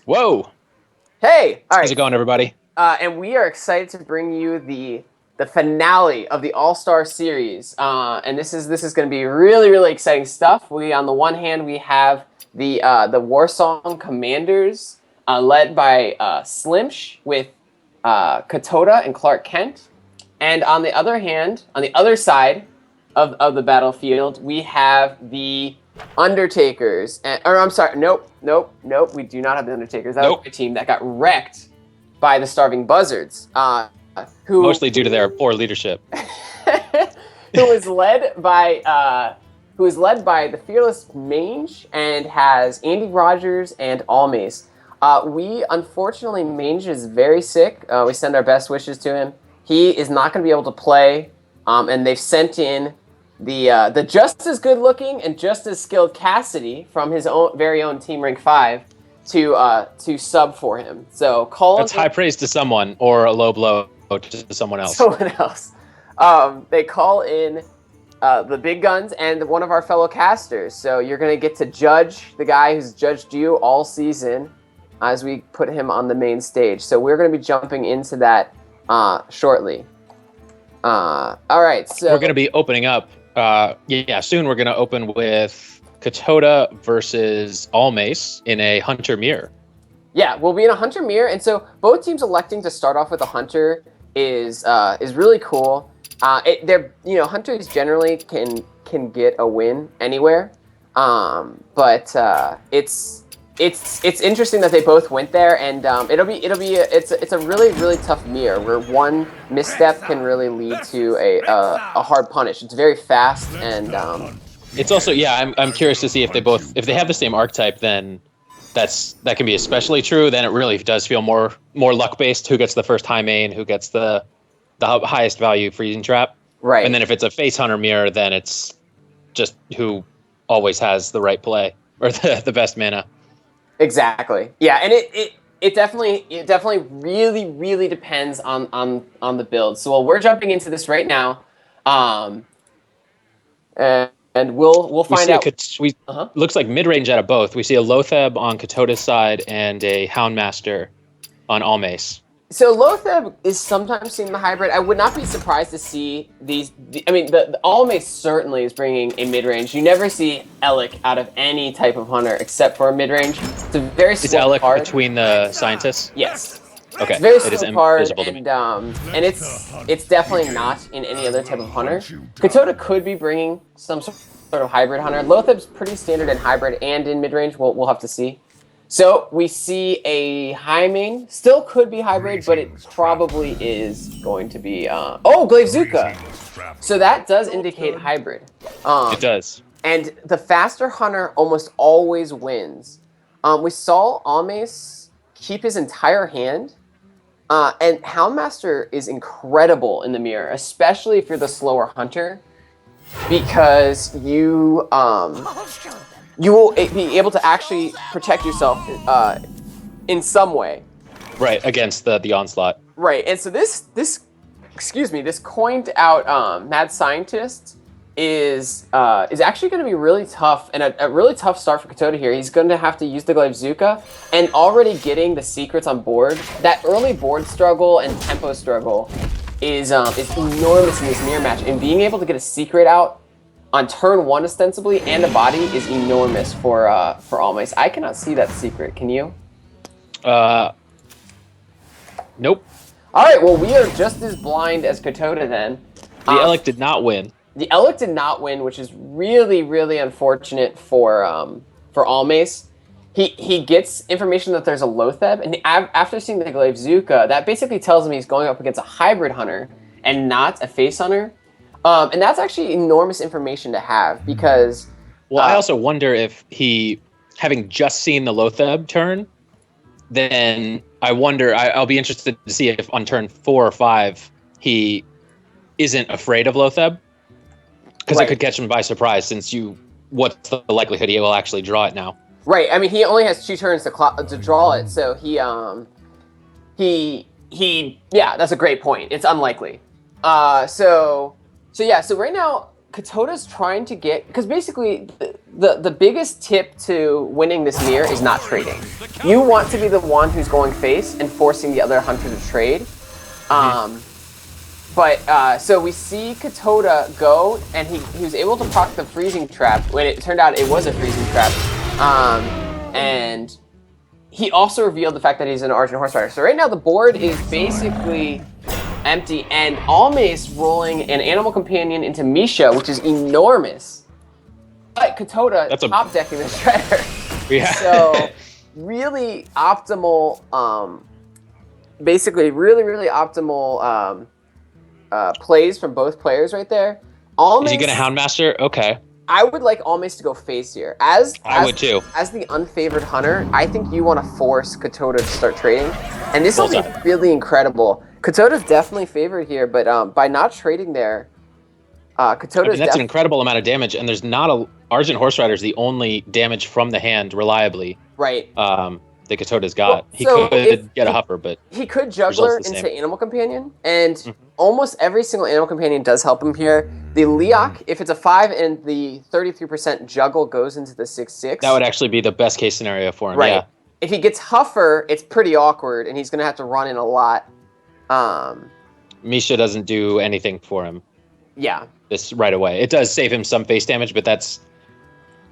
Whoa! Hey, all How's right, it going, everybody? and we are excited to bring you the finale of the All Star Series, and this is going to be really exciting stuff. We on the one hand we have the Warsong Commanders, led by Slimsh with Katota and Clark Kent, and on the other hand, on the other side of the battlefield, we have the Undertakers. Or I'm sorry, nope. We do not have the Undertakers. That was Nope. a team that got wrecked by the Starving Buzzards, who Mostly due to their poor leadership. who is led by the fearless Mange and has Andy Rogers and Almace. We unfortunately, Mange is very sick. We send our best wishes to him. He is not going to be able to play, and they've sent in the just as good looking and just as skilled Cassidy from his own very own Team Rank 5 to sub for him. So That's high praise to someone, or a low blow to someone else. someone else. They call in the big guns and one of our fellow casters. So you're going to get to judge the guy who's judged you all season as we put him on the main stage. So we're going to be jumping into that shortly. All right, so We're going to be opening up. Soon we're going to open with Katota versus Almace in a Hunter Mirror. Yeah, we'll be in a Hunter Mirror, and so both teams electing to start off with a Hunter is really cool. Hunters generally can get a win anywhere, but it's interesting that they both went there, and it's a really tough mirror where one misstep can really lead to a hard punish. It's very fast, and It's also I'm curious to see if they have the same archetype, then that can be especially true. Then it really does feel more luck based. Who gets the first high main? Who gets the highest value freezing trap? right. And then if it's a face hunter mirror, then it's just who always has the right play or the best mana. Exactly. Yeah, and it definitely really depends on the build. So we're jumping into this right now, and we'll find out. Looks like mid range out of both. We see a Lotheb on Katota's side and a Houndmaster on Almace. So Lotheb is sometimes seen in the hybrid. I would not be surprised to see the Almace certainly is bringing a mid range. You never see Alec out of any type of hunter except for a mid range. It's a very Is slow Alec card. between the scientists? Yes. Okay. It's very It is slow card, invisible to me. and it's definitely not in any other type of hunter. Katota could be bringing some sort of hybrid hunter. Lotheb's pretty standard in hybrid and in mid range. We'll have to see. So we see a high main. Still could be hybrid, but it probably is going to be Glavezuka. So that does indicate hybrid. It does. And the faster hunter almost always wins. We saw Almace keep his entire hand. And Houndmaster is incredible in the mirror, especially if you're the slower hunter, because you will be able to actually protect yourself in some way. Right, against the onslaught. Right, and so this coined out Mad Scientist is actually going to be really tough, and a really tough start for Katota here. He's going to have to use the Glavezuka, and already getting the secrets on board. That early board struggle and tempo struggle is enormous in this mirror match, and being able to get a secret out on turn 1 ostensibly and a body is enormous for Almace. I cannot see that secret. Can you? Nope. All right. Well, we are just as blind as Katota then. The Alec did not win. The Alec did not win, which is really unfortunate for Almace. He gets information that there's a Lotheb, and after seeing the Glavezuka, that basically tells him he's going up against a hybrid hunter and not a face hunter. And that's actually enormous information to have, because... Well, I also wonder if he, having just seen the Lotheb turn, then I'll be interested to see if on turn 4 or 5 he isn't afraid of Lotheb. Because it could catch him by surprise, since what's the likelihood he will actually draw it now? Right, I mean, he only has 2 turns to draw it, so yeah, that's a great point. It's unlikely. So right now, Katoda's trying to get, because basically the biggest tip to winning this mirror is not trading. You want to be the one who's going face and forcing the other hunter to trade. So we see Katoda go, and he was able to proc the freezing trap when it turned out it was a freezing trap. And he also revealed the fact that he's an Argent Horse Rider. So right now the board is basically empty, and Almace rolling an Animal Companion into Misha, which is enormous. But Katoda top decking the Shredder. Yeah. So really optimal, basically really optimal plays from both players right there. Almace, is he gonna Houndmaster? Okay. I would like Almace to go face here. I would too. As the unfavored hunter, I think you want to force Katoda to start trading. And this will be really incredible. Katoda's definitely favored here, but by not trading there, Katoda's that's an incredible amount of damage, and there's not a Argent Horse Rider is the only damage from the hand reliably. Right. That Katoda's got. He could get a Huffer, but he could Juggler into Animal Companion, and almost every single Animal Companion does help him here. The Leok, if it's a 5 and the 33% Juggle goes into the 6/6. That would actually be the best case scenario for him. Right. Yeah. If he gets Huffer, it's pretty awkward, and he's going to have to run in a lot. Misha doesn't do anything for him. Yeah. This right away. It does save him some face damage, but that's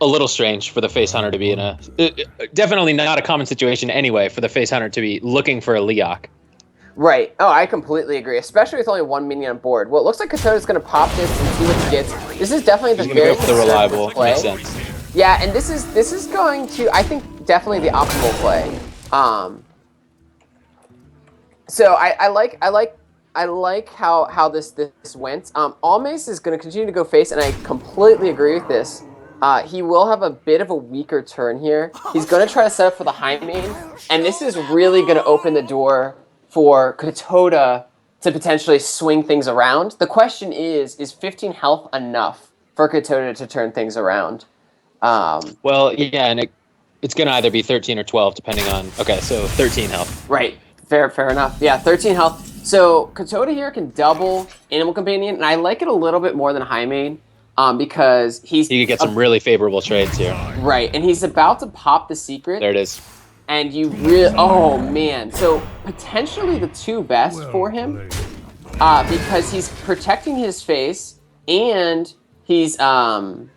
a little strange for the face hunter to be in a... definitely not a common situation anyway for the face hunter to be looking for a Leok. Right. Oh, I completely agree, especially with only one minion on board. Well, it looks like Katoda's going to pop this and see what he gets. This is definitely the very conservative reliable play. Makes sense. Yeah, and this is going to, I think, definitely the optimal play. So I like how this went. Almace is going to continue to go face, and I completely agree with this. He will have a bit of a weaker turn here. He's going to try to set up for the high main, and this is really going to open the door for Katoda to potentially swing things around. The question is 15 health enough for Katoda to turn things around? Well, yeah, and it's going to either be 13 or 12, depending on... Okay, so 13 health. Right. Fair enough. Yeah, 13 health. So Katoda here can double Animal Companion, and I like it a little bit more than High Main, because he could get some really favorable trades here. Right, and he's about to pop the secret. There it is. And you really, oh man. So potentially the two best for him, because he's protecting his face, and he's able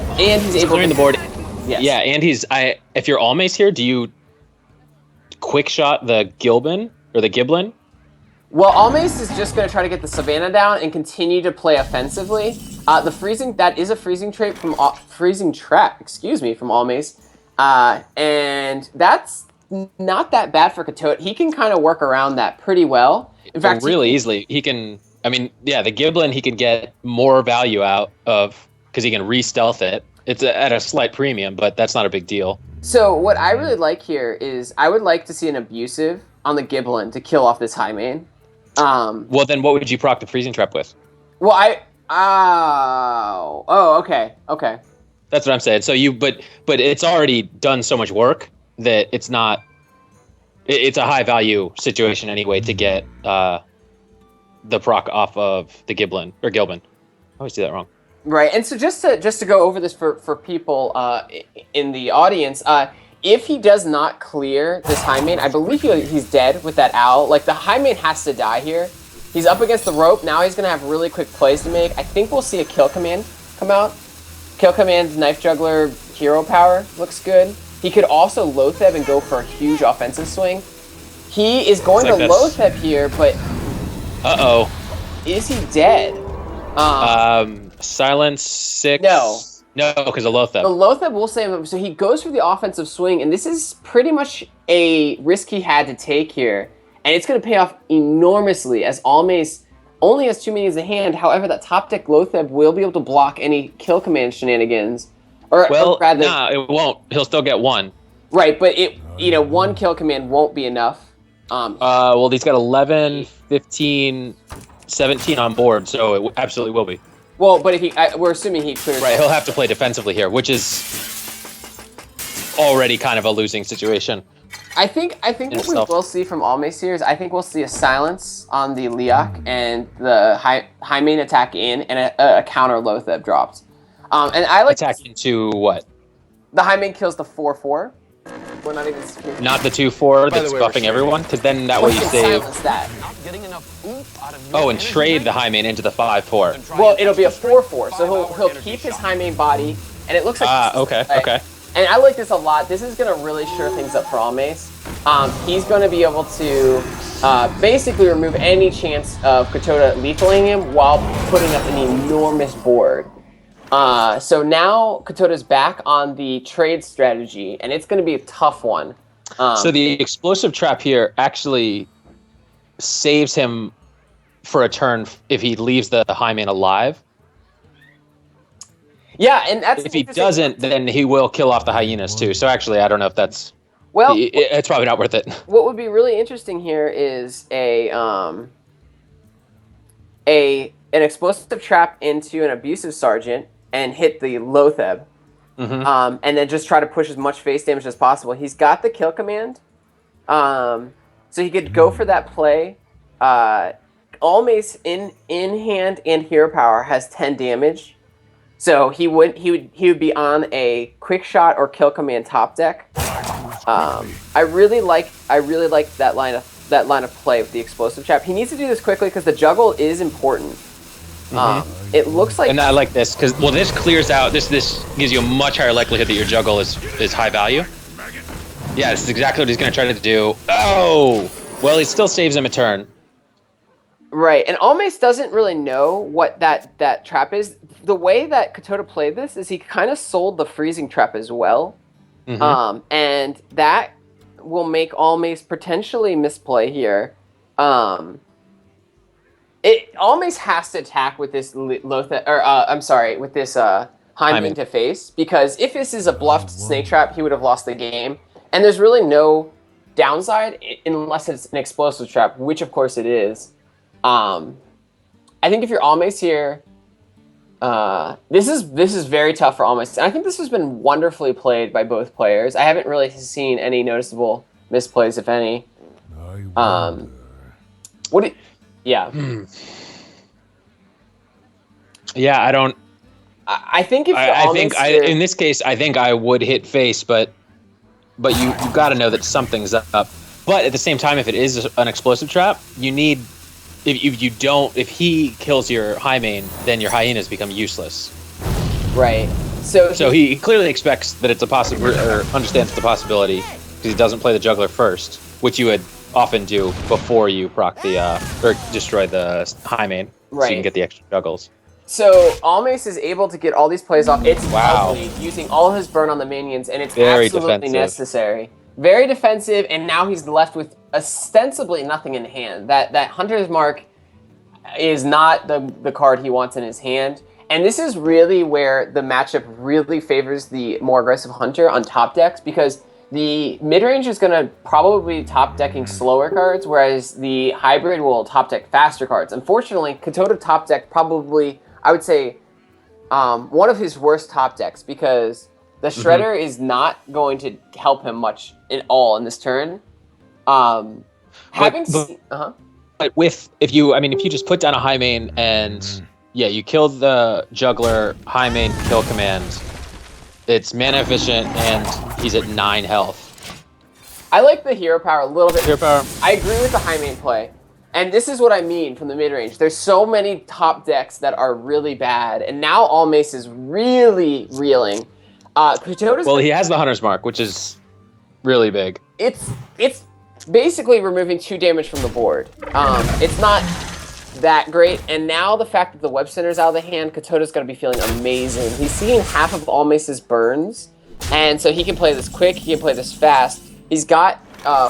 clearing the board. Yes. Yeah, and if you're Almace here, do you quick shot the Giblin? Well, Almace is just going to try to get the Savannah down and continue to play offensively. The freezing, that is a freezing trait from freezing trap, from Almace. And that's not that bad for Katoda. He can kind of work around that pretty well. In fact, really easily. He can, the Giblin he can get more value out of because he can re-stealth it. It's at a slight premium, but that's not a big deal. So what I really like here is I would like to see an abusive on the Giblin to kill off this high main. Well, then what would you proc the freezing trap with? Well, okay. That's what I'm saying. So but it's already done so much work that it's not. It's a high value situation anyway to get the proc off of the Giblin. I always do that wrong. Right, and so just to go over this for people in the audience, if he does not clear this high main, I believe he's dead with that owl. Like, the high main has to die here. He's up against the rope. Now he's going to have really quick plays to make. I think we'll see a kill command come out. Kill command's Knife Juggler hero power looks good. He could also Lotheb and go for a huge offensive swing. He is going to Lotheb here, but... Uh-oh. Is he dead? Silence 6. No, because of Lotheb. The Lotheb will save him. So he goes for the offensive swing, and this is pretty much a risk he had to take here. And it's going to pay off enormously, as Almace only has 2 minions in hand. However, that top deck Lotheb will be able to block any kill command shenanigans. Or rather, it won't. He'll still get 1. Right, but one kill command won't be enough. Well, he's got 11, 15, 17 on board, so it absolutely will be. Well, but if we're assuming he clears. Right, he'll have to play defensively here, which is already kind of a losing situation. I think what we will see from Almace here is I think we'll see a silence on the Leok and the high main attack in and a counter Lotheb dropped. And I like attack into what? The high main kills the 4/4. We're not even not the 2/4 that's buffing everyone, because then that way you save. That. Oh, and trade the high main into the 5/4. Well, it'll be a 4/4, so he'll keep his high main body, and it looks like okay. And I like this a lot. This is gonna really sure things up for Almace. He's gonna be able to basically remove any chance of Katoda lethaling him while putting up an enormous board. So now Katoda's back on the trade strategy, and it's going to be a tough one. So the explosive trap here actually saves him for a turn if he leaves the high main alive. Yeah, and that's if he doesn't, then he will kill off the hyenas too. So actually, I don't know if that's it's probably not worth it. What would be really interesting here is an explosive trap into an abusive sergeant and hit the Lotheb, and then just try to push as much face damage as possible. He's got the kill command, so he could go for that play. Almace in hand and hero power has 10 damage, so he would be on a quick shot or kill command top deck. I really like that line of play with the explosive trap. He needs to do this quickly because the juggle is important. It looks like, and I like this because this clears out. This gives you a much higher likelihood that your juggle is high value. Yeah, this is exactly what he's going to try to do. Oh, well, he still saves him a turn. Right, and Almace doesn't really know what that trap is. The way that Katoda played this is he kind of sold the freezing trap as well, and that will make Almace potentially misplay here. Almace has to attack with this with this Hyman to face, because if this is a bluffed snake trap, he would have lost the game. And there's really no downside unless it's an explosive trap, which of course it is. I think if you're Almace here, this is very tough for Almace. And I think this has been wonderfully played by both players. I haven't really seen any noticeable misplays, if any. Yeah. Yeah, I don't. I think if in this case, I think I would hit face, but you got to know that something's up. But at the same time, if it is an explosive trap, you need. If he kills your high main, then your hyenas become useless. Right. So he clearly expects that it's a possibility, or understands the possibility, because he doesn't play the juggler first, which you would often do before you proc the or destroy the high main, so you can get the extra juggles. So Almace is able to get all these plays off. It's ugly, using all his burn on the minions, and it's absolutely necessary. Very defensive, and now he's left with ostensibly nothing in hand. That Hunter's Mark is not the card he wants in his hand. And this is really where the matchup really favors the more aggressive Hunter on top decks, because the mid-range is going to probably be top decking slower cards, whereas the hybrid will top deck faster cards. Unfortunately, Katoda top deck probably, I would say, one of his worst top decks, because the Shredder is not going to help him much at all in this turn. But if you just put down a high main and you kill the juggler, high main kill command, it's mana efficient and he's at 9 health. I like the hero power a little bit. Hero power. I agree with the high main play. And this is what I mean from the mid-range. There's so many top decks that are really bad, and now Almace is really reeling. He has the Hunter's Mark, which is really big. It's basically removing 2 damage from the board. It's not that great, and now the fact that the web center's out of the hand, Katoda's going to be feeling amazing. He's seeing half of Almace's burns, and so he can play this quick, he can play this fast. He's got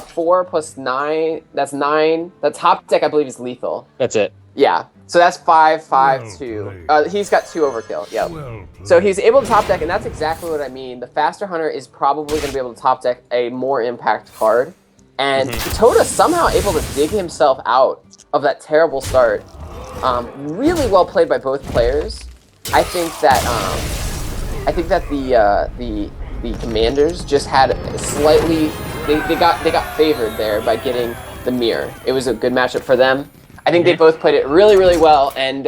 4 plus 9, that's 9. The top deck, I believe, is lethal. That's it. Yeah. So that's 5, 5, 2. He's got 2 overkill. Yep. So he's able to top deck, and that's exactly what I mean. The faster Hunter is probably going to be able to top deck a more impact card. And Katoda somehow able to dig himself out of that terrible start. Really well played by both players. I think that the the Commanders just had a slightly they got favored there by getting the mirror. It was a good matchup for them. I think they both played it really, really well, and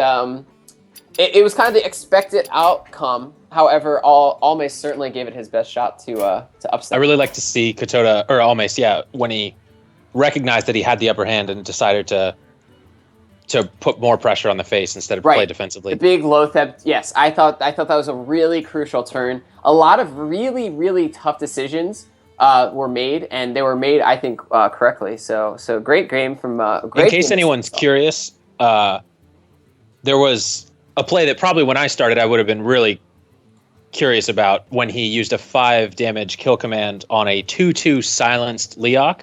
it was kind of the expected outcome. However, Almace certainly gave it his best shot to upset. I really like to see Katoda or Almace, when he recognized that he had the upper hand and decided to put more pressure on the face instead of play defensively. The big low theb, yes, I thought that was a really crucial turn. A lot of really, really tough decisions were made, and they were made, I think, correctly. So great game from great. In case anyone's curious, there was a play that probably when I started I would have been really curious about, when he used a 5 damage kill command on a 2/2 silenced Leok,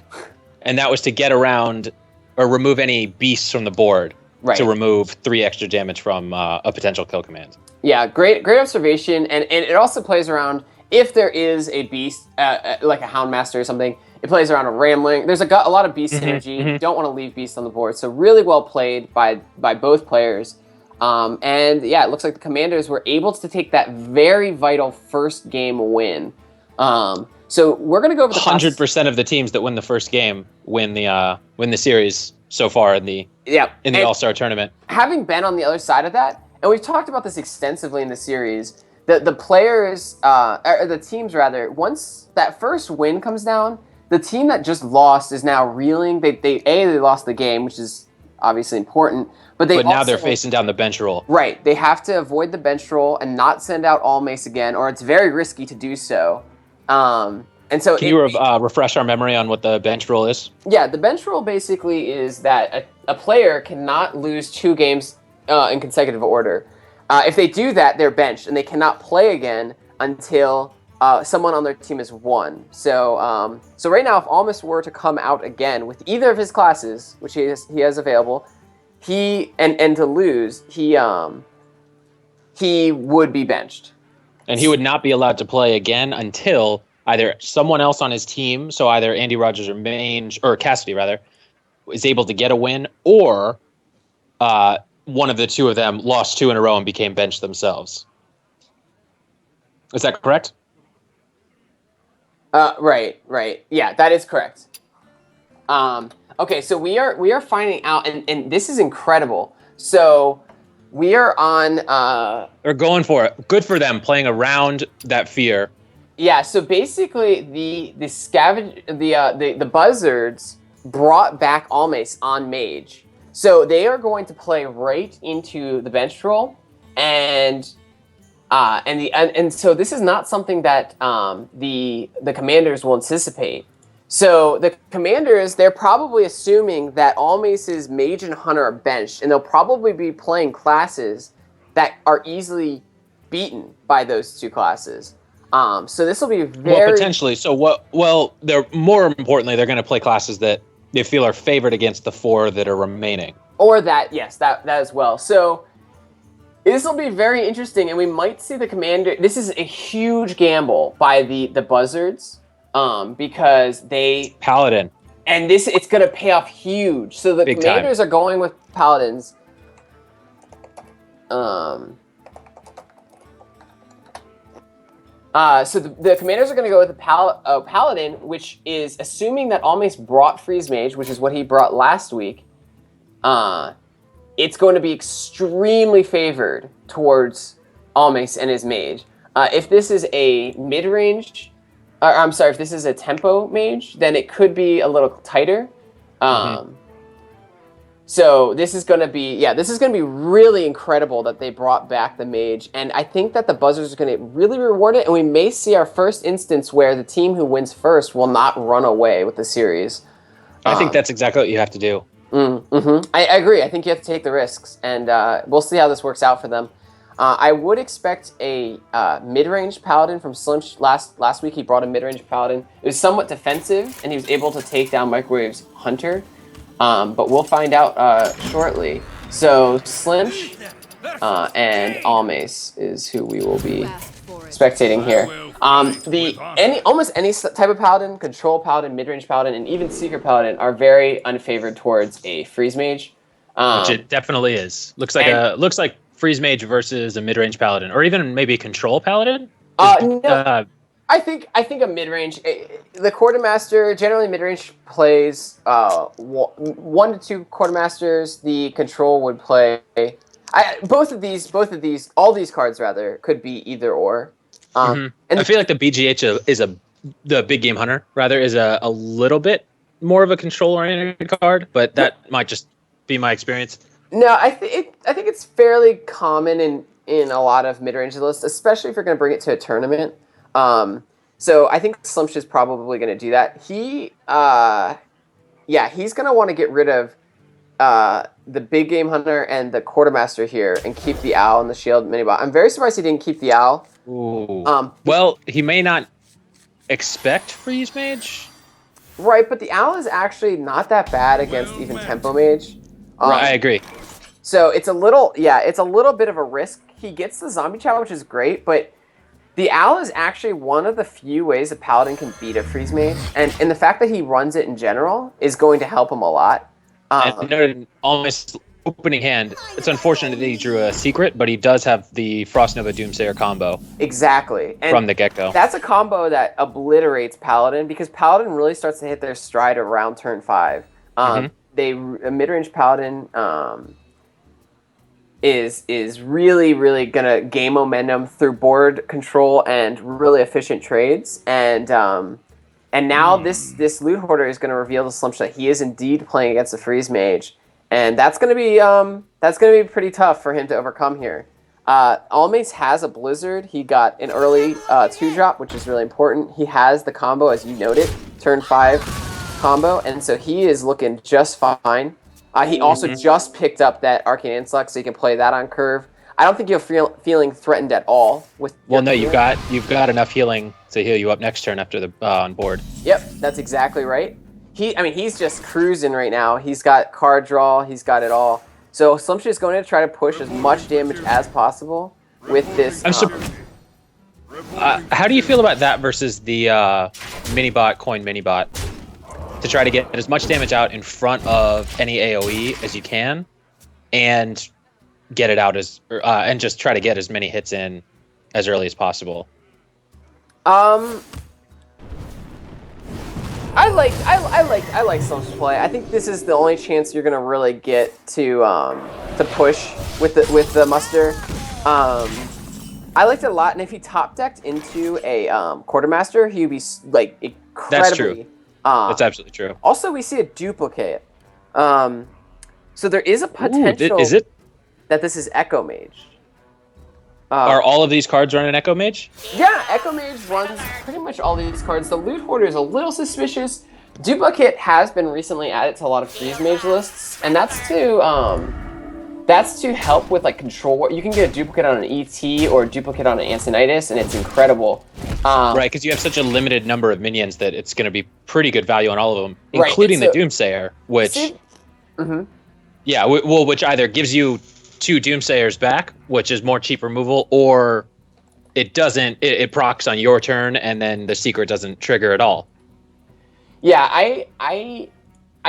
and that was to get around or remove any beasts from the board to remove 3 extra damage from a potential kill command. Yeah, great observation, and it also plays around if there is a beast like a Houndmaster or something. It plays around a Ramling. There's a lot of beast synergy. You don't want to leave beasts on the board, so really well played by both players. And yeah, it looks like the Commanders were able to take that very vital first game win. So we're gonna go over the 100% of the teams that win the first game win the series so far in the All-Star tournament. Having been on the other side of that, and we've talked about this extensively in the series, the players, or the teams rather, once that first win comes down, the team that just lost is now reeling. They lost the game, which is obviously important, but now they're facing down the bench roll. Right, they have to avoid the bench roll and not send out Almace again, or it's very risky to do so. And so can you refresh our memory on what the bench roll is? Yeah, the bench roll basically is that a player cannot lose 2 games in consecutive order. If they do that, they're benched, and they cannot play again until someone on their team has won. So right now, if Almace were to come out again with either of his classes, which he has available, and to lose, he would be benched. And he would not be allowed to play again until either someone else on his team, so either Andy Rogers or Mange, or Cassidy rather, is able to get a win, or one of the two of them lost 2 in a row and became benched themselves. Is that correct? Right. Yeah, that is correct. Okay, so we are finding out, and this is incredible. So we are on. They're going for it. Good for them, playing around that fear. Yeah. So basically, the Buzzards brought back Almace on Mage, so they are going to play right into the bench roll, and so this is not something that the Commanders will anticipate. So the Commanders, they're probably assuming that Almace's Mage and Hunter are benched, and they'll probably be playing classes that are easily beaten by those 2 classes. So this will be very potentially. So what? Well, they're more importantly, they're going to play classes that they feel are favored against the 4 that are remaining. Or that, yes, that as well. So this will be very interesting, and we might see the Commander. This is a huge gamble by the Buzzards, because they Paladin, and it's going to pay off huge. So the Big Commanders time. are going with Paladins. So the Commanders are going to go with a Paladin, which is assuming that Almace brought Freeze Mage, which is what he brought last week. It's going to be extremely favored towards Almace and his Mage. If this is a mid-range, if this is a tempo Mage, then it could be a little tighter. So this is going to be really incredible that they brought back the Mage, and I think that the Buzzards are going to really reward it, and we may see our first instance where the team who wins first will not run away with the series. I think that's exactly what you have to do. I agree. I think you have to take the risks, and we'll see how this works out for them. I would expect a mid-range Paladin from Slimch. Last week he brought a mid-range Paladin. It was somewhat defensive, and he was able to take down Microwave's Hunter. But we'll find out shortly. So Slimch and Almace is who we will be spectating here. Almost any type of Paladin, Control Paladin, Mid-range Paladin, and even Seeker Paladin are very unfavored towards a Freeze Mage. Which it definitely is. Looks like Freeze Mage versus a mid-range Paladin, or even maybe a Control Paladin. No. I think a mid-range, the quartermaster, generally mid-range plays 1 to 2 quartermasters. The control would play both of these, all these cards rather could be either or. And I feel like the BGH the big game hunter rather is a little bit more of a control-oriented card, but that might just be my experience. No, I think it's fairly common in a lot of mid-range lists, especially if you're going to bring it to a tournament. So I think Slumsh is probably going to do that. He's going to want to get rid of the big game hunter and the quartermaster here and keep the owl and the shield minibot. I'm very surprised he didn't keep the owl. Ooh. Well, he may not expect freeze mage. Right, but the owl is actually not that bad against even tempo mage. Right, I agree. So it's a little bit of a risk. He gets the zombie chow, which is great, but the owl is actually one of the few ways a paladin can beat a freeze mage, and the fact that he runs it in general is going to help him a lot. And almost opening hand, it's unfortunate that he drew a secret, but he does have the Frost Nova Doomsayer combo. Exactly. And from the get-go. That's a combo that obliterates paladin, because paladin really starts to hit their stride around turn 5. A mid-range paladin is really gonna gain momentum through board control and really efficient trades, and now this loot hoarder is gonna reveal to Slumsh that he is indeed playing against a freeze mage, and that's gonna be pretty tough for him to overcome here. Almace has a blizzard. He got an early 2-drop, which is really important. He has the combo, as you noted, turn 5 combo, and so he is looking just fine. He also just picked up that Arcane Inslug, so you can play that on curve. I don't think you're feeling threatened at all with. Well, no, you've got enough healing to heal you up next turn after the on board. Yep, that's exactly right. He's just cruising right now. He's got card draw. He's got it all. So Slumsh is going to try to push as much damage as possible with this. How do you feel about that versus the coin minibot? To try to get as much damage out in front of any AoE as you can, and get it out and just try to get as many hits in as early as possible. I like Slumsh's play. I think this is the only chance you're gonna really get to push with the muster. I liked it a lot, and if he top decked into a quartermaster, he would be like incredibly. That's true. That's absolutely true. Also, we see a duplicate. So there is a potential that this is Echo Mage. Are all of these cards running Echo Mage? Yeah, Echo Mage runs pretty much all these cards. The Loot Hoarder is a little suspicious. Duplicate has been recently added to a lot of Freeze Mage lists, and that's to help with like control. You can get a duplicate on an ET or a duplicate on an Ansonitis, and it's incredible. Right, because you have such a limited number of minions that it's going to be pretty good value on all of them, including the Doomsayer, which, which either gives you 2 Doomsayers back, which is more cheap removal, or it doesn't. It procs on your turn, and then the secret doesn't trigger at all. Yeah, I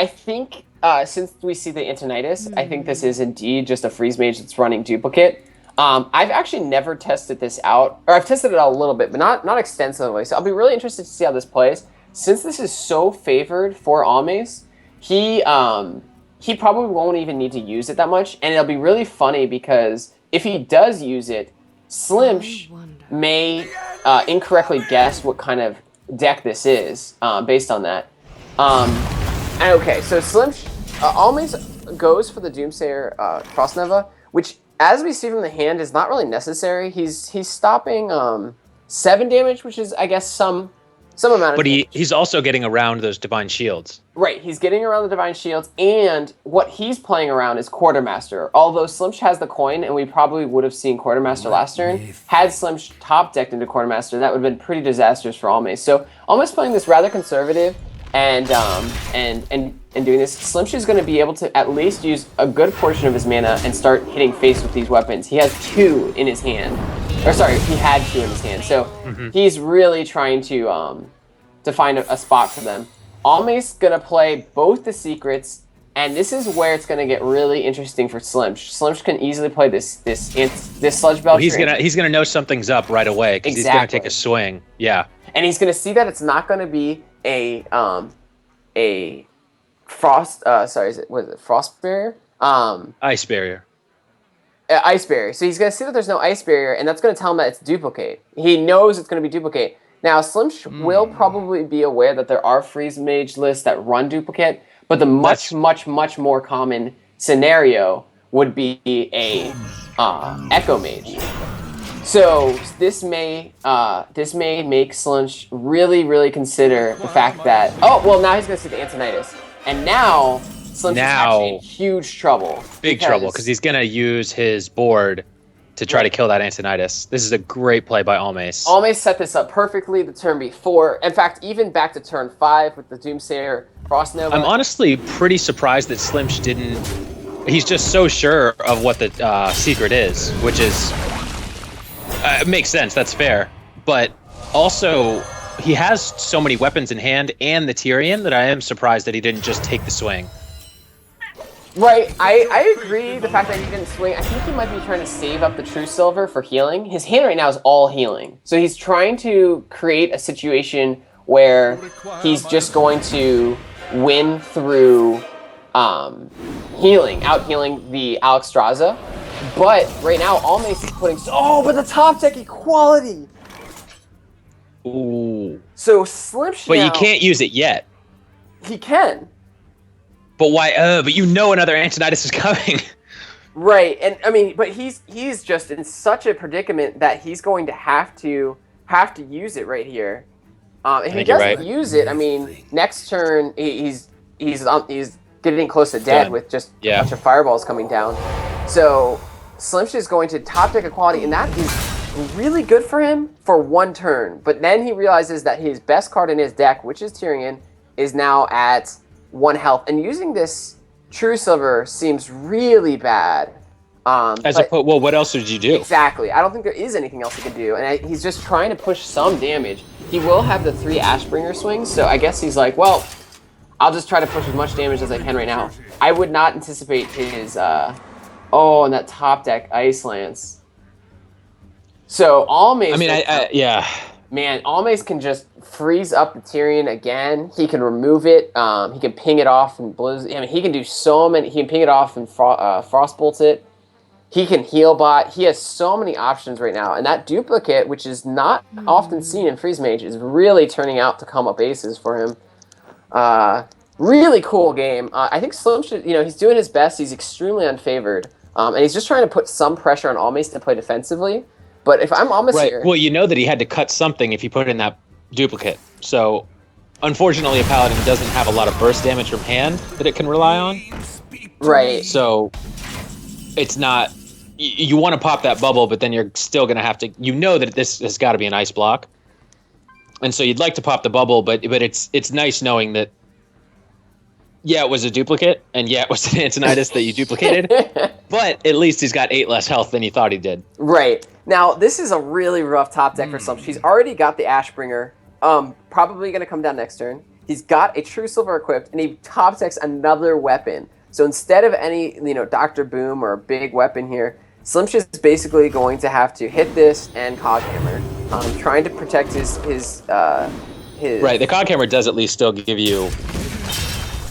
think since we see the Antonitis, I think this is indeed just a freeze mage that's running duplicate. I've actually never tested this out, or I've tested it out a little bit, but not extensively. So I'll be really interested to see how this plays. Since this is so favored for Almace, he probably won't even need to use it that much, and it'll be really funny because if he does use it, Slimsh may incorrectly guess what kind of deck this is based on that. Okay, so Slimsh always goes for the Doomsayer Frost Nova, which, as we see from the hand, is not really necessary. He's stopping 7 damage, which is, I guess, some amount of damage. But he's also getting around those Divine Shields. Right, he's getting around the Divine Shields, and what he's playing around is Quartermaster. Although Slimsh has the coin, and we probably would have seen Quartermaster last turn, had Slimsh top decked into Quartermaster, that would have been pretty disastrous for Almace. So Almace playing this rather conservative, and doing this, Slimsh is going to be able to at least use a good portion of his mana and start hitting face with these weapons. He has 2 in his hand. Or sorry, he had 2 in his hand. So he's really trying to find a spot for them. Almace going to play both the secrets, and this is where it's going to get really interesting for Slimsh. Slimsh can easily play this Sludge Belcher. Well, he's gonna know something's up right away because he's gonna take a swing. Yeah, And he's going to see that it's not going to be a frost. Was it frost barrier? Ice barrier. Ice barrier. So he's going to see that there's no ice barrier, and that's going to tell him that it's duplicate. He knows it's going to be duplicate. Now, Slim will probably be aware that there are freeze mage lists that run duplicate, but the much more common scenario would be a echo mage. So this may make Slimsh really consider the fact that now he's going to see the Antonitis, and now Slimsh is actually in huge trouble. Big trouble because he's going to use his board to try to kill that Antonitis. This is a great play by Almace. Almace set this up perfectly the turn before. In fact, even back to turn 5 with the Doomsayer Frost Nova. I'm honestly pretty surprised that Slimsh didn't. He's just so sure of what the secret is, which is it makes sense. That's fair, but also he has so many weapons in hand and the Tyrion that I am surprised that he didn't just take the swing. Right, I agree. The fact that he didn't swing, I think he might be trying to save up the True Silver for healing. His hand right now is all healing, so he's trying to create a situation where he's just going to win through out healing the Alexstrasza. But right now, Almace is putting but the top deck equality. Ooh. So Slimsh But now, you can't use it yet. He can. But why? But you know another Antonitis is coming. Right, and I mean, but he's just in such a predicament that he's going to have to use it right here. If he doesn't use it, I mean, next turn he's getting close to dead with just a bunch of fireballs coming down. So Slimsh is going to top deck equality, and that is really good for him for one turn. But then he realizes that his best card in his deck, which is Tyrion, is now at 1 health, and using this True Silver seems really bad. What else did you do? Exactly. I don't think there is anything else he can do, and he's just trying to push some damage. He will have the 3 Ashbringer swings, so I guess he's like, well, I'll just try to push as much damage as I can right now. I would not anticipate his, and that top deck Ice Lance. So Almace... I mean, Man, Almace can just freeze up the Tyrion again. He can remove it. He can ping it off and blows. I mean, he can do so many. He can ping it off and frostbolt it. He can heal bot. He has so many options right now. And that duplicate, which is not often seen in Freeze Mage, is really turning out to come up aces for him. Really cool game. I think Slim should, he's doing his best. He's extremely unfavored. And he's just trying to put some pressure on Almace to play defensively. But if I'm Almace here... Well, you know that he had to cut something if he put in that duplicate. So, unfortunately, a Paladin doesn't have a lot of burst damage from hand that it can rely on. Right. So, it's not... You want to pop that bubble, but then you're still going to have to... You know that this has got to be an ice block. And so you'd like to pop the bubble, but it's nice knowing that, yeah, it was a duplicate, and yeah, it was an Antonitis that you duplicated, but at least he's got 8 less health than you thought he did. Right. Now, this is a really rough top deck for Slimsh. He's already got the Ashbringer, probably going to come down next turn. He's got a True Silver equipped, and he top decks another weapon. So instead of any, Dr. Boom or a big weapon here, Slimsh is basically going to have to hit this and Coghammer, trying to protect his... Right, the Coghammer does at least still give you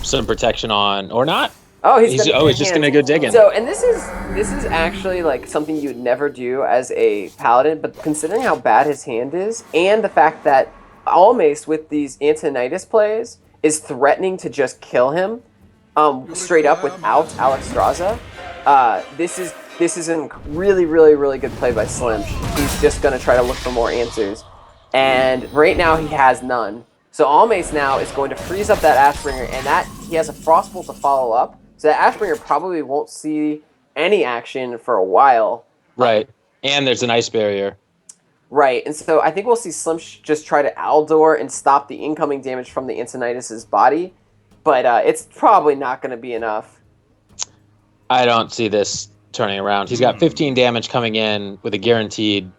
some protection on, or not? Oh, he's just gonna go digging. So, and this is actually like something you'd never do as a paladin, but considering how bad his hand is, and the fact that Almace with these Antonitis plays is threatening to just kill him, straight up without Alexstrasza, this is a really good play by Slim. He's just gonna try to look for more answers, and right now he has none. So Almace now is going to freeze up that Ashbringer, and that he has a Frostbolt to follow up. So that Ashbringer probably won't see any action for a while. Right, and there's an ice barrier. Right, and so I think we'll see Slim just try to Aldor and stop the incoming damage from the Antonitis' body, but it's probably not going to be enough. I don't see this turning around. He's got 15 damage coming in with a guaranteed,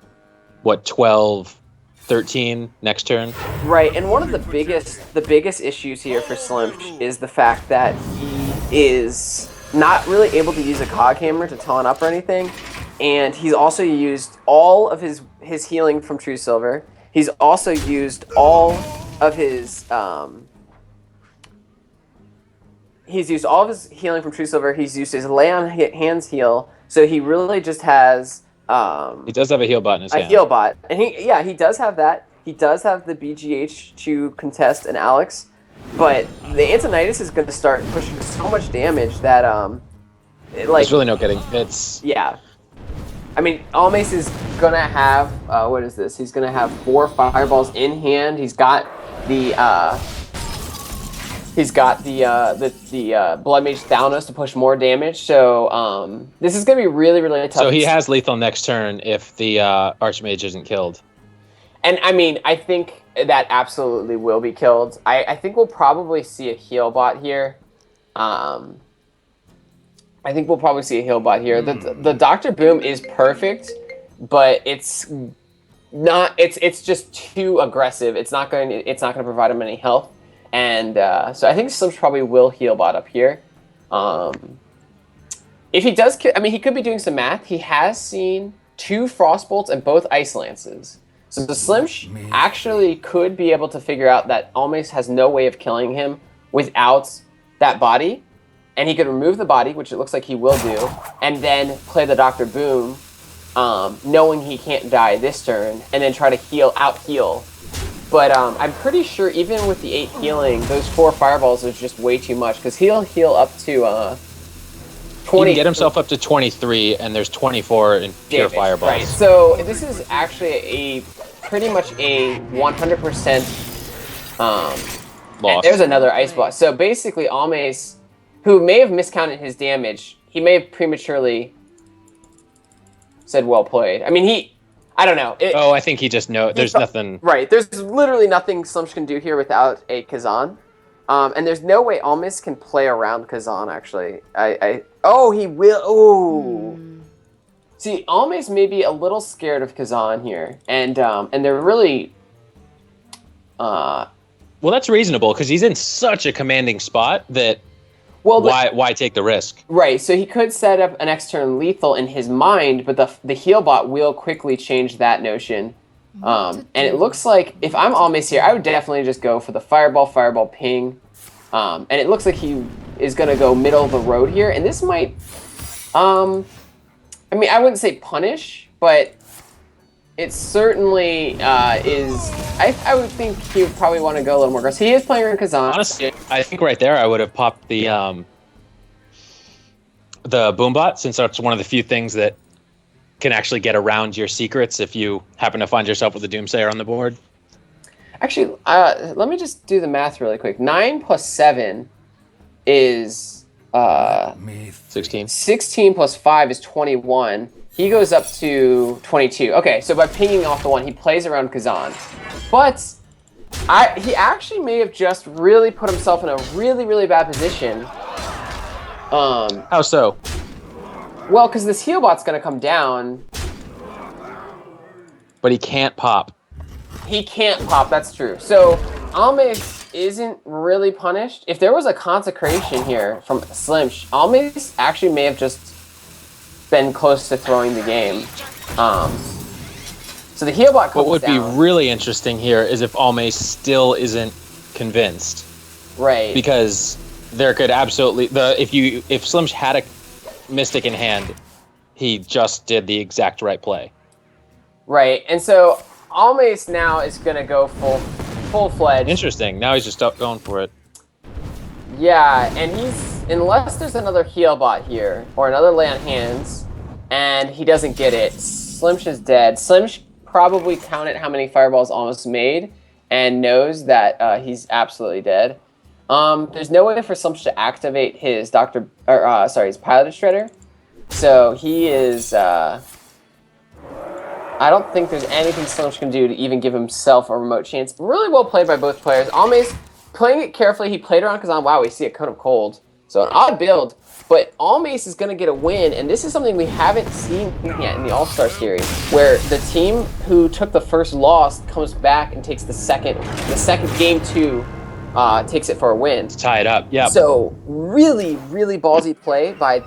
12... 13 next turn. Right, and one of the biggest issues here for Slim is the fact that he is not really able to use a Coghammer to taunt up or anything, and he's also used all of his healing from True Silver, He's also used all of his healing from True Silver. He's used his Lay on Hands heal, so he really just has he does have a heal bot in his hand. A heal bot, and he does have that. He does have the BGH to contest an Alex, but the Antonitis is going to start pushing so much damage that there's really no getting. It's yeah. I mean, Almace is going to have what is this? He's going to have 4 fireballs in hand. He's got the Blood Mage Thalnos to push more damage. So this is going to be really, really tough. So he has lethal next turn if the Archmage isn't killed. And I mean, I think that absolutely will be killed. I think we'll probably see a heal bot here. I think we'll probably see a heal bot here. The Dr. Boom is perfect, but it's not. It's just too aggressive. It's not going to provide him any health. And so I think Slimsh probably will heal bot up here. If he does, I mean, he could be doing some math. He has seen 2 Frostbolts and both Ice Lances. So the Slimsh actually could be able to figure out that Almace has no way of killing him without that body. And he could remove the body, which it looks like he will do, and then play the Dr. Boom, knowing he can't die this turn, and then try to out-heal. But I'm pretty sure even with the 8 healing, those 4 fireballs is just way too much, because he'll heal up to 20. He can get himself up to 23, and there's 24 in pure damage, fireballs. Right, so this is actually pretty much a 100% loss. There's another Ice Boss. So basically, Almace, who may have miscounted his damage, he may have prematurely said well played. I mean, I don't know. I think he just knows. There's nothing. Right, there's literally nothing Slimsh can do here without a Kazan. And there's no way Almace can play around Kazan, actually. He will. Oh. See, Almace may be a little scared of Kazan here. And they're really... well, that's reasonable, because he's in such a commanding spot that... Well, why take the risk? Right, so he could set up an external lethal in his mind, but the heal bot will quickly change that notion. And it looks like if I'm Almace here, I would definitely just go for the fireball ping. And it looks like he is going to go middle of the road here. And this might, I mean, I wouldn't say punish, but it certainly is. I would think he would probably want to go a little more aggressive. He is playing around Kazan. Honestly, I think right there I would have popped the Boombot, since that's one of the few things that can actually get around your secrets if you happen to find yourself with a Doomsayer on the board. Actually, let me just do the math really quick. 9 plus 7 is 16. 16 plus 5 is 21. He goes up to 22. Okay, so by pinging off the 1, he plays around Kazan. But he actually may have just really put himself in a really, really bad position. How so? Well, because this heal bot's going to come down. But he can't pop. He can't pop, that's true. So Almace isn't really punished. If there was a consecration here from Slimsh, Almace actually may have just been close to throwing the game. So the heal bot comes What would down. be really interesting here is if Almace still isn't convinced. Right. Because there could absolutely if Slimsh had a Mystic in hand, he just did the exact right play. Right, and so Almace now is gonna go full-fledged. Interesting. Now he's just going for it. Yeah, and unless there's another heal bot here or another lay on hands, and he doesn't get it, Slimsh is dead. Slimsh probably counted how many fireballs Almace made and knows that he's absolutely dead. There's no way for Slimsh to activate his his Piloted Shredder. So he is, I don't think there's anything Slimsh can do to even give himself a remote chance. Really well played by both players. Almace playing it carefully. He played around Kazan. Wow, we see a Cone of Cold. So an odd build, but Almace is going to get a win, and this is something we haven't seen yet in the All-Star Series, where the team who took the first loss comes back and takes the second game 2, takes it for a win. Tie it up, yeah. So really, really ballsy play by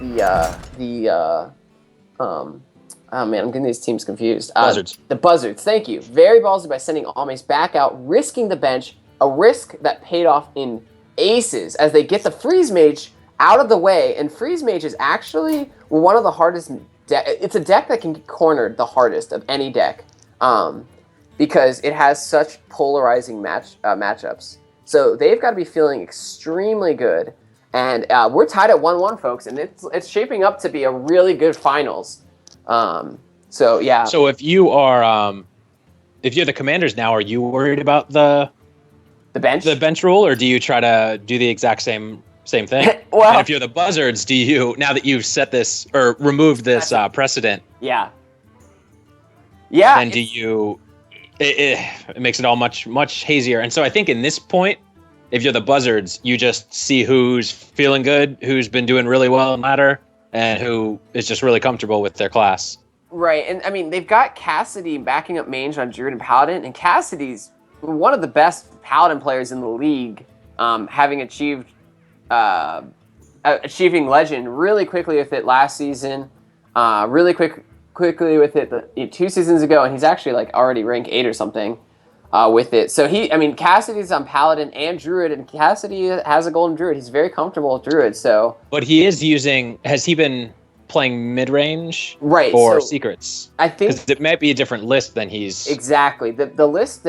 Oh man, I'm getting these teams confused. Buzzards. The Buzzards, thank you. Very ballsy by sending Almace back out, risking the bench, a risk that paid off in aces as they get the Freeze Mage out of the way. And Freeze Mage is actually one of the hardest it's a deck that can get cornered the hardest of any deck, because it has such polarizing matchups. So they've got to be feeling extremely good. And we're tied at 1-1, folks, and it's shaping up to be a really good finals. So yeah. So if you're the Commanders now, are you worried about the bench rule, or do you try to do the exact same thing? Well, and if you're the Buzzards, do you, now that you've set this or removed this precedent? Yeah. Yeah. Then do you? It makes it all much hazier. And so I think in this point, if you're the Buzzards, you just see who's feeling good, who's been doing really well in ladder, and who is just really comfortable with their class. Right, and I mean, they've got Cassidy backing up Mange on Druid and Paladin, and Cassidy's one of the best Paladin players in the league, having achieving Legend really quickly with it last season, really quickly with it 2 seasons ago, and he's actually like already rank 8 or something. With it. So Cassidy's on Paladin and Druid, and Cassidy has a Golden Druid. He's very comfortable with Druid, so. But he is has he been playing mid-range? Right. For secrets? I think. Because it might be a different list than he's. Exactly. The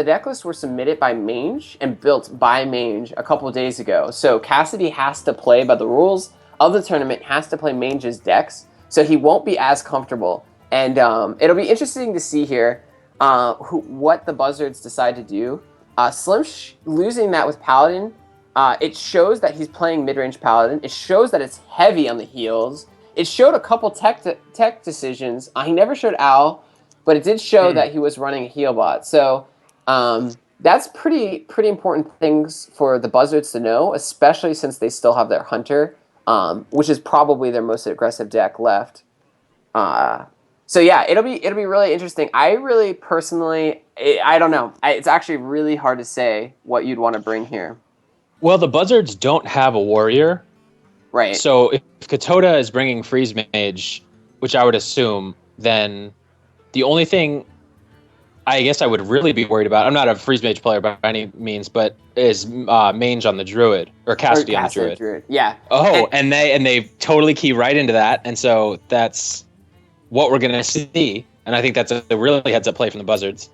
deck lists were submitted by Mange and built by Mange a couple of days ago. So Cassidy has to play by the rules of the tournament, has to play Mange's decks, so he won't be as comfortable. And it'll be interesting to see here what the Buzzards decide to do. Slim losing that with Paladin, it shows that he's playing mid-range Paladin. It shows that it's heavy on the heals. It showed a couple tech decisions. He never showed Owl, but it did show that he was running a heal bot. So that's pretty important things for the Buzzards to know, especially since they still have their Hunter, which is probably their most aggressive deck left. So yeah, it'll be really interesting. I really personally, I don't know. It's actually really hard to say what you'd want to bring here. Well, the Buzzards don't have a warrior. Right. So if Katoda is bringing Freeze Mage, which I would assume, then the only thing I guess I would really be worried about, I'm not a Freeze Mage player by any means, but is Mange on the Druid, or Cassidy on the Druid. Yeah. Oh, and they totally key right into that, and so that's what we're going to see, and I think that's a really heads-up play from the Buzzards.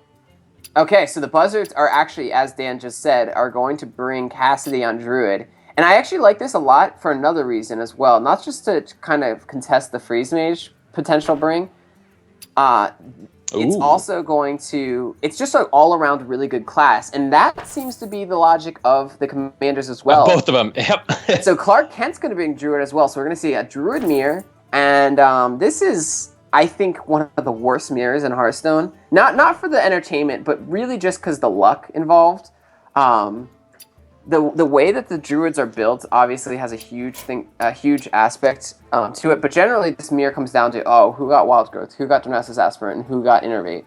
Okay, so the Buzzards are actually, as Dan just said, are going to bring Cassidy on Druid, and I actually like this a lot for another reason as well, not just to kind of contest the Freeze Mage potential bring. It's also going to, it's just an all-around really good class, and that seems to be the logic of the Commanders as well. Both of them, yep. So Clark Kent's going to bring Druid as well, so we're going to see a Druid mirror, and this is, I think, one of the worst mirrors in Hearthstone. Not for the entertainment, but really just because the luck involved. The way that the Druids are built obviously has a huge aspect to it. But generally, this mirror comes down to who got Wild Growth, who got Donatus Aspirant, and who got Innervate.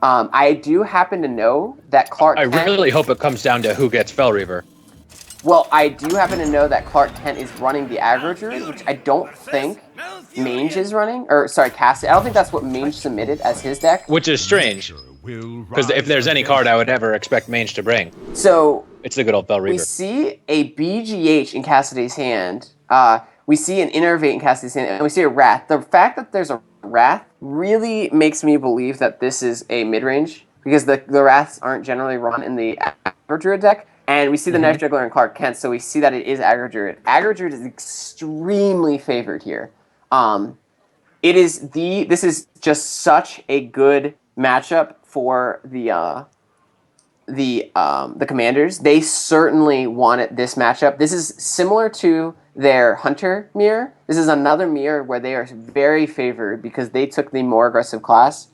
I do happen to know that Clark Kent... I really hope it comes down to who gets Fel Reaver. Well, I do happen to know that Clark Kent is running the Aggro Druid, which I don't think Mange is running. Or, sorry, Cassidy. I don't think that's what Mange submitted as his deck. Which is strange. Because if there's any card I would ever expect Mange to bring, so it's the good old Fel Reaver. We see a BGH in Cassidy's hand. We see an Innervate in Cassidy's hand, and we see a Wrath. The fact that there's a Wrath really makes me believe that this is a mid-range, because the Wraths aren't generally run in the Aggro Druid deck. And we see the Knife Juggler and Clark Kent, so we see that it is Aggro Druid. Aggro Druid is extremely favored here. This is just such a good matchup for the Commanders. They certainly wanted this matchup. This is similar to their Hunter mirror. This is another mirror where they are very favored because they took the more aggressive class.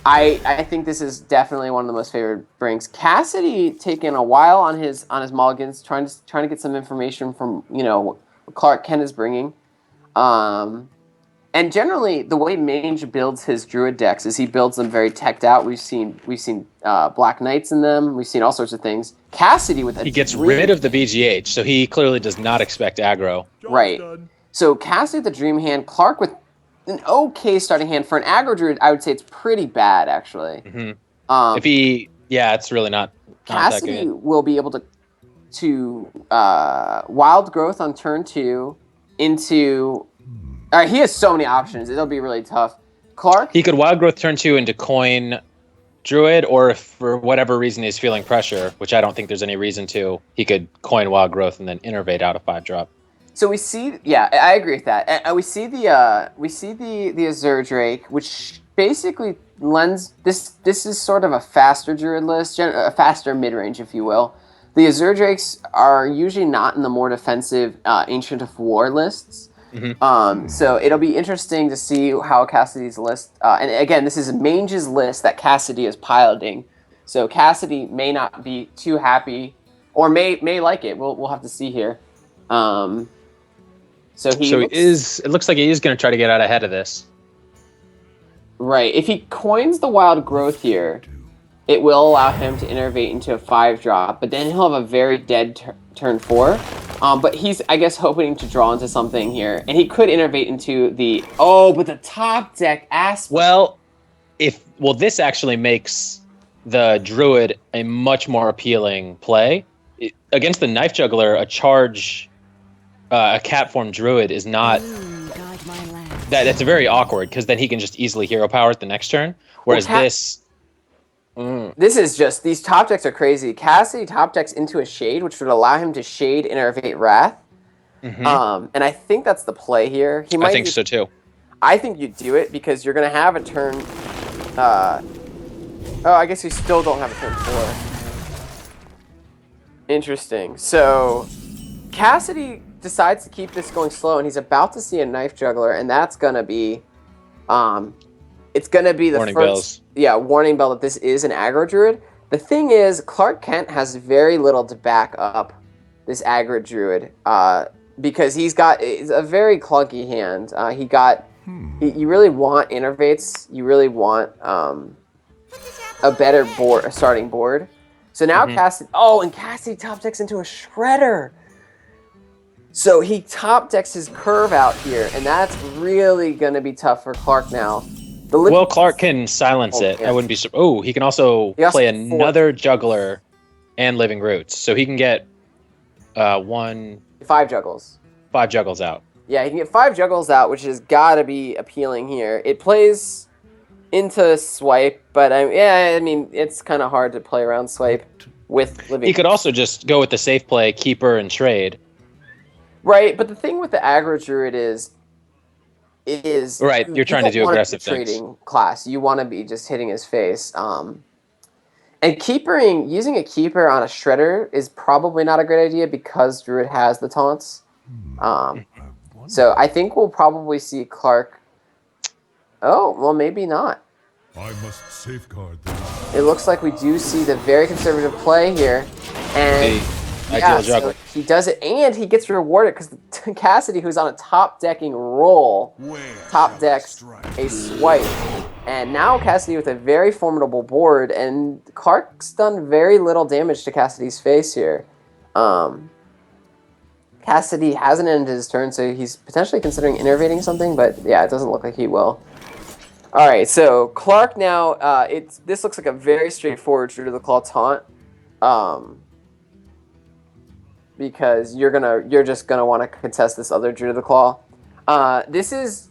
I think this is definitely one of the most favored brings. Cassidy taking a while on his mulligans, trying to get some information from what Clark Kent is bringing. And generally, the way Mange builds his Druid decks is he builds them very teched out. We've seen Black Knights in them. We've seen all sorts of things. Cassidy he gets rid of the BGH, so he clearly does not expect aggro. Right. So Cassidy with the Dream Hand, Clark with an okay starting hand. For an aggro druid, I would say it's pretty bad, actually. If it's really not that Cassidy good. will be able to wild growth on turn 2 into... All right, he has so many options. It'll be really tough. Clark? He could wild growth turn 2 into coin druid, or if for whatever reason he's feeling pressure, which I don't think there's any reason to, he could coin wild growth and then innervate out a 5-drop. So we see, yeah, I agree with that. And we see the Azure Drake, which basically lends this is sort of a faster druid list, a faster mid range, if you will. The Azure Drakes are usually not in the more defensive Ancient of War lists. So it'll be interesting to see how Cassidy's list, and again, this is Mange's list that Cassidy is piloting. So Cassidy may not be too happy, or may like it. We'll have to see here. It looks like he is going to try to get out ahead of this. Right. If he coins the wild growth here, it will allow him to innervate into a 5-drop, but then he'll have a very dead turn 4. But he's, I guess, hoping to draw into something here. And he could innervate into the... Oh, but the top deck aspect... Well, this actually makes the Druid a much more appealing play. Against the Knife Juggler, a charge... a cat form Druid is not... That's very awkward, because then he can just easily hero power it the next turn. Whereas this... This is just, these top decks are crazy. Cassidy top decks into a Shade, which would allow him to Shade Innervate Wrath. And I think that's the play here. I think so too. I think you do it because you're going to have a turn... I guess you still don't have a turn 4. Interesting. So, Cassidy decides to keep this going slow, and he's about to see a Knife Juggler, and that's going to be... it's going to be the warning first... bells. Yeah, warning bell that this is an aggro druid. The thing is, Clark Kent has very little to back up this aggro druid because he's got a very clunky hand. You really want innervates. You really want a better board, a starting board. So now Cassidy... Oh, and Cassidy top decks into a Shredder. So he top decks his curve out here, and that's really going to be tough for Clark now. Clark can silence it. Yeah. I wouldn't be... he can also play another Juggler and Living Roots. So he can get 5 juggles. 5 juggles out. Yeah, he can get 5 juggles out, which has got to be appealing here. It plays into Swipe, but I mean, it's kind of hard to play around Swipe with Living Roots. He could also just go with the safe play, Keeper, and trade. Right, but the thing with the aggro druid is right. You're trying to do aggressive things. Trading class, you want to be just hitting his face. And using a keeper on a Shredder is probably not a great idea because Druid has the taunts. So I think we'll probably see Clark. Oh, well, maybe not. I must safeguard them. It looks like we do see the very conservative play here, and. So he does it, and he gets rewarded because Cassidy, who's on a top decking roll, top decks a Swipe. And now Cassidy with a very formidable board, and Clark's done very little damage to Cassidy's face here. Cassidy hasn't ended his turn, so he's potentially considering innervating something, but yeah, it doesn't look like he will. All right, so Clark now, this looks like a very straightforward True to the Claw taunt. Because you're just gonna want to contest this other Druid of the Claw. This is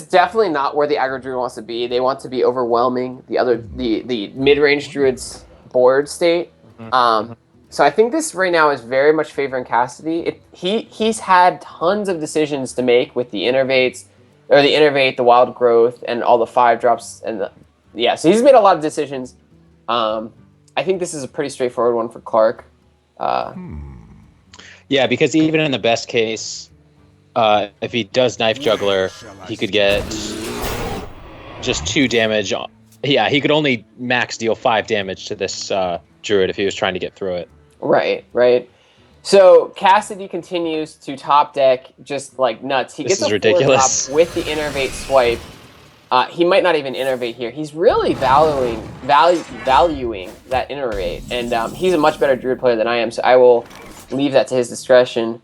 definitely not where the aggro druid wants to be. They want to be overwhelming the mid-range druid's board state. So I think this right now is very much favoring Cassidy. He's had tons of decisions to make with the innervates, or the innervate, the wild growth, and all the 5-drops, and so he's made a lot of decisions. I think this is a pretty straightforward one for Clark. Yeah, because even in the best case, if he does Knife Juggler, he could get just 2 damage. Yeah, he could only max deal 5 damage to this Druid if he was trying to get through it. Right. So Cassidy continues to top deck just like nuts. He gets a ridiculous. Top with the Innervate Swipe. He might not even innervate here. He's really valuing that innervate, and he's a much better Druid player than I am, so I will leave that to his discretion.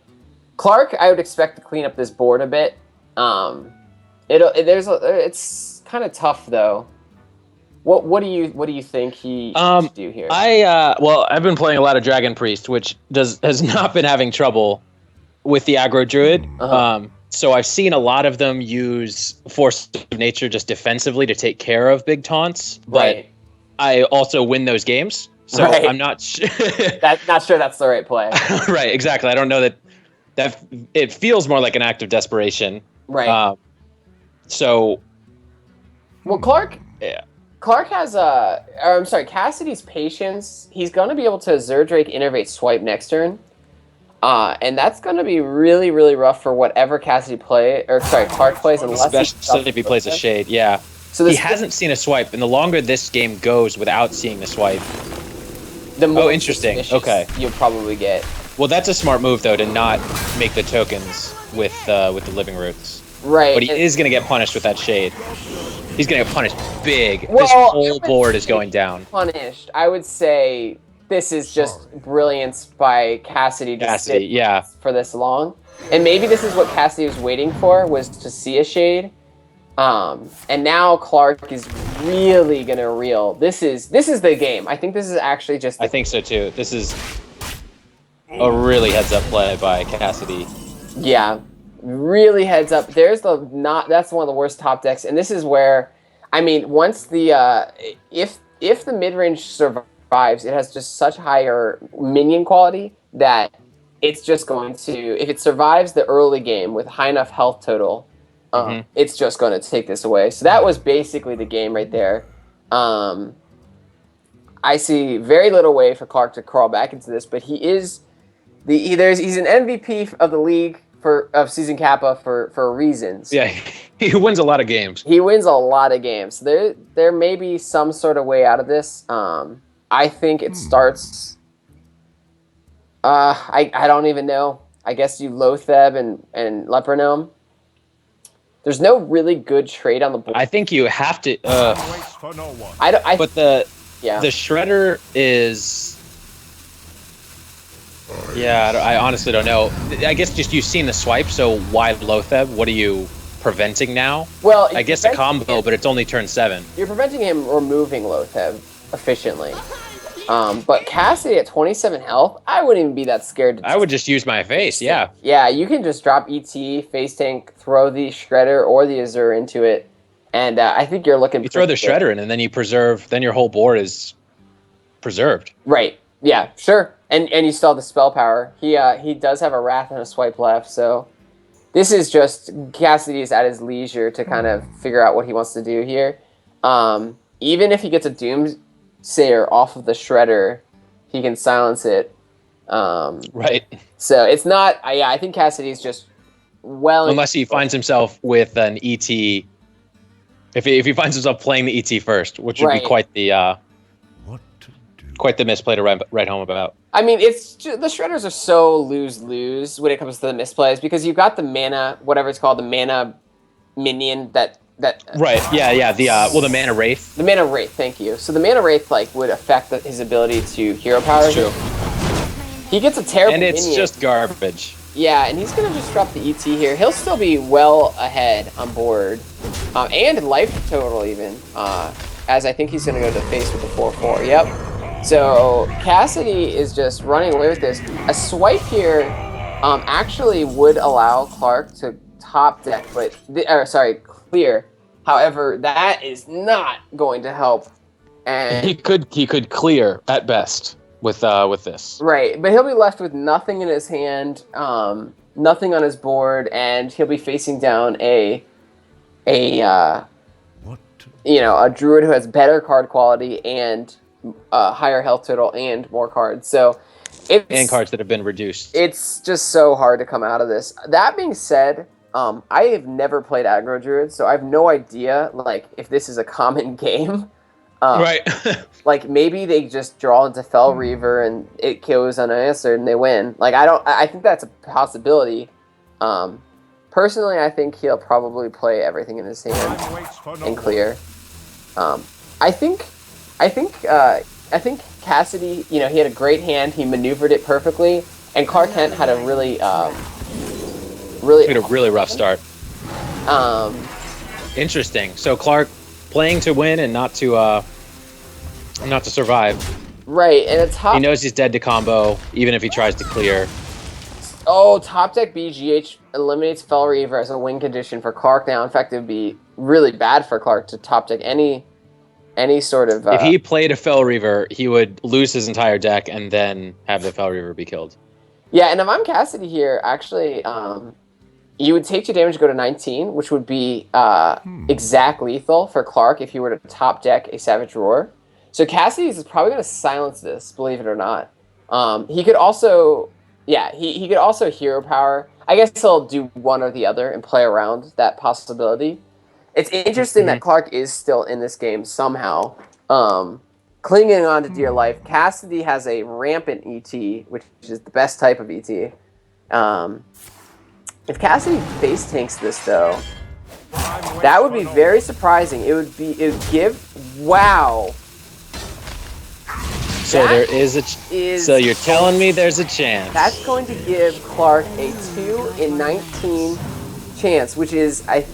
Clark, I would expect to clean up this board a bit. It's kind of tough though. What do you think he should do here? I've been playing a lot of Dragon Priest, which has not been having trouble with the aggro druid. So I've seen a lot of them use Force of Nature just defensively to take care of big taunts, but I also win those games. So I'm not not sure that's the right play. Right, exactly. I don't know that it feels more like an act of desperation. Right. Well, Clark has Cassidy's patience. He's going to be able to Zerdrake Innervate Swipe next turn. And that's going to be really, really rough for whatever Clark plays, especially if he plays a Shade. Yeah. So he hasn't seen a swipe, and the longer this game goes without seeing the swipe, the more interesting. Okay, you'll probably get. Well, that's a smart move though, to not make the tokens with the Living Roots. Right. But he is going to get punished with that Shade. He's going to get punished big. Well, this whole board is going down. Punished. I would say this is just brilliance by Cassidy to sit for this long. And maybe this is what Cassidy was waiting for, was to see a Shade. And now Clark is really going to reel. This is the game. I think this is actually just... I think so too. This is a really heads-up play by Cassidy. Yeah. Really heads up. That's one of the worst top decks, and this is where, I mean, once the if the mid range survives, it has just such higher minion quality that it's just going to, if it survives the early game with high enough health total, it's just going to take this away. So that was basically the game right there. I see very little way for Clark to crawl back into this, but he's an MVP of the league. Of Season Kappa for reasons. Yeah, he wins a lot of games. He wins a lot of games. There may be some sort of way out of this. I think it starts... I don't even know. I guess you Lotheb and Lepronome. There's no really good trade on the board. I think you have to... But the Shredder is... Yeah, I honestly don't know. I guess just you've seen the swipe, so why Lotheb? What are you preventing now? Well, I guess a combo, but it's only turn 7. You're preventing him removing Lotheb efficiently. But Cassidy at 27 health, I wouldn't even be that scared. I would just use my face, yeah. Yeah, you can just drop ET, face tank, throw the Shredder or the Azure into it, and I think you're looking... You throw the Shredder in, and then you preserve, then your whole board is preserved. Right, yeah, sure. And you still have the spell power. He does have a Wrath and a swipe left, so this is just Cassidy's at his leisure to kind of figure out what he wants to do here. Even if he gets a Doomsayer off of the Shredder, he can silence it. Right. So it's not... I think Cassidy's just unless he finds himself with an ET... If he finds himself playing the ET first, which would be quite the... Quite the misplay to write home about. I mean, it's just, the Shredders are so lose-lose when it comes to the misplays, because you've got the mana, whatever it's called, the mana minion that right, yeah, the Mana Wraith. The Mana Wraith, thank you. So the Mana Wraith would affect his ability to hero power. That's true. He gets a terrible and it's minion. Just garbage. Yeah, and he's gonna just drop the ET here. He'll still be well ahead on board, and life total even. As I think he's gonna go to the face with the 4/4. Yep. So Cassidy is just running away with this. A swipe here actually would allow Clark to top deck, clear. However, that is not going to help. And he could clear at best with this. Right, but he'll be left with nothing in his hand, nothing on his board, and he'll be facing down a druid who has better card quality and higher health total and more cards. So and cards that have been reduced. It's just so hard to come out of this. That being said, I have never played aggro druid, so I have no idea if this is a common game. Right. Maybe they just draw into Fell Reaver and it kills unanswered and they win. I think that's a possibility. Personally, I think he'll probably play everything in his hand and clear. I think Cassidy, he had a great hand. He maneuvered it perfectly, and Clark Kent had a really rough start. Interesting. So Clark playing to win and not to survive. Right, and a top. He knows he's dead to combo, even if he tries to clear. Oh, top deck BGH eliminates Fel Reaver as a win condition for Clark now. In fact, it would be really bad for Clark to top deck any sort of. If he played a Fel Reaver, he would lose his entire deck and then have the Fel Reaver be killed. Yeah, and if I'm Cassidy here, actually, you would take 2 damage to go to 19, which would be exact lethal for Clark if he were to top deck a Savage Roar. So Cassidy is probably going to silence this, believe it or not. He could also, he could also hero power. I guess he'll do one or the other and play around that possibility. It's interesting that Clark is still in this game somehow, clinging on to dear life. Cassidy has a rampant ET, which is the best type of ET. If Cassidy face tanks this though, that would be very surprising. It would give wow. So there is so you're telling me there's a chance. That's going to give Clark a 2 in 19 chance, which is I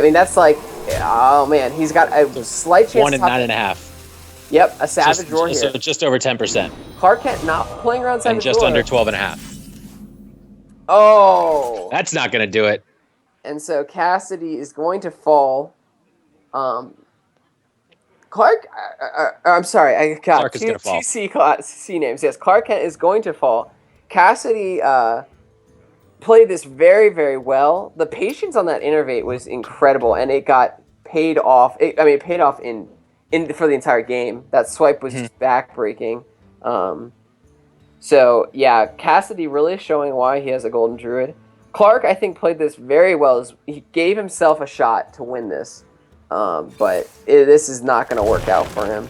mean that's like, oh man, he's got a slight chance. 1 in 9.5. Yep, a Savage Roar here. So just over 10%. Clark Kent not playing around Savage Roar. And just under 12.5. Oh. That's not going to do it. And so Cassidy is going to fall. Clark, I'm sorry, I got Clark is gonna fall. two C names. Yes, Clark Kent is going to fall. Cassidy played this very, very well. The patience on that innervate was incredible, and it got paid off. It paid off in for the entire game. That swipe was just backbreaking. So yeah, Cassidy really showing why he has a Golden Druid. Clark, I think, played this very well. He gave himself a shot to win this. But this is not going to work out for him.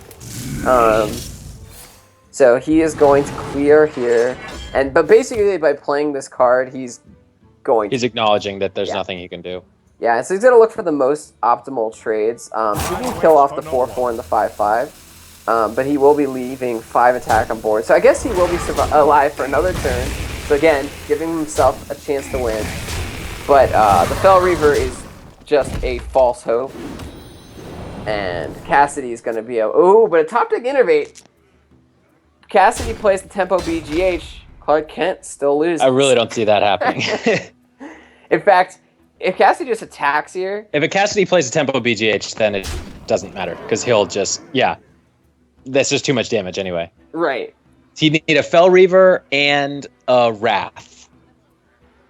So he is going to clear here, but basically by playing this card, he's acknowledging that there's nothing he can do. Yeah, so he's going to look for the most optimal trades. He can kill off the 4/4 and the 5/5, but he will be leaving 5 attack on board. So I guess he will be alive for another turn. So again, giving himself a chance to win. But the Fel Reaver is just a false hope. And Cassidy is going to be but a top deck innervate. Cassidy plays the tempo BGH. Clark Kent still loses. I really don't see that happening. In fact, if Cassidy just attacks here... If a Cassidy plays a tempo BGH, then it doesn't matter. Because he'll just... Yeah. That's just too much damage anyway. Right. He'd need a Fel Reaver and a Wrath.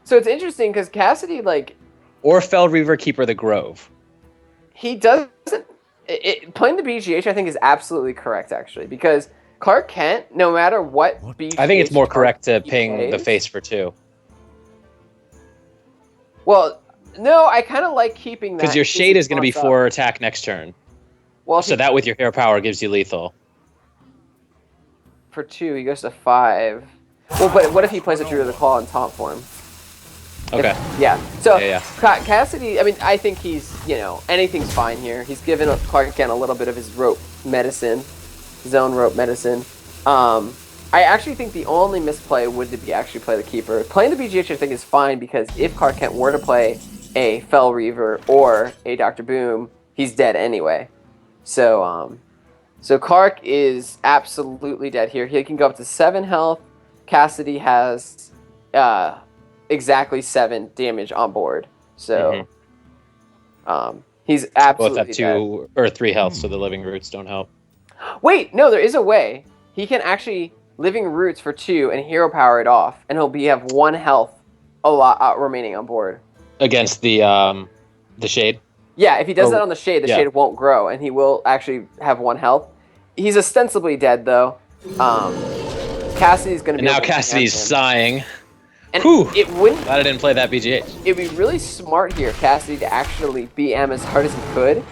So it's interesting because Cassidy, Or Fel Reaver, Keeper the Grove. He doesn't... playing the BGH, I think, is absolutely correct, actually. Because Clark Kent, no matter what BGH... I think it's more correct to ping the face for 2. Well, no, I kind of like keeping that. Because your Shade is going to be 4 attack next turn. Well, so that with your hero power gives you lethal. For 2, he goes to 5. Well, but what if he plays a Druid of the Claw and taunt for him? Okay. So yeah. Cassidy, I mean, I think he's, anything's fine here. He's given Clark Kent a little bit of his rope medicine, his own rope medicine. I actually think the only misplay would be actually play the Keeper. Playing the BGH, I think, is fine because if Clark Kent were to play a Fel Reaver or a Dr. Boom, he's dead anyway. So Clark is absolutely dead here. He can go up to 7 health. Cassidy has exactly 7 damage on board. So he's absolutely both have 2 or 3 health, so the Living Roots don't help. Wait, no, there is a way. He can actually Living Roots for 2 and hero power it off, and he'll have 1 health remaining on board. Against the Shade? Yeah, if he does that on the Shade, the Shade won't grow, and he will actually have 1 health. He's ostensibly dead, though. Cassidy's going to be... And now Cassidy's sighing. And it wouldn't... Glad I didn't play that BGH. It'd be really smart here, Cassidy, to actually BM as hard as he could,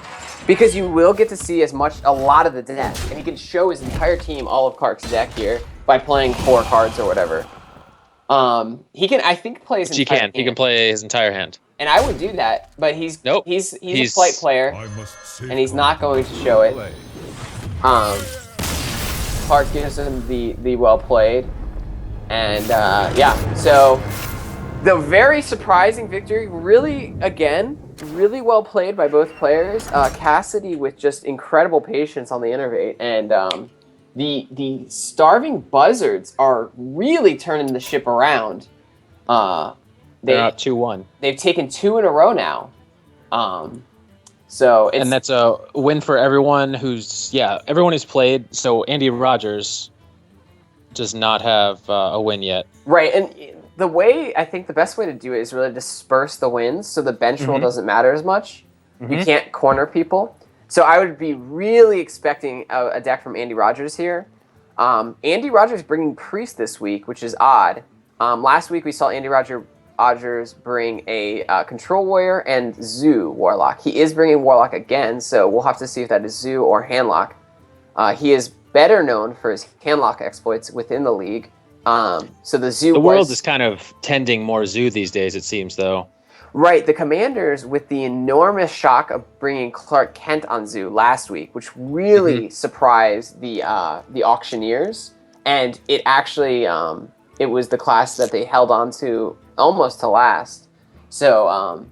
because you will get to see a lot of the deck, and he can show his entire team all of Clark's deck here by playing 4 cards or whatever. He can, I think, play his entire hand. He can play his entire hand. And I would do that, but he's a flight player, and he's not going to show it. Clark gives him the well played, and so the very surprising victory, really, again, really well played by both players. Cassidy with just incredible patience on the innervate, and the starving Buzzards are really turning the ship around. They're up 2-1. They've taken 2 in a row now. So it's, and that's a win for everyone everyone who's played. So Andy Rogers does not have a win yet. right. And I think the best way to do it is really disperse the wins so the bench roll doesn't matter as much. You can't corner people. So I would be really expecting a deck from Andy Rogers here. Andy Rogers bringing Priest this week, which is odd. Last week we saw Andy Rogers bring a Control Warrior and Zoo Warlock. He is bringing Warlock again, so we'll have to see if that is Zoo or Handlock. He is better known for his Handlock exploits within the league. So the Zoo. The world is kind of tending more Zoo these days, it seems, though. Right, the Commanders with the enormous shock of bringing Clark Kent on Zoo last week, which really surprised the auctioneers, and it actually it was the class that they held on to almost to last. So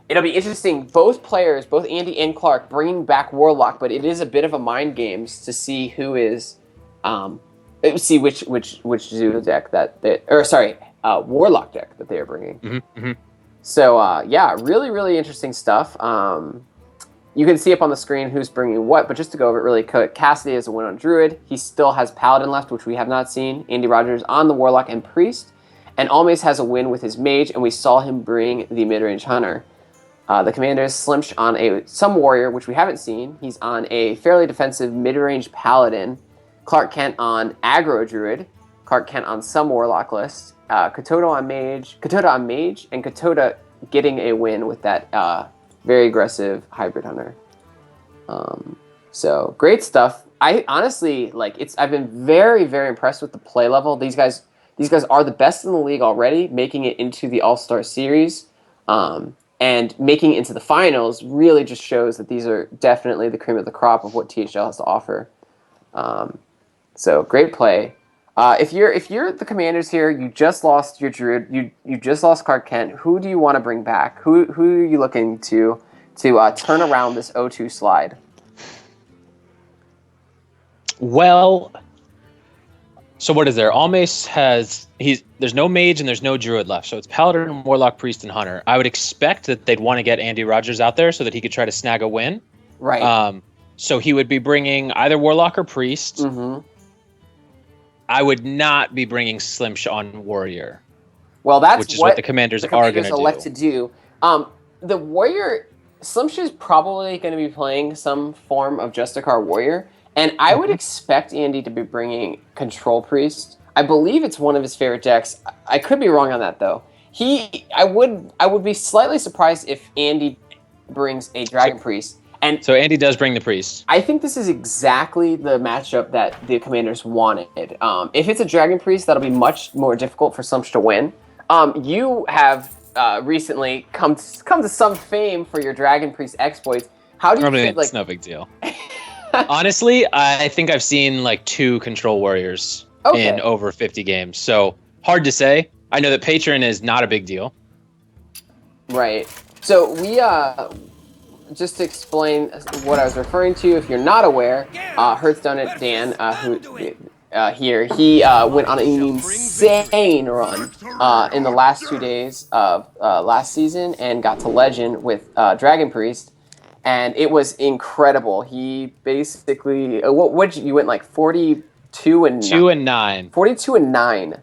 it'll be interesting. Both players, both Andy and Clark, bringing back Warlock, but it is a bit of a mind games to see who is, see which Zoo deck Warlock deck that they are bringing. So yeah, really, really interesting stuff. You can see up on the screen who's bringing what, but just to go over it really quick, Cassidy has a win on Druid. He still has Paladin left, which we have not seen. Andy Rogers on the Warlock and Priest. And Almace has a win with his Mage, and we saw him bring the mid-range Hunter. The Commanders Slimsh on some Warrior, which we haven't seen. He's on a fairly defensive mid-range Paladin. Clark Kent on Aggro Druid. Clark Kent on some Warlock list. Katoda on Mage, and Katoda getting a win with that very aggressive Hybrid Hunter. So great stuff. I honestly I've been very, very impressed with the play level. These guys are the best in the league already, making it into the All-Star Series, and making it into the finals really just shows that these are definitely the cream of the crop of what THL has to offer. So great play. If you're the Commanders here, you just lost your Druid, you just lost Clark Kent. Who do you want to bring back? Who are you looking to turn around this 0-2 slide? Well, so what is there? Almace there's no Mage and there's no Druid left, so it's Paladin, Warlock, Priest, and Hunter. I would expect that they'd want to get Andy Rogers out there so that he could try to snag a win. Right. So he would be bringing either Warlock or Priest. I would not be bringing Slimsh on Warrior. Well, which is what the Commanders are going to do. Elect to do. The Warrior, Slimsh is probably going to be playing some form of Justicar Warrior, and I would expect Andy to be bringing Control Priest. I believe it's one of his favorite decks. I could be wrong on that though. I would be slightly surprised if Andy brings a Dragon Priest. And so Andy does bring the Priest. I think this is exactly the matchup that the Commanders wanted. If it's a Dragon Priest, that'll be much more difficult for Slimsh to win. You have recently come to some fame for your Dragon Priest exploits. How do you feel it's no big deal. Honestly, I think I've seen 2 Control Warriors in over 50 games. So hard to say. I know that Patron is not a big deal. Right. So we just to explain what I was referring to, if you're not aware, Hearthstone Dan, he went on an insane run in the last 2 days of last season and got to Legend with Dragon Priest, and it was incredible. He basically, you went 42 and 9. 42 and 9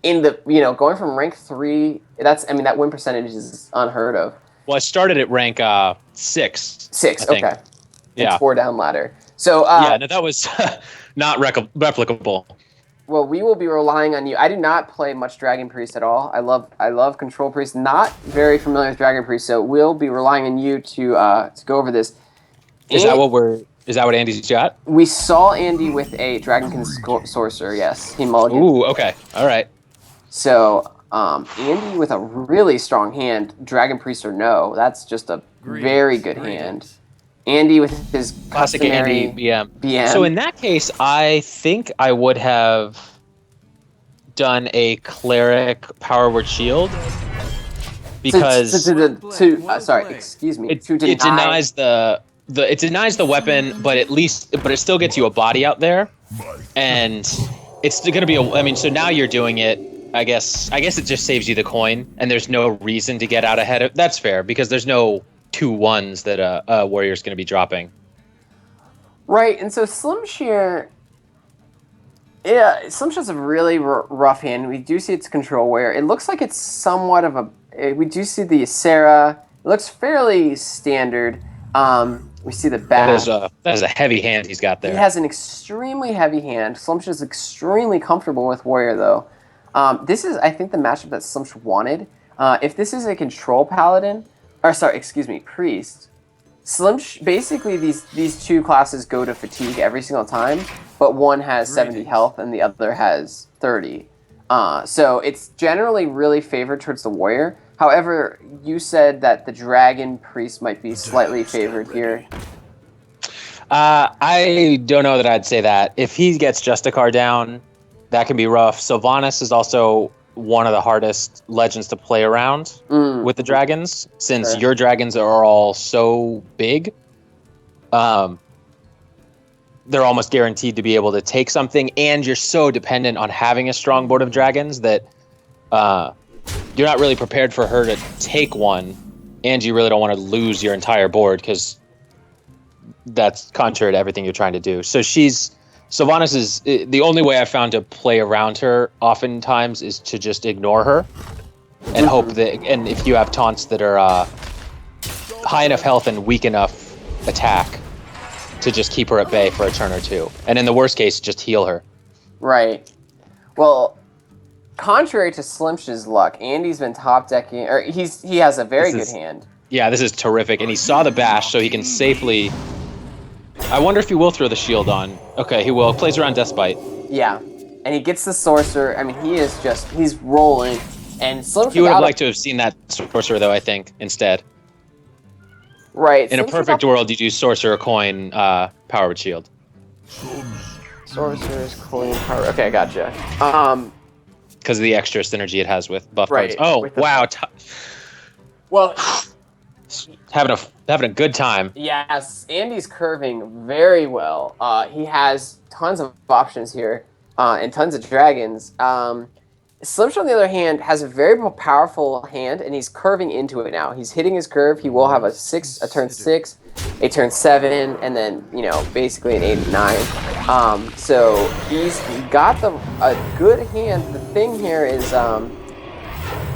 in the going from rank 3. That win percentage is unheard of. Well, I started at rank 6. 6, okay. Yeah. 4 down ladder. So that was not replicable. Well, we will be relying on you. I do not play much Dragon Priest at all. I love Control Priest. Not very familiar with Dragon Priest, so we'll be relying on you to go over this. Is that what Andy's got? We saw Andy with a Dragonkin Sorcerer. Yes, he mulliganed. Ooh, okay, all right. So. Andy with a really strong hand, Dragon Priest or no, that's just a very good hand. Andy with his classic customary Andy BM. BM. So in that case, I think I would have done a Cleric Power Word Shield because excuse me. it denies the weapon, but it still gets you a body out there, and it's going to be so now you're doing it. I guess it just saves you the coin, and there's no reason to get out ahead of. That's fair because there's no 2 1s that a warrior's going to be dropping. Right, and so Slim Shear. Yeah, Slim Shear's a really rough hand. We do see its control warrior. It looks like it's somewhat of a. We do see the Sarah. It looks fairly standard. We see the bash. That is a heavy hand he's got there. He has an extremely heavy hand. Slumsh is extremely comfortable with Warrior, though. This is, I think, the matchup that Slumsh wanted. If this is a control paladin, priest, Slumsh, basically these 2 classes go to fatigue every single time, but one has 70 health and the other has 30. So it's generally really favored towards the Warrior. However, you said that the Dragon Priest might be slightly favored here. I don't know that I'd say that. If he gets Justicar down, that can be rough. Sylvanas is also one of the hardest legends to play around with the dragons, since your dragons are all so big. They're almost guaranteed to be able to take something, and you're so dependent on having a strong board of dragons that you're not really prepared for her to take one, and you really don't want to lose your entire board because that's contrary to everything you're trying to do. So Sylvanas is the only way I've found to play around her oftentimes is to just ignore her and hope that, and if you have taunts that are high enough health and weak enough attack to just keep her at bay for a turn or 2. And in the worst case, just heal her. Right. Well, contrary to Slimsh's luck, Andy's been top decking, or he has a very good hand. Yeah, this is terrific, and he saw the bash, so he can safely. I wonder if he will throw the shield on. Okay, he will. Plays around Deathbite. Yeah, and he gets the sorcerer. I mean, he's rolling, and Slimsh. He would have liked to have seen that sorcerer, though. I think instead. Right. In a perfect world, you do sorcerer, coin, power with shield. Sorcerer's coin, power. Okay, I gotcha. Because of the extra synergy it has with buff right, cards. Oh, wow. Well, having a good time. Yes, Andy's curving very well. He has tons of options here and tons of dragons. Slimsh, on the other hand, has a very powerful hand, and he's curving into it now. He's hitting his curve. He will have a turn 6, a turn 7, and then, basically an 8 and 9. So he's got a good hand. The thing here is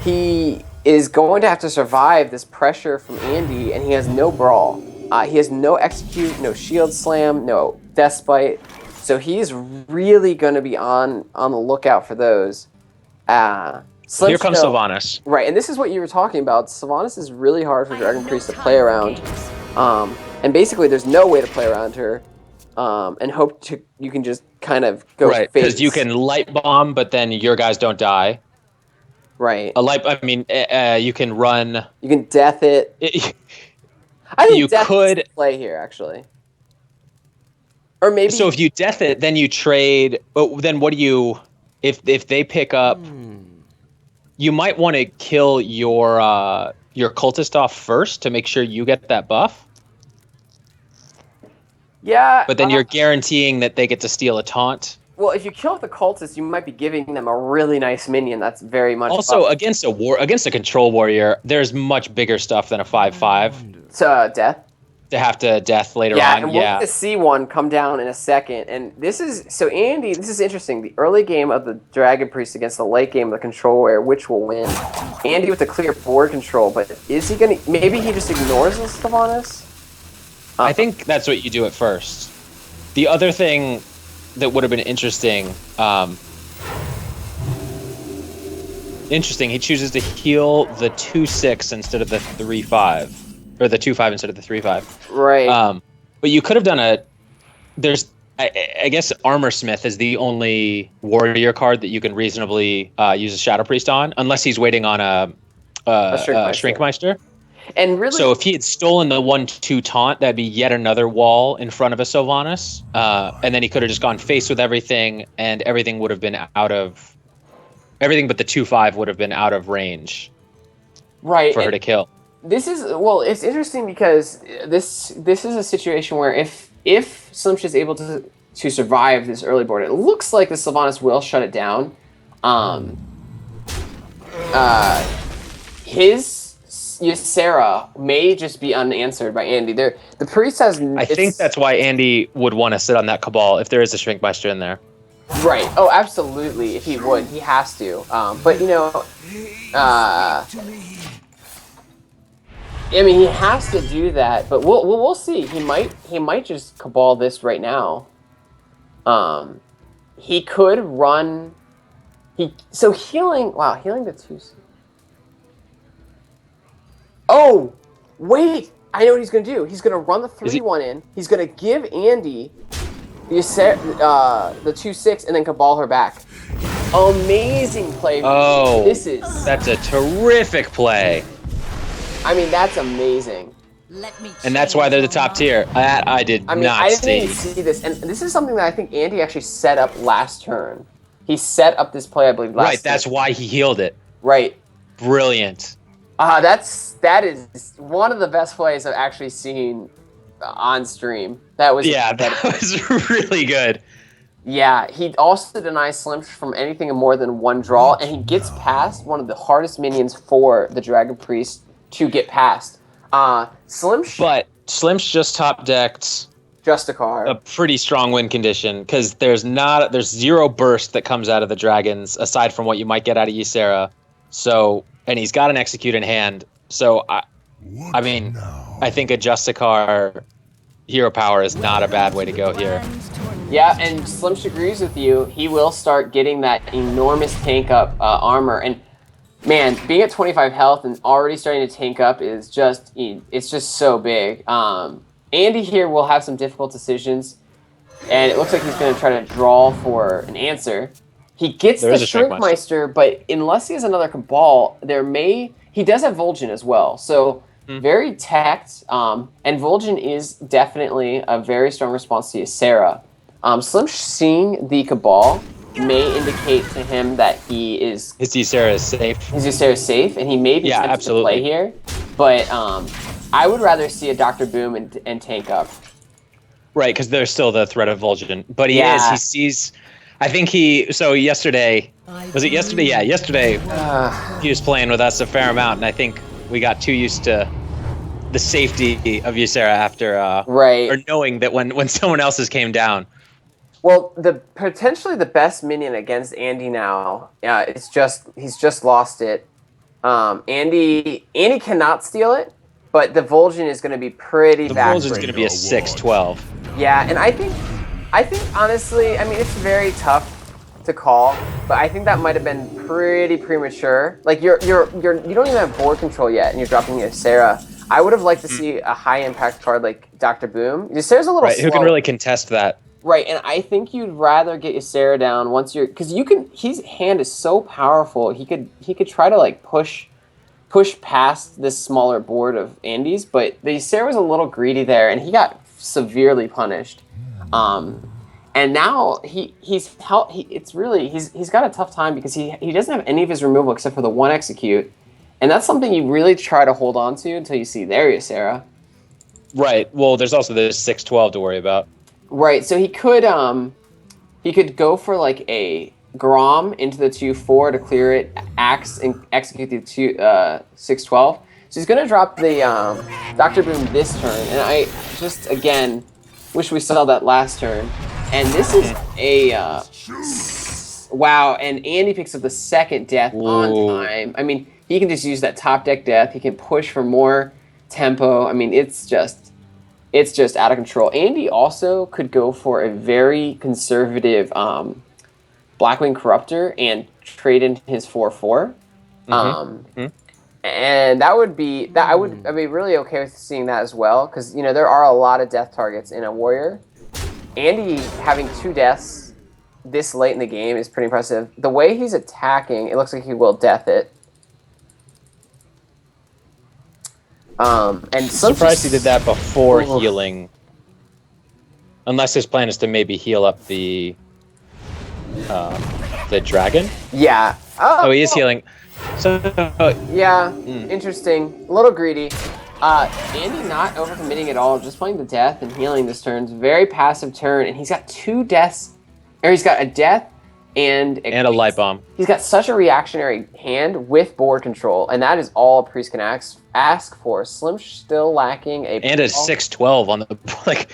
he is going to have to survive this pressure from Andy, and he has no brawl. He has no execute, no shield slam, no despite. So he's really going to be on the lookout for those. Here comes Sylvanas. Right, and this is what you were talking about. Sylvanas is really hard for Dragon Priest to play around. And basically there's no way to play around her. And you can just kind of go right, because you can light bomb, but then your guys don't die. Right. You can run. You can death it. I think you death could is play here actually. Or maybe. So if you death it, then you trade. But then what do you? If they pick up, you might want to kill your cultist off first to make sure you get that buff. Yeah. But then you're guaranteeing that they get to steal a taunt. Well, if you kill the cultist, you might be giving them a really nice minion. That's very much also buff. against a control warrior. There's much bigger stuff than a 5/5. Death. To have to death later on. And we're going to see one come down in a second. And this is Andy. This is interesting. The early game of the Dragon Priest against the late game of the control warrior, which will win? Andy with the clear board control, but is he going to? Maybe he just ignores the Sylvanas. I think that's what you do at first. The other thing that would have been interesting. He chooses to heal the 2/6 instead of the 3/5, or the 2/5 instead of the 3/5. Right. But you could have done I guess Armor Smith is the only warrior card that you can reasonably use a Shadow Priest on, unless he's waiting on a Shrinkmeister. And really, so if he had stolen the 1/2 taunt, that'd be yet another wall in front of a Sylvanas, and then he could have just gone face with everything, and everything would have been everything but the 2/5 would have been out of range. right for her to kill. This is it's interesting because this is a situation where if Slimsh is able to survive this early board, it looks like the Sylvanas will shut it down. His Ysera may just be unanswered by Andy. The priest has. I think that's why Andy would want to sit on that Cabal if there is a Shrinkmeister in there. Right. Oh, absolutely. If he would, he has to. But you know, I mean, he has to do that. But we'll see. He might just Cabal this right now. He could run. So healing. Wow, healing the 2. Oh, wait! I know what he's gonna do. He's gonna run the 3/1 in. He's gonna give Andy the 2/6 and then Cabal her back. Amazing play. Oh, that's a terrific play. I mean, that's amazing. And that's why they're the top tier. That I didn't even see this, and this is something that I think Andy actually set up last turn. He set up this play, I believe, last turn. Right, that's why he healed it. Right. Brilliant. That is one of the best plays I've actually seen on stream. That was that was really good. Yeah, he also denies Slimsh from anything more than 1 draw, and he gets past one of the hardest minions for the Dragon Priest to get past. Slimsh. But Slimsh just top decked Justicar. A pretty strong win condition because there's 0 burst that comes out of the dragons aside from what you might get out of Ysera. So. And he's got an execute in hand, so I think a Justicar hero power is not a bad way to go here. Yeah, and Slimsh agrees with you. He will start getting that enormous tank up armor, and man, being at 25 health and already starting to tank up is just so big. Andy here will have some difficult decisions, and it looks like he's going to try to draw for an answer. He gets the Shrinkmeister, but unless he has another Cabal, he does have Vol'jin as well. So very teched, and Vol'jin is definitely a very strong response to Ysera. Slimsh seeing the Cabal may indicate to him that his Ysera is safe. His Ysera is safe, and he may be tempted to play here. But I would rather see a Dr. Boom and tank up. Right, because there's still the threat of Vol'jin. But he sees... I think yesterday, was it yesterday? Yeah, yesterday he was playing with us a fair amount, and I think we got too used to the safety of Ysera after, or knowing that when someone else's came down. Well, potentially the best minion against Andy now, he's just lost it. Andy cannot steal it, but the Vol'jin is going to be pretty backbreaking. The Vol'jin's going to be a 6/12. Yeah, and I think honestly, I mean, it's very tough to call, but I think that might have been pretty premature. Like you don't even have board control yet, and you're dropping Ysera. I would have liked to see a high impact card like Dr. Boom. Ysera's a little slow. Who can really contest that? Right, and I think you'd rather get Ysera down once because his hand is so powerful. He could try to like push past this smaller board of Andy's, but the Ysera was a little greedy there, and he got severely punished. And now he's got a tough time because he doesn't have any of his removal except for the 1 execute, and that's something you really try to hold on to until you see their Ysera. Right. Well, there's also the 6/12 to worry about. Right. So he could go for like a Grom into the 2/4 to clear it, axe and execute the 6/12. So he's gonna drop the Dr. Boom this turn, and I just again wish we saw that last turn. And this is a wow, and Andy picks up the 2nd death on time. I mean, he can just use that top deck death. He can push for more tempo. I mean, it's just out of control. Andy also could go for a very conservative Blackwing Corruptor and trade in his 4/4. And I would be really okay with seeing that as well, because there are a lot of death targets in a warrior. Andy having 2 deaths this late in the game is pretty impressive. The way he's attacking, it looks like he will death it. And I'm surprised he did that before healing. Unless his plan is to maybe heal up the dragon. Yeah. Oh, he is healing. So Yeah, interesting. A little greedy. Andy not overcommitting at all, just playing the death and healing this turn. Very passive turn, and he's got 2 deaths, or he's got a death and a light bomb. He's got such a reactionary hand with board control, and that is all a priest can ask for. Slim's still lacking a... And a 6-12 on the... like.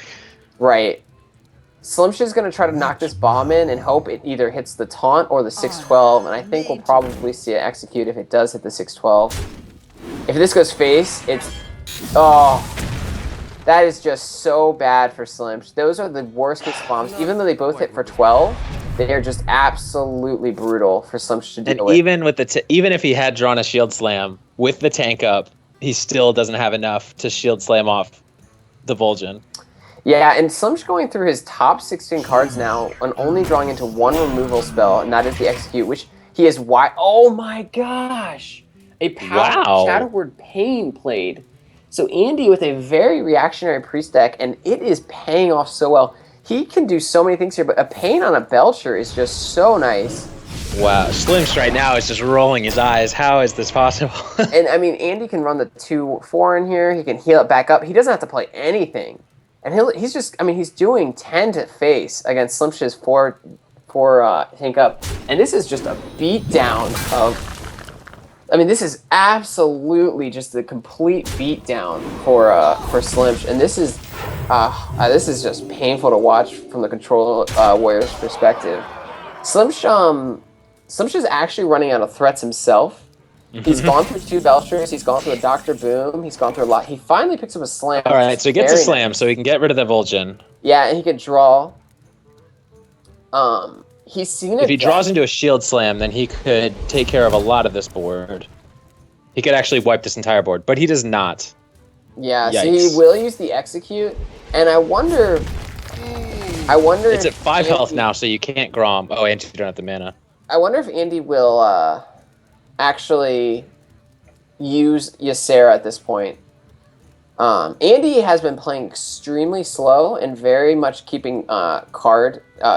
Right. Slim's just going to try to knock this bomb in and hope it either hits the taunt or the 6-12, and I think we'll probably see it execute if it does hit the 6-12. If this goes face, it's... Oh, that is just so bad for Slim. Those are the worst case bombs. Even though they both hit for 12, they are just absolutely brutal for Slim to deal with. Even with even if he had drawn a shield slam with the tank up, he still doesn't have enough to shield slam off the Vol'jin. Yeah, and Slim's going through his top 16 cards now and only drawing into 1 removal spell, and that is the Execute, which he is oh my gosh! A power Shadowward Pain played. So Andy with a very reactionary priest deck, and it is paying off so well. He can do so many things here, but a Pain on a Belcher is just so nice. Wow, Slim's right now is just rolling his eyes. How is this possible? And I mean, Andy can run the 2/4 in here. He can heal it back up. He doesn't have to play anything. And he's just, I mean, he's doing 10 to face against Slimsh's 4 tank up. And this is just a beatdown of, I mean, this is absolutely just a complete beatdown for Slimsh. And this is just painful to watch from the Control Warriors perspective. Slimsh is actually running out of threats himself. He's gone through 2 Belchers. He's gone through a Dr. Boom. He's gone through a lot. He finally picks up a slam. All right, so he gets a slam, so he can get rid of the Vol'jin. Yeah, and he can draw. He's seen it. If he draws into a shield slam, then he could take care of a lot of this board. He could actually wipe this entire board, but he does not. Yeah, Yikes. so he will use the Execute, and I wonder. It's at 5 health now, so you can't Grom. Oh, and you don't have the mana. I wonder if Andy will actually use Ysera at this point. Andy has been playing extremely slow and very much keeping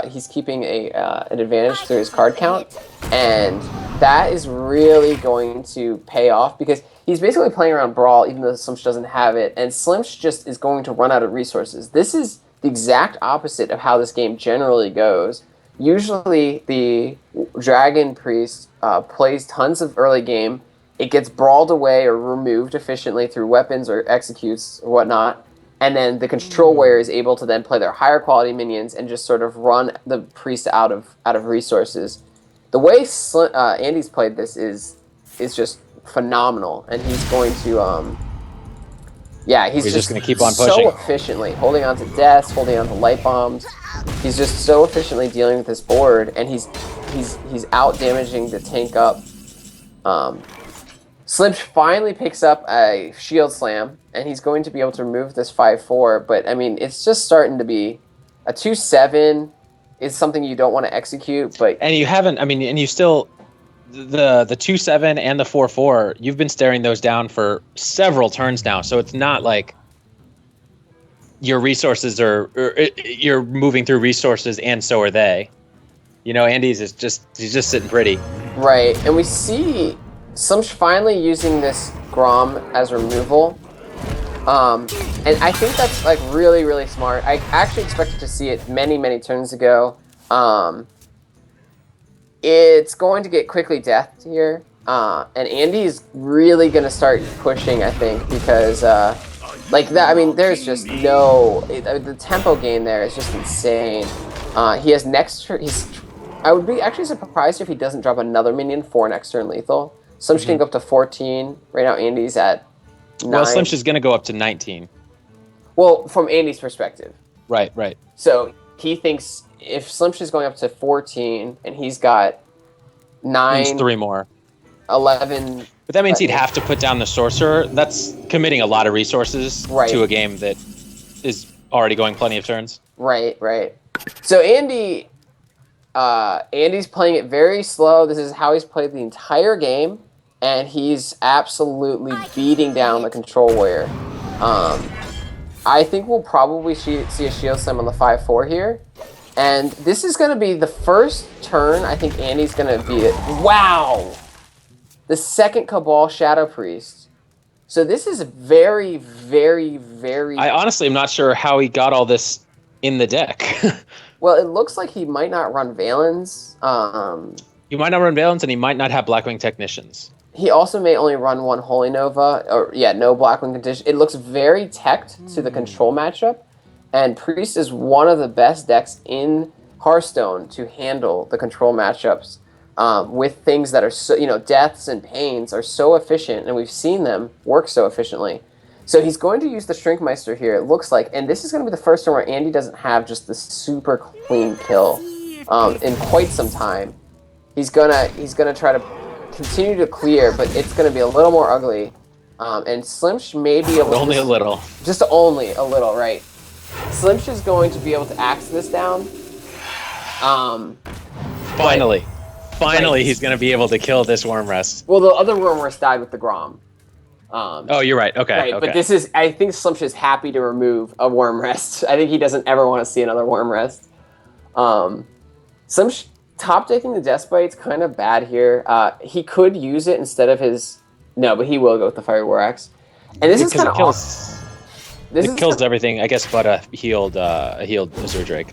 he's keeping an advantage through his card count, and that is really going to pay off because he's basically playing around Brawl even though Slimsh doesn't have it, and Slimsh just is going to run out of resources. This is the exact opposite of how this game generally goes. Usually the Dragon Priest plays tons of early game. It gets brawled away or removed efficiently through weapons or executes or whatnot. And then the Control Warrior is able to then play their higher quality minions and just sort of run the Priest out of resources. The way Andy's played this is just phenomenal. And he's going to... he's just going to keep on pushing. So efficiently, holding on to deaths, holding on to light bombs. He's just so efficiently dealing with this board, and he's out damaging the tank up. Slimsh finally picks up a shield slam, and he's going to be able to remove this 5/4. But I mean, it's just starting to be a 2/7 is something you don't want to execute. But and you haven't. I mean, and you still. The 2/7 and the 4/4, you've been staring those down for several turns now, so it's not like your resources you're moving through resources and so are they. You know, Andy's he's just sitting pretty. Right, and we see Slimsh finally using this Grom as removal. And I think that's like really, really smart. I actually expected to see it many, many turns ago. It's going to get quickly deathed here, and Andy's really going to start pushing, I think, because like that. I mean, there's just the tempo gain there is just insane. He has next turn. I would be actually surprised if he doesn't drop another minion for next turn lethal. Slimsh can go up to 14. Right now, Andy's at 9. Well, Slimsh is going to go up to 19. Well, from Andy's perspective. Right. So he thinks if Slimsh is going up to 14 and he's got 9, means 3 more, 11. But that means he'd have to put down the sorcerer. That's committing a lot of resources to a game that is already going plenty of turns. Right. So Andy's playing it very slow. This is how he's played the entire game, and he's absolutely beating down the Control Warrior. I think we'll probably see a shield slam on the 5/4 here. And this is going to be the first turn I think Andy's going to beat it. Wow! the second Cabal Shadow Priest. So this is very, very, very... I honestly am not sure how he got all this in the deck. Well, it looks like he might not run Valens. He might not run Valens, and he might not have Blackwing Technicians. He also may only run one Holy Nova, or no Blackwing condition. It looks very teched to the control matchup, and Priest is one of the best decks in Hearthstone to handle the control matchups with things that are so, deaths and pains are so efficient, and we've seen them work so efficiently. So he's going to use the Shrinkmeister here, it looks like, and this is going to be the first time where Andy doesn't have just the super clean kill in quite some time. He's gonna try to continue to clear, but it's gonna be a little more ugly. And Slimsh may be able to Only a little. Just only a little, right? Slimsh is going to be able to axe this down. Finally, Right. he's going to be able to kill this Wormrest. Well, the other Wormrest died with the Grom. Oh, you're right. Okay. Right, okay. but this is, I think Slimsh is happy to remove a Wormrest. I think he doesn't ever want to see another Wormrest. Slimsh top decking the Deathbite's kind of bad here. He could use it instead of his... No, but he will go with the Fiery War Axe. And this is kind of awesome. It kills everything, I guess, but a healed Azure Drake.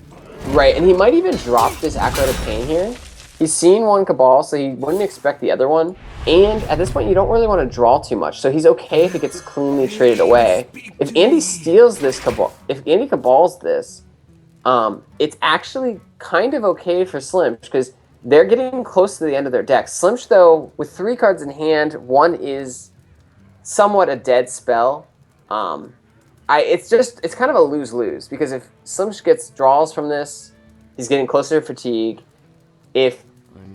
Right, and he might even drop this Acolyte of Pain here. He's seen one Cabal, so he wouldn't expect the other one. And at this point, you don't really want to draw too much, so he's okay if it gets cleanly traded away. If Andy steals this Cabal, if Andy Cabals this, it's actually kind of okay for Slimsh, because they're getting close to the end of their deck. Slimsh, though, with 3 cards in hand, one is somewhat a dead spell. It's kind of a lose-lose, because if Slimsh gets draws from this, he's getting closer to fatigue. If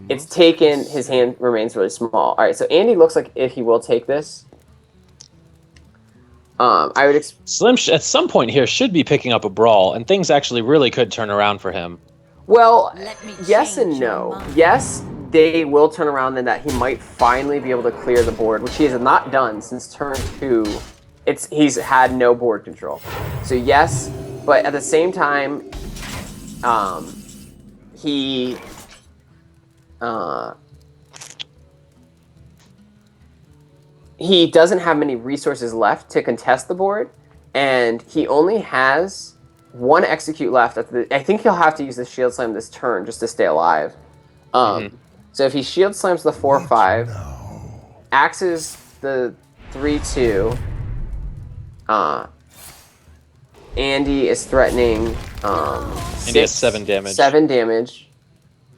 it's taken, his hand remains really small. All right, so Andy looks like if he will take this. I would Slim at some point here should be picking up a brawl, and things actually really could turn around for him. Well, yes and no. Yes, they will turn around and that he might finally be able to clear the board, which he has not done since turn 2. He's had no board control. So yes, but at the same time, he doesn't have many resources left to contest the board, and he only has 1 execute left. I think he'll have to use the shield slam this turn just to stay alive. So if he shield slams the 4/5, axes the 3/2, Andy is threatening. Andy has 7 damage. 7 damage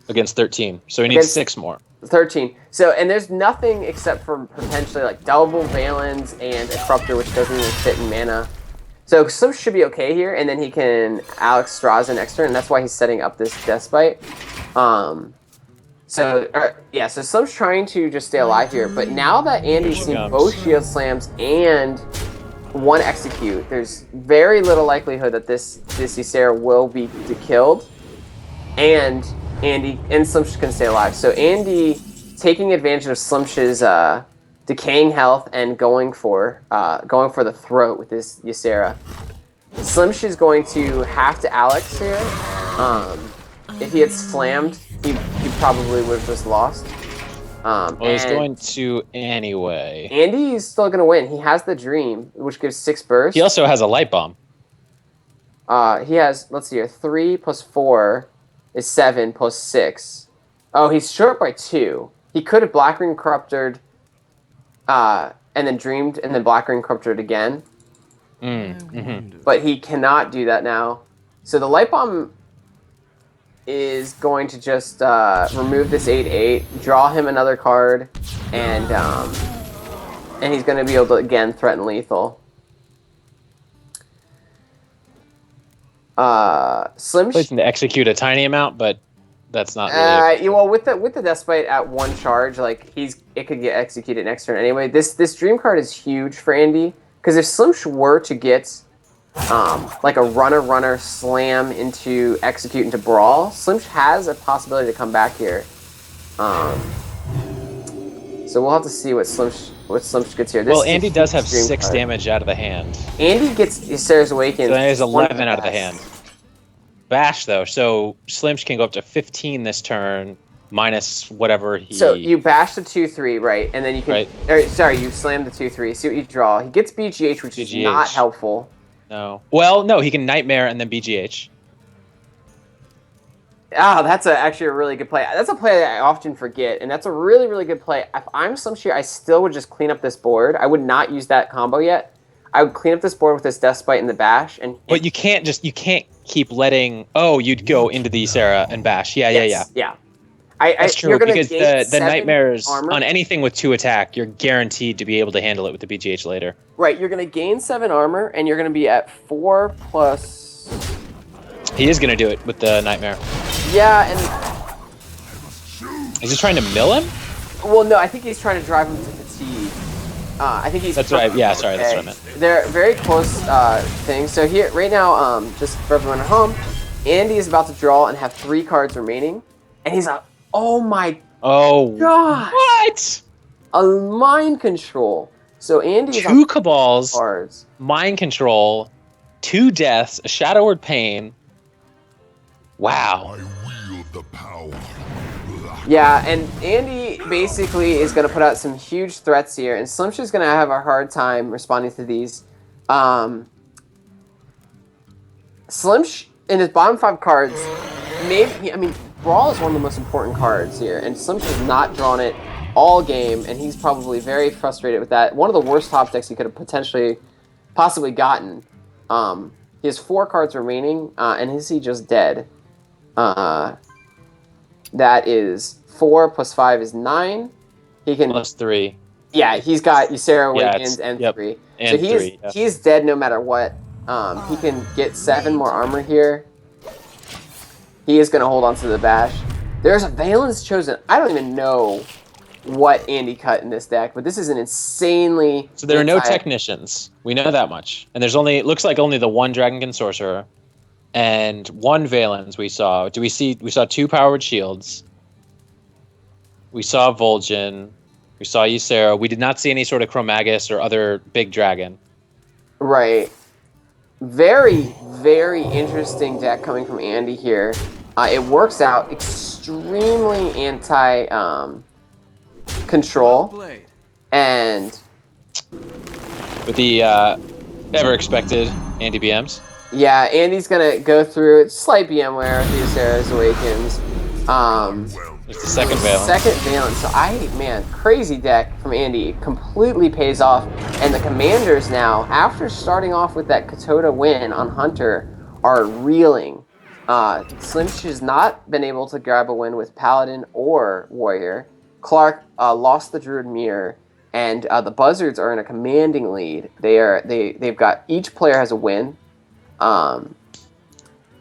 against 13, so he needs 6 more. 13. So, and there's nothing except for potentially like double Valens and a Corruptor, which doesn't even fit in mana. So Slim should be okay here, and then he can Alex Straza next turn, and that's why he's setting up this Deathbite. So Slim's trying to just stay alive here, but now that Andy's seen both Shield Slams and 1 Execute, there's very little likelihood that this Ysera will be killed, and Slimsh can stay alive. So Andy taking advantage of Slimsh's decaying health and going for the throat with this Ysera. Slimsh is going to have to Alex here. If he had slammed, he probably would have just lost. Well, he's going to anyway. Andy's still going to win. He has the Dream, which gives 6 burst. He also has a Light Bomb. He has, let's see here, 3 plus 4 is 7 plus 6. Oh, he's short by 2. He could have Black Ring Corrupted, and then Dreamed, and then Black Ring Corrupted again. But he cannot do that now. So the Light Bomb is going to just remove this 8/8, draw him another card, and he's going to be able to again threaten lethal. Slim Placing to execute a tiny amount, but that's not really. Well, with the Deathbite at 1 charge, like it could get executed next turn anyway. This Dream card is huge for Andy, because if Slimsh were to get like a runner slam into execute into brawl, Slimsh has a possibility to come back here. So we'll have to see what Slimsh gets here. Well, Andy does have 6 damage out of the hand. Andy gets Ysera's Awakened. So he has 11 out of the hand. Bash, though, so Slimsh can go up to 15 this turn. minus whatever he. So you bash the 2/3, right? And then you can. Right. You slam the 2/3. See what you draw. He gets BGH, which is not helpful. No. Well, no, he can Nightmare and then BGH. Ah, that's actually a really good play. That's a play that I often forget, and that's a really, really good play. If I'm Slimshear, I still would just clean up this board. I would not use that combo yet. I would clean up this board with this Death Spite and the Bash. But you can't keep letting. Oh, you'd go into the Sarah and Bash. Yeah. That's true, because the Nightmares armor. On anything with 2 attack, you're guaranteed to be able to handle it with the BGH later. Right, you're going to gain 7 armor, and you're going to be at 4 plus... He is going to do it with the Nightmare. Yeah, and... Is he trying to mill him? Well, no, I think he's trying to drive him to fatigue. I think he's... That's right, yeah, sorry, that's what I meant. They're very close things. So here, right now, just for everyone at home, Andy is about to draw and have 3 cards remaining, and he's like, oh my gosh! What? A mind control. So Andy is 2 Cabals, cards. mind control, 2 deaths, a Shadow Word Pain. Wow. I wield the power. Yeah, and Andy basically is going to put out some huge threats here, and Slimshear's going to have a hard time responding to these. Slimsh, in his bottom 5 cards, Brawl is one of the most important cards here, and Slimsh has not drawn it all game, and he's probably very frustrated with that. One of the worst top decks he could have possibly gotten. He has 4 cards remaining, and is he just dead? That is 4 plus 5 is 9. He can plus 3. Yeah, he's got Ysera Awakens and 3. And so he's dead no matter what. He can get 7 more armor here. He is going to hold on to the Bash. There's a Valence Chosen. I don't even know what Andy cut in this deck, but this is an insanely... So there are no Technicians. We know that much. And there's it looks like only the 1 Dragonkin Sorcerer and 1 Valence we saw. We saw 2 Powered Shields. We saw Vol'jin. We saw Ysera. We did not see any sort of Chromagus or other big dragon. Right. Very, very interesting deck coming from Andy here. It works out extremely anti-control. And... with the ever-expected Andy BMs. Yeah, Andy's going to go through slight BM wear with Ysera's Awakens. It's the second Valence. Second Valence. So crazy deck from Andy. Completely pays off. And the Commanders now, after starting off with that Katota win on Hunter, are reeling. Slimsh has not been able to grab a win with Paladin or Warrior. Clark lost the Druid Mirror, and the Buzzards are in a commanding lead. They've got, each player has a win. So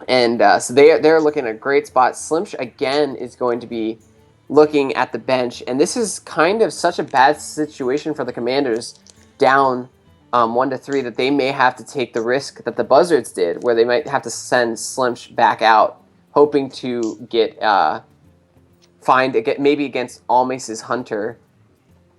they're looking at a great spot. Slimsh again is going to be looking at the bench, and this is kind of such a bad situation for the Commanders, down 1-3, that they may have to take the risk that the Buzzards did, where they might have to send Slimsh back out, hoping to get maybe against Almace's Hunter.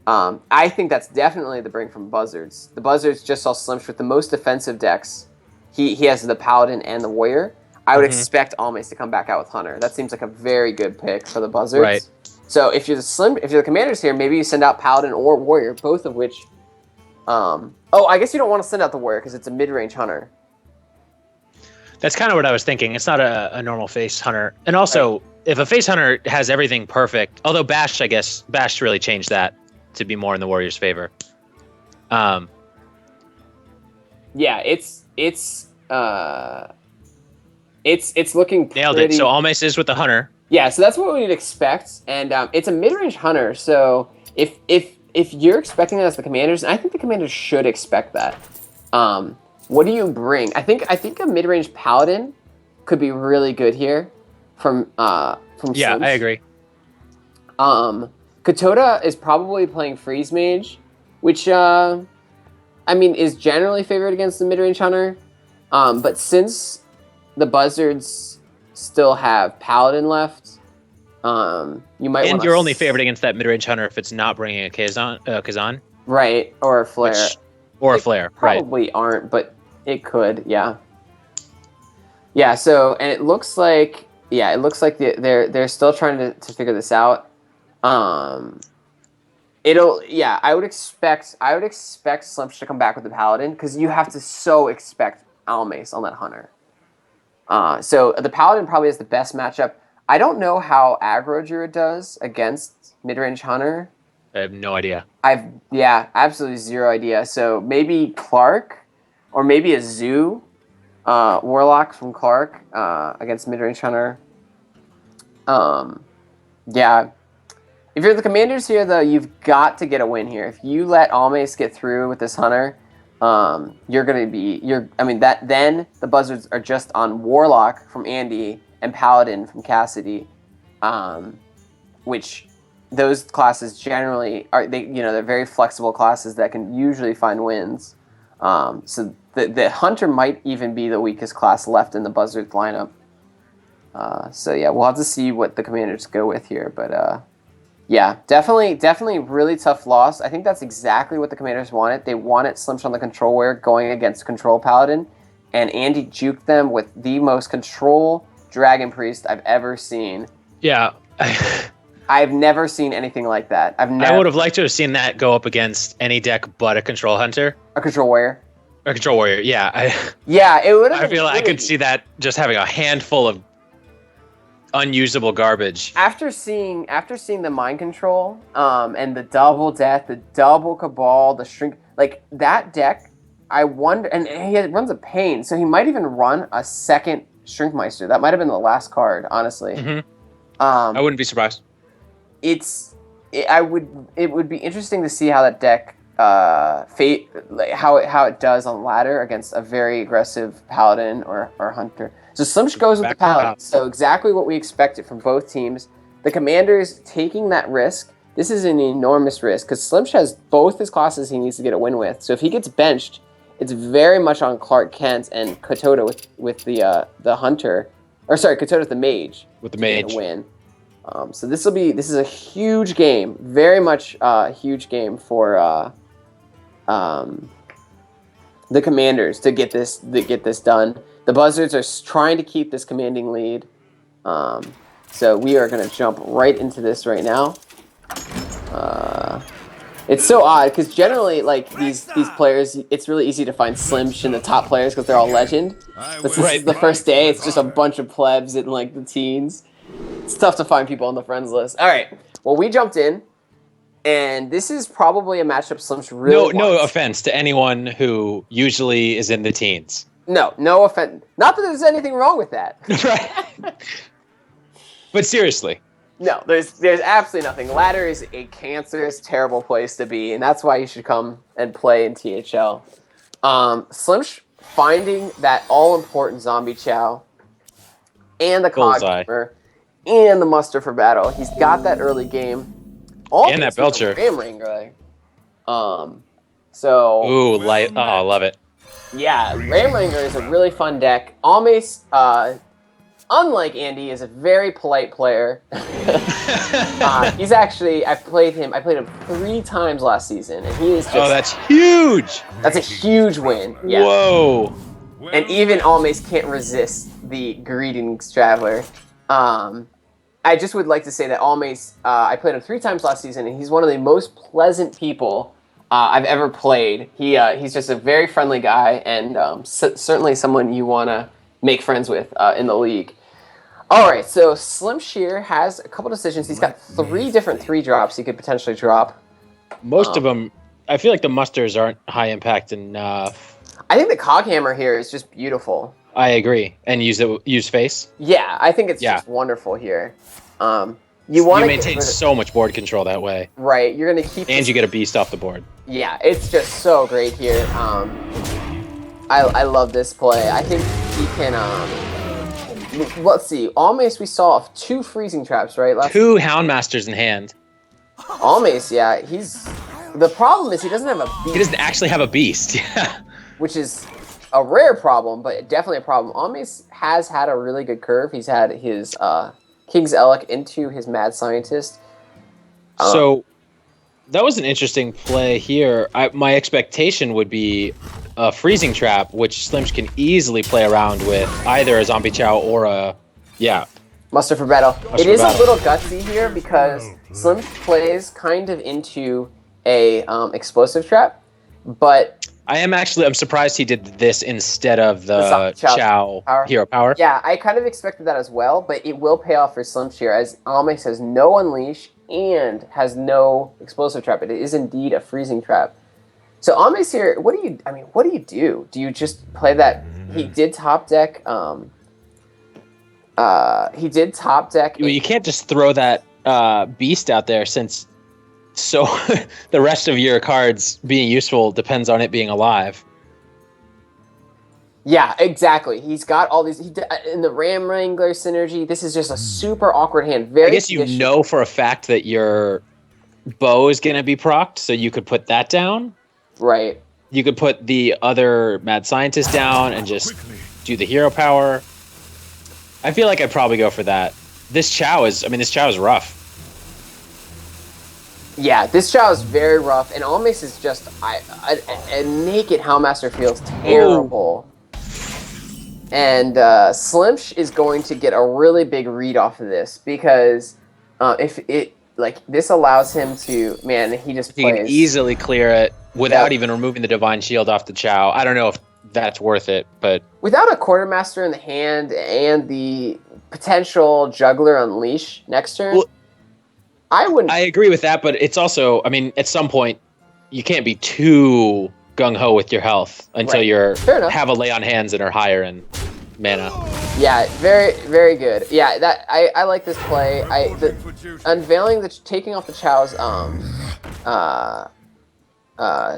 I think that's definitely the bring from Buzzards. The Buzzards just saw Slimsh with the most defensive decks. He has the Paladin and the Warrior. I would expect Almace to come back out with Hunter. That seems like a very good pick for the Buzzards. Right. So if you're the Commanders here, maybe you send out Paladin or Warrior, both of which... I guess you don't want to send out the Warrior because it's a mid-range Hunter. That's kind of what I was thinking. It's not a normal face Hunter. And also, if a face Hunter has everything perfect, although Bash really changed that to be more in the Warrior's favor. Yeah, it's looking pretty... Nailed it. So Almace is with the Hunter. Yeah, so that's what we'd expect, and it's a mid-range Hunter. So if you're expecting that as the Commanders, and I think the Commanders should expect that. What do you bring? I think a mid-range Paladin could be really good here from Yeah, Sims. I agree. Katota is probably playing Freeze Mage, which is generally favored against the mid-range Hunter. But since the Buzzards still have Paladin left, you might. And you're only favored against that mid-range Hunter if it's not bringing a Kazan. Right, or a Flare. A Flare, right. Probably aren't, but it could, yeah. Yeah, so, and it looks like Yeah, it looks like they're still trying to figure this out. I would expect Slimsh to come back with the Paladin because you have to so expect Almace on that Hunter. So the Paladin probably has the best matchup. I don't know how aggro Druid does against mid-range Hunter. I have no idea. Absolutely zero idea. So maybe Clark, or maybe a Zoo, Warlock from Clark against mid-range Hunter. Yeah. If you're the Commanders here, though, you've got to get a win here. If you let Almace get through with this Hunter, you're gonna be then the Buzzards are just on Warlock from Andy and Paladin from Cassidy, which those classes generally they're very flexible classes that can usually find wins. So the Hunter might even be the weakest class left in the Buzzards lineup. So yeah, we'll have to see what the Commanders go with here, but yeah, definitely really tough loss. I think that's exactly what the Commanders wanted. They wanted Slimsh on the Control Warrior going against Control Paladin, and Andy juked them with the most Control Dragon Priest I've ever seen. Yeah. I've never seen anything like that. I would have liked to have seen that go up against any deck but a Control Hunter. A Control Warrior. A Control Warrior, yeah. Yeah, it would have. I feel like I could see that just having a handful of unusable garbage. After seeing the Mind Control, and the double Death, the double Cabal, the Shrink, like that deck, I wonder, and he runs a Pain, so he might even run a second Shrinkmeister. That might have been the last card, honestly. Mm-hmm. I wouldn't be surprised. It would be interesting to see how that deck how it does on ladder against a very aggressive Paladin or Hunter. So Slimsh goes with the Paladin. So exactly what we expected from both teams. The Commanders taking that risk. This is an enormous risk because Slimsh has both his classes he needs to get a win with. So if he gets benched, it's very much on Clark Kent and Katoda with the Hunter, or sorry, Katoda with the Mage. With the Mage. To win. So this is a huge game, very much a huge game for the Commanders to get this done. The Buzzards are trying to keep this commanding lead, so we are going to jump right into this right now. It's so odd because generally, like these players, it's really easy to find Slimsh in the top players because they're all legend. This is the first day; it's just a bunch of plebs and like the teens. It's tough to find people on the friends list. All right. Well, we jumped in, and this is probably a matchup Slimsh really wants. No offense to anyone who usually is in the teens. No offense. Not that there's anything wrong with that. Right. But seriously. No, there's absolutely nothing. Ladder is a cancerous, terrible place to be, and that's why you should come and play in THL. Slimsh finding that all-important Zombie Chow and the Coghammer and the Muster for Battle. He's got that early game. And that Belcher. Ram Wrangler. So. Ooh, light. Oh, I love it. Yeah, Ram Wrangler is a really fun deck. Almace, unlike Andy, is a very polite player. He's actually, I played him 3 times last season, and he is just. Oh, that's huge! That's a huge win. Yeah. Whoa! And even Almace can't resist the Greetings Traveler. I just would like to say that Almace, I played him 3 times last season, and he's one of the most pleasant people I've ever played. He's just a very friendly guy, and certainly someone you want to make friends with in the league. All right, so Slim Shear has a couple decisions. He's got 3 different 3-drops he could potentially drop. Most of them, I feel like the Musters aren't high impact enough. I think the Coghammer here is just beautiful. I agree. And use face? Yeah, I think it's just wonderful here. You maintain so much board control that way. Right, you're going to keep... And you get a beast off the board. Yeah, it's just so great here. I love this play. I think he can... let's see. Almace, we saw 2 freezing traps, right? 2 Houndmasters in hand. Almace, yeah. The problem is he doesn't have a beast. He doesn't actually have a beast. Yeah. Which is a rare problem, but definitely a problem. Almace has had a really good curve. He's had his King's Elec into his Mad Scientist. So that was an interesting play here. My expectation would be a freezing trap, which Slimsh can easily play around with either a Zombie Chow or a Muster for battle. Muster It for is battle. a little gutsy here because Slim plays kind of into a explosive trap, but I'm surprised he did this instead of the Chow Chow power. hero power. Yeah, I kind of expected that as well, but it will pay off for Slim here as Almace has no unleash and has no explosive trap. It is indeed a freezing trap. So Almace here, what do you do? Do you just play that? He did top deck. He did top deck. You can't just throw that beast out there since the rest of your cards being useful depends on it being alive. Yeah, exactly. He's got all these. In the Ram Wrangler synergy, this is just a super awkward hand. Very. I guess you know for a fact that your bow is going to be procced, so you could put that down. Right. You could put the other mad scientist down and just do the hero power. I feel like I'd probably go for that. This Chow is rough. Yeah, this Chow is very rough, and Almace is just a naked Howlmaster feels terrible. Ooh. And Slimsh is going to get a really big read off of this because if it this allows him to he just plays. He can easily clear it without even removing the Divine Shield off the Chow. I don't know if that's worth it, but without a Quartermaster in the hand and the potential Juggler Unleash next turn. Well, I wouldn't. I agree with that, but it's also, at some point, you can't be too gung-ho with your health until you're have a lay on hands and are higher in mana. Yeah, very, very good. Yeah, that I like this play. Taking off the Chow's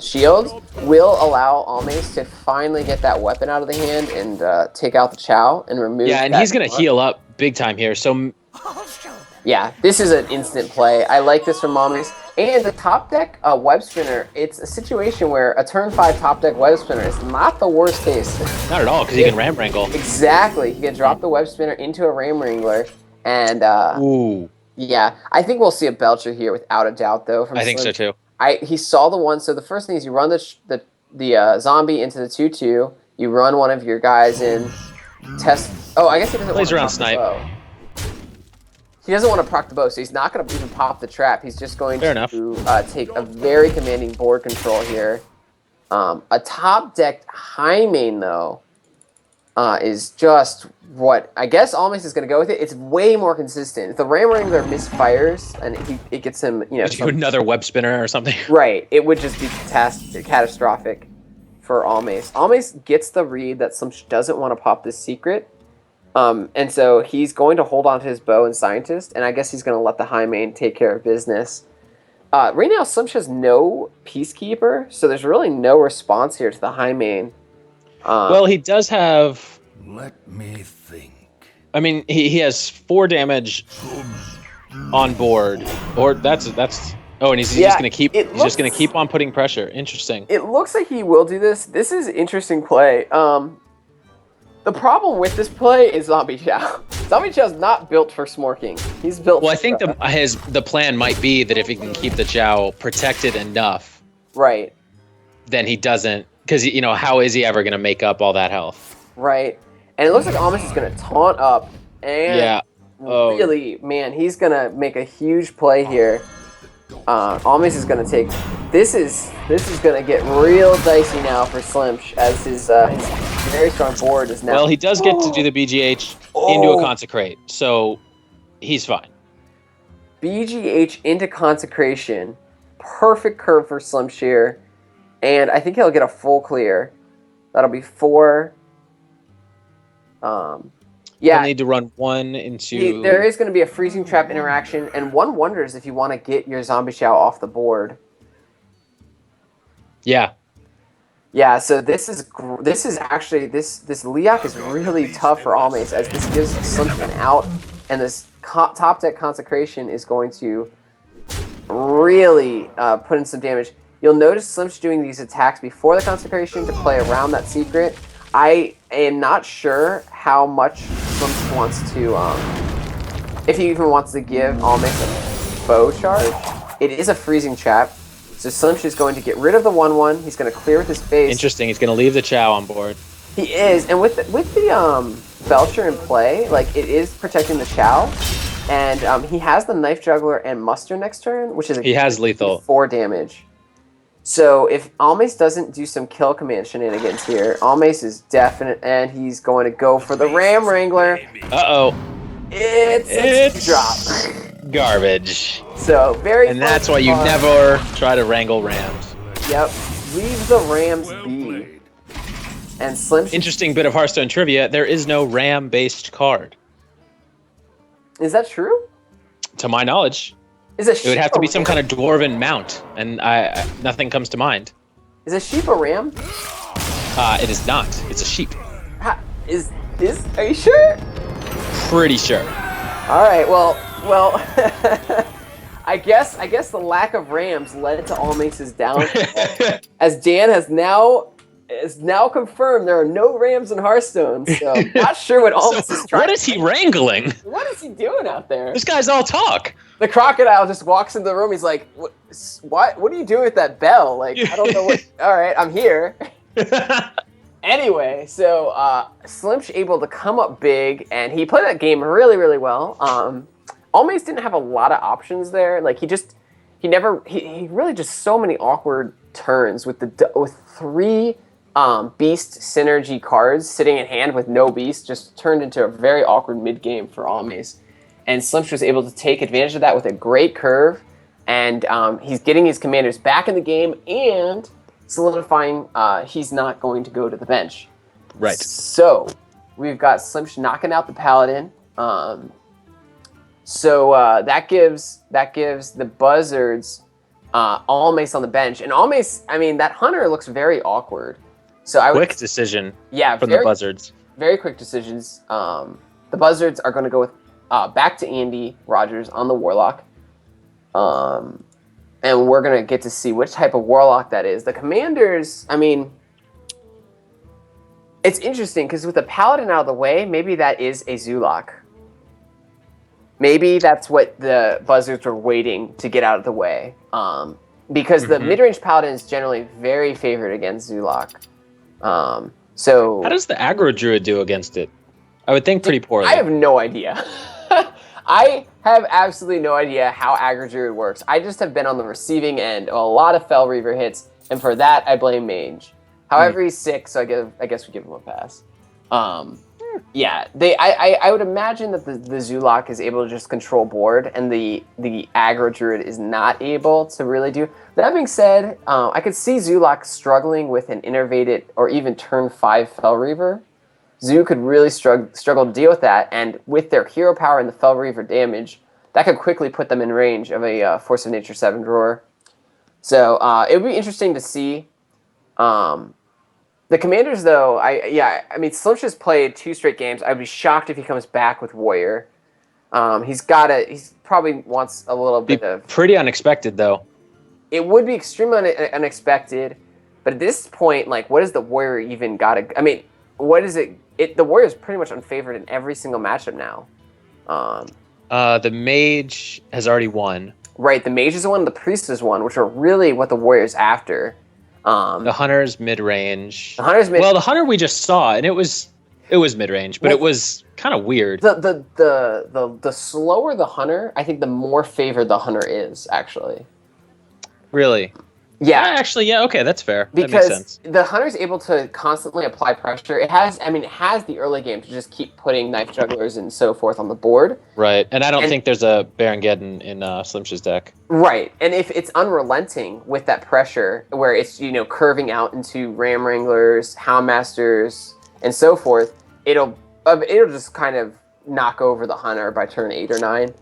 shield will allow Almace to finally get that weapon out of the hand and take out the Chow and remove. Yeah, and he's gonna heal up big time here. So. Yeah, this is an instant play. I like this from Almace. And the top deck web spinner, it's a situation where a turn 5 top deck web spinner is not the worst case. Not at all, because he can Ram Wrangle. Exactly. He can drop the web spinner into a Ram Wrangler. And ooh. Yeah, I think we'll see a Belcher here without a doubt, though. I think so, too. He saw the one. So the first thing is you run the zombie into the 2/2. You run one of your guys in. Test. Oh, I guess he doesn't plays around Snipe. He doesn't want to proc the bow, so he's not going to even pop the trap. He's just going to take a very commanding board control here. A top decked high main, though, is just what I guess Almace is going to go with it. It's way more consistent. If the Ram Wrangler misfires and it gets him, another web spinner or something. Right, it would just be catastrophic for Almace. Almace gets the read that Slimsh doesn't want to pop this secret. And so he's going to hold on to his bow and scientist, and I guess he's going to let the high main take care of business. Right now, Slimsh has no Peacekeeper, so there's really no response here to the high main. Well, he does have... Let me think. He has 4 damage on board. Or that's... Oh, and he's just going to keep... He's just going to keep on putting pressure. Interesting. It looks like he will do this. This is interesting play. The problem with this play is Zombie Chow. Zombie Chow's not built for smorking. He's built. Well, I think the plan might be that if he can keep the Chow protected enough, right, then he doesn't. Because how is he ever going to make up all that health? Right, and it looks like Almace is going to taunt up, and really, man, he's going to make a huge play here. Almace is going to take. This is going to get real dicey now for Slimsh as his very strong board is now. Well, he does get to do the BGH into a Consecrate, so he's fine. BGH into Consecration, perfect curve for Slimsh here, and I think he'll get a full clear. That'll be 4. Yeah, He'll need to run 1 into... There is going to be a freezing trap interaction, and one wonders if you want to get your Zombie Chow off the board. Yeah. Yeah, so this is actually this Leok is really tough for Almace as this gives Slimsh an out, and this top deck Consecration is going to really put in some damage. You'll notice Slimsh doing these attacks before the Consecration to play around that secret. I am not sure how much Slimsh wants to, if he even wants to give Almace a bow charge. It is a freezing trap, so Slimsh is going to get rid of the 1/1. He's going to clear with his face. Interesting. He's going to leave the Chow on board. He is, and with the Belcher in play, like it is protecting the Chow, and he has the Knife Juggler and Muster next turn, which is He has lethal. 4 damage. So if Almace doesn't do some kill command shenanigans here, Almace is definite, and he's going to go for the Ram Wrangler. Uh-oh. It's a drop. Garbage. So very. And that's why you never try to wrangle Rams. Yep. Leave the Rams be. And Slim. Interesting bit of Hearthstone trivia: there is no Ram-based card. Is that true? To my knowledge. Is a it would have to be some kind of dwarven mount, and I nothing comes to mind. Is a sheep a ram? It is not. It's a sheep. Are you sure? Pretty sure. All right. Well. I guess the lack of rams led to Almace's downfall, as Dan has now confirmed there are no rams in Hearthstone. So not sure what Almace is trying. What is he wrangling? What is he doing out there? This guy's all talk. The crocodile just walks into the room. He's like, "What are you doing with that bell? Like, I don't know what." All right, I'm here. Anyway, so Slimsh able to come up big, and he played that game really, really well. Almace didn't have a lot of options there. Like he really just so many awkward turns with 3 beast synergy cards sitting in hand with no beast, just turned into a very awkward mid game for Almace. And Slimsh was able to take advantage of that with a great curve, and he's getting his commanders back in the game and solidifying he's not going to go to the bench. Right. So we've got Slimsh knocking out the Paladin. So that gives the Buzzards Almace on the bench, and Almace. I mean, that Hunter looks very awkward. So I would quick decision. Yeah, from the Buzzards. Very quick decisions. The Buzzards are going to go with back to Andy Rogers on the Warlock. And we're going to get to see which type of Warlock that is. The Commanders, I mean, it's interesting because with the Paladin out of the way, maybe that is a Zulak. Maybe that's what the Buzzards were waiting to get out of the way. Because the mid-range Paladin is generally very favored against Zulak. So how does the aggro druid do against it? I would think pretty poorly. I have no idea. I have absolutely no idea how aggro druid works. I just have been on the receiving end of a lot of Fel Reaver hits, and for that I blame Mage. However, he's sick, so I guess we give him a pass. Yeah, I would imagine that the Zulak is able to just control board, and the aggro druid is not able to really do. That being said, I could see Zulak struggling with an innervated or even turn 5 Fel Reaver. Zoo could really struggle to deal with that, and with their hero power and the Fel Reaver damage, that could quickly put them in range of a Force of Nature 7 drawer. So it would be interesting to see. The Commanders, though, I mean, Slimsh has played 2 straight games. I'd be shocked if he comes back with Warrior. He's probably wants a little bit of... Pretty unexpected, though. It would be extremely unexpected, but at this point, like, what does the Warrior even got to... I mean, what is it? The Warrior is pretty much unfavored in every single matchup now. The Mage has already won. Right, the Mage is the one, the Priest is one, which are really what the Warrior's after. The Hunter's mid-range. The Hunter's mid. Well, the Hunter we just saw, and it was mid-range, but it was kind of weird. The slower the Hunter, I think the more favored the Hunter is, actually. Really? Yeah. Actually, yeah, okay, that's fair. Because that makes sense. The Hunter's able to constantly apply pressure. It has the early game to just keep putting Knife Jugglers and so forth on the board. Right, and I don't think there's a Baron Geddon in Slimsh's deck. Right, and if it's unrelenting with that pressure, where it's, curving out into Ram Wranglers, Houndmasters, and so forth, it'll just kind of knock over the Hunter by turn 8 or 9.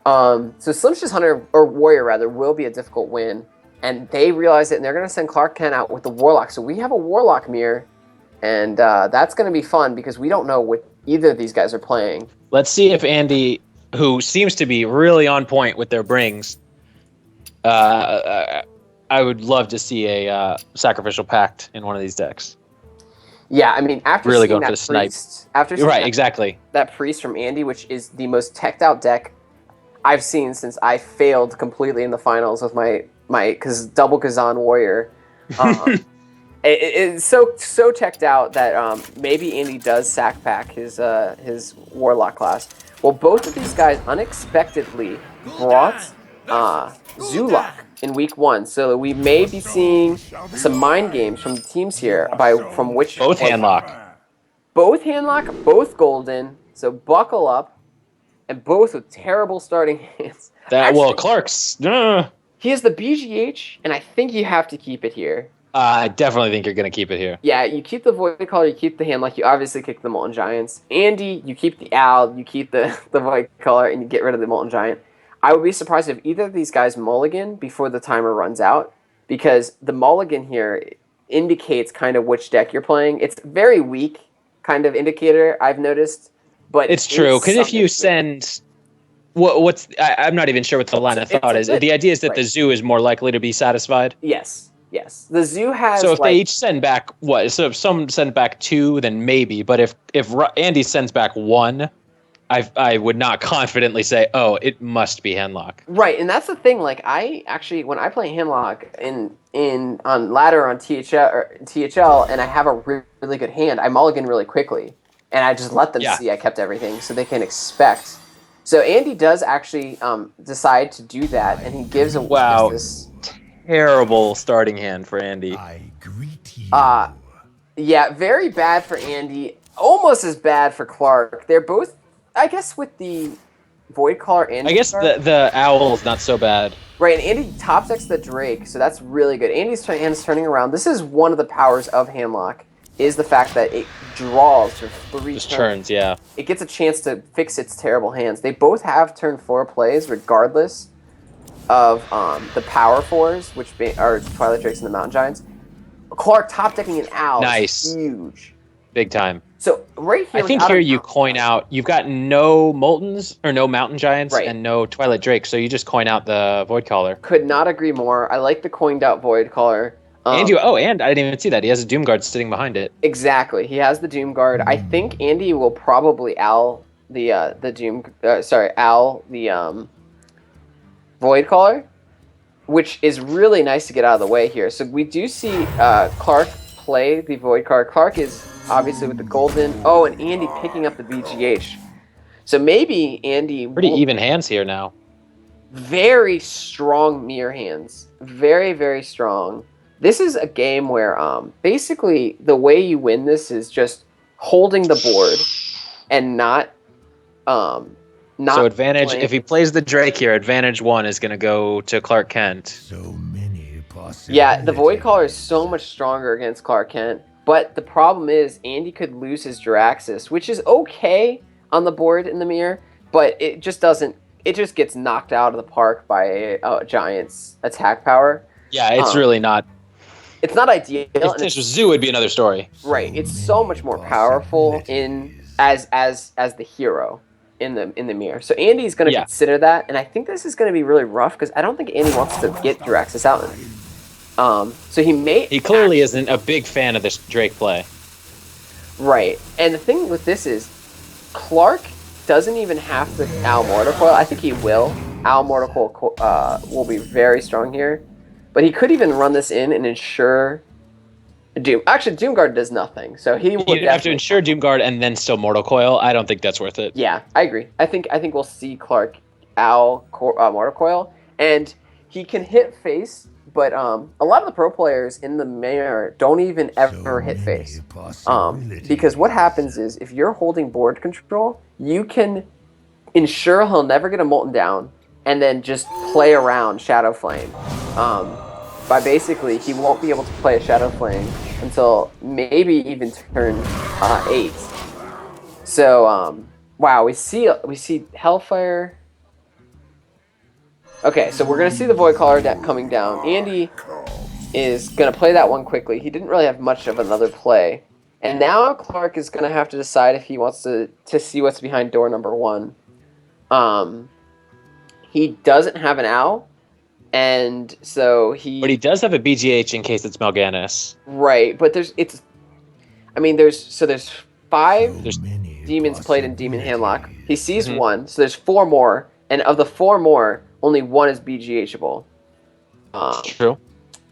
So Slimsh's Hunter, or Warrior rather, will be a difficult win. And they realize it, and they're going to send Clark Kent out with the Warlock. So we have a Warlock mirror, and that's going to be fun because we don't know what either of these guys are playing. Let's see if Andy, who seems to be really on point with their brings, I would love to see a Sacrificial Pact in one of these decks. Yeah, I mean, after really seeing going that for the priest, exactly. That priest from Andy, which is the most teched out deck I've seen since I failed completely in the finals with my double Kazan Warrior. It's so checked out that maybe Andy does sack pack his Warlock class. Well, both of these guys unexpectedly brought Zulok in week 1, so we may be seeing some mind games from the teams here from which Both handlock. both handlock, both golden. So buckle up, and both with terrible starting hands. Clark's. He has the BGH, and I think you have to keep it here. I definitely think you're going to keep it here. Yeah, you keep the Void Caller, you keep the Handlock, you obviously kick the Molten Giants. Andy, you keep the Owl, you keep the Void Caller, and you get rid of the Molten Giant. I would be surprised if either of these guys mulligan before the timer runs out, because the mulligan here indicates kind of which deck you're playing. It's very weak kind of indicator, I've noticed. But it's true, because if you send... I'm not even sure what the line of thought is. The idea is that the zoo is more likely to be satisfied. Yes. The zoo has. So if they each send back what? So if some send back 2, then maybe. But if Andy sends back 1, I would not confidently say, oh, it must be handlock. Right, and that's the thing. Like I actually, when I play handlock on ladder on THL, and I have a really good hand, I mulligan really quickly, and I just let them see I kept everything, so they can expect. So Andy does actually decide to do that, and he gives this terrible starting hand for Andy. I greet you. Yeah, very bad for Andy. Almost as bad for Clark. They're both, I guess, with the Void Caller and I guess the Owl's not so bad. Right, and Andy top decks the Drake, so that's really good. Andy's hand's turning around. This is one of the powers of handlock, is the fact that it draws for 3 turns. Yeah. It gets a chance to fix its terrible hands. They both have turn 4 plays, regardless of the power 4s, which are Twilight Drakes and the Mountain Giants. Clark top decking an Owl. Nice. Is huge. Big time. So right here, I think here you coin out. You've got no Moltens or no Mountain Giants and no Twilight Drake, so you just coin out the Void Caller. Could not agree more. I like the coined out Void Caller. And I didn't even see that. He has a Doom Guard sitting behind it. Exactly. He has the Doom Guard. I think Andy will probably Owl the Void Caller, which is really nice to get out of the way here. So we do see Clark play the Void Caller. Clark is obviously with the golden. Oh, and Andy picking up the BGH. So maybe Andy... Pretty even hands here now. Very strong mirror hands. Very, very strong. This is a game where basically the way you win this is just holding the board and not so advantage playing. If he plays the Drake here, advantage 1 is going to go to Clark Kent. So many possibilities. Yeah, the Void Caller is so much stronger against Clark Kent, but the problem is Andy could lose his Jiraxis, which is okay on the board in the mirror, but it just doesn't. It just gets knocked out of the park by a Giant's attack power. Yeah, it's really not. It's not ideal. If this was Zoo, would be another story. Right, it's so much more powerful as the hero in the mirror. So Andy's going to consider that, and I think this is going to be really rough because I don't think Andy wants to get Jiraxis out. So he clearly isn't a big fan of this Drake play. Right, and the thing with this is Clark doesn't even have to Owl Mortal Coil. I think he will. Owl Mortal Coil will be very strong here. But he could even run this in and ensure Doom. Actually, Doom Guard does nothing, so he would have to ensure Doom Guard and then still Mortal Coil. I don't think that's worth it. Yeah, I agree. I think we'll see Clark Owl Mortal Coil, and he can hit face. But a lot of the pro players in the mirror don't even ever hit face. Because what happens is if you're holding board control, you can ensure he'll never get a Molten down, and then just play around Shadow Flame. By basically, he won't be able to play a Shadow Flame until maybe even turn 8. So, wow, we see Hellfire. Okay, so we're going to see the Void Caller deck coming down. Andy is going to play that one quickly. He didn't really have much of another play. And now Clark is going to have to decide if he wants to see what's behind door number 1. He doesn't have an Owl. And so But he does have a BGH in case it's Mal'Ganis. Right, but there's 5 demons played in Demon Handlock. He sees 1, so there's 4 more, and of the 4 more, only 1 is BGHable. True.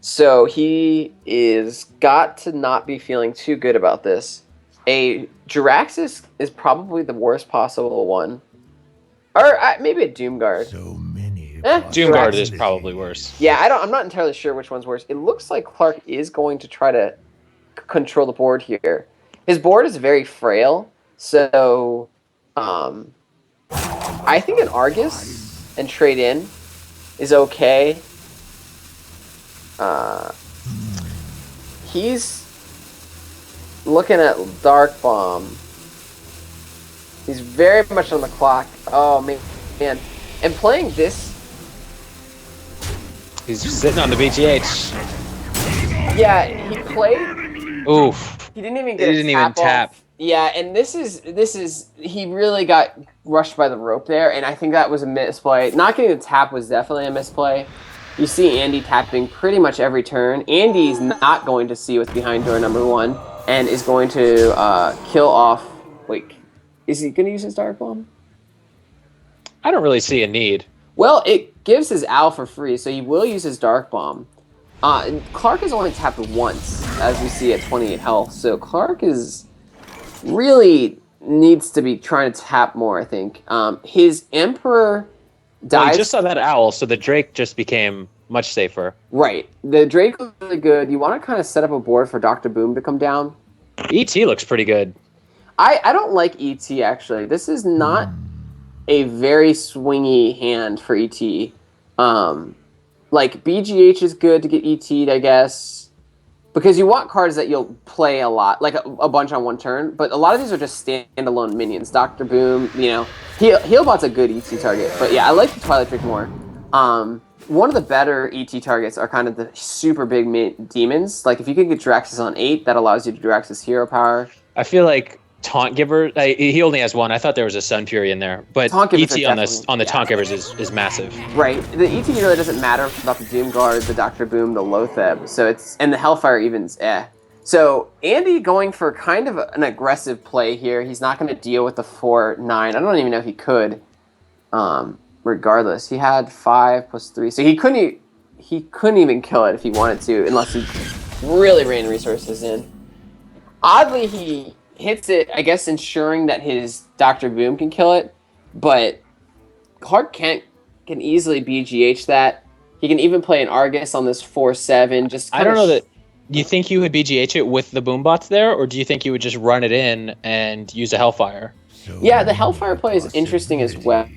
So he is got to not be feeling too good about this. A Jiraxis is probably the worst possible one. Or maybe a Doomguard. So many Doomguard is possibilities. probably worse. Yeah, I'm not entirely sure which one's worse. It looks like Clark is going to try to control the board here. His board is very frail, so I think an Argus and trade in is okay. He's looking at Dark Bomb. He's very much on the clock. Oh man, and playing this. He's sitting on the BGH. Yeah, he played. Oof. He didn't even He get a didn't even tap. off. Yeah, and this is he really got rushed by the rope there, and I think that was a misplay. Not getting the tap was definitely a misplay. You see Andy tapping pretty much every turn. Andy's not going to see what's behind door number 1 and is going to kill off. Wait, is he going to use his Dark Bomb? I don't really see a need. Well, it gives his owl for free, so he will use his Dark Bomb. Clark has only tapped once, as we see at 28 health, so Clark is really needs to be trying to tap more, I think. His Emperor dies. Well, he just saw that owl, so the Drake just became much safer. Right. The Drake was really good. You want to kind of set up a board for Dr. Boom to come down. ET looks pretty good. I don't like ET, actually. This is not a very swingy hand for ET. Like, BGH is good to get ET'd, I guess. Because you want cards that you'll play a lot, like a bunch on one turn. But a lot of these are just standalone minions. Dr. Boom, you know. Healbot's a good ET target. But yeah, I like the Twilight Drake more. One of the better ET targets are kind of the super big demons. Like, if you can get Jiraxis on 8, that allows you to Jiraxis hero power. I feel like Taunt Giver, he only has one. I thought there was a Sun Fury in there. But ET on the Taunt Givers is massive. Right. The ET really doesn't matter about the Doomguard, the Dr. Boom, the Lotheb. So it's, and the Hellfire even's So Andy going for kind of an aggressive play here. He's not going to deal with the 4-9. I don't even know if he could. Regardless, he had 5 plus 3, so he couldn't even kill it if he wanted to, unless he really ran resources in. Oddly, he hits it, I guess, ensuring that his Dr. Boom can kill it, but Clark can easily BGH that. He can even play an Argus on this 4-7. Just I don't know that. Do you think you would BGH it with the boombots there, or do you think you would just run it in and use a Hellfire? Yeah, the Hellfire play is interesting as well.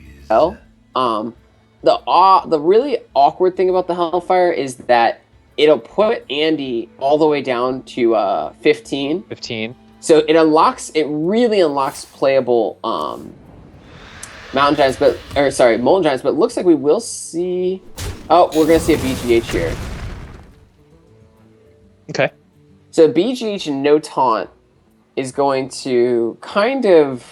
The really awkward thing about the Hellfire is that it'll put Andy all the way down to 15. 15. So it really unlocks playable Molten Giants, but it looks like we will see. Oh, we're gonna see a BGH here. Okay. So BGH and no taunt is going to kind of.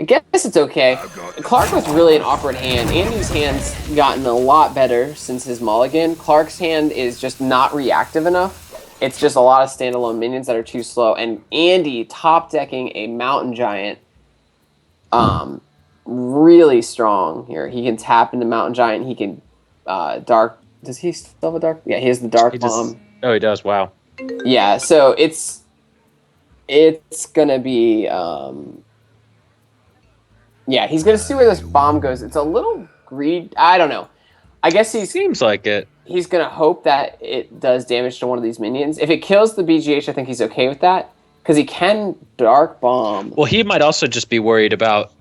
I guess it's okay. Clark was really an awkward hand. Andy's hand's gotten a lot better since his mulligan. Clark's hand is just not reactive enough. It's just a lot of standalone minions that are too slow. And Andy top decking a Mountain Giant. Really strong here. He can tap into Mountain Giant. He can dark. Does he still have a dark? Yeah, he has the Dark Bomb. Oh, he does. Wow. Yeah, so it's gonna be. Yeah, he's going to see where this bomb goes. It's a little greed. I don't know. I guess he seems like it. He's going to hope that it does damage to one of these minions. If it kills the BGH, I think he's okay with that. Because he can Dark Bomb. Well, he might also just be worried about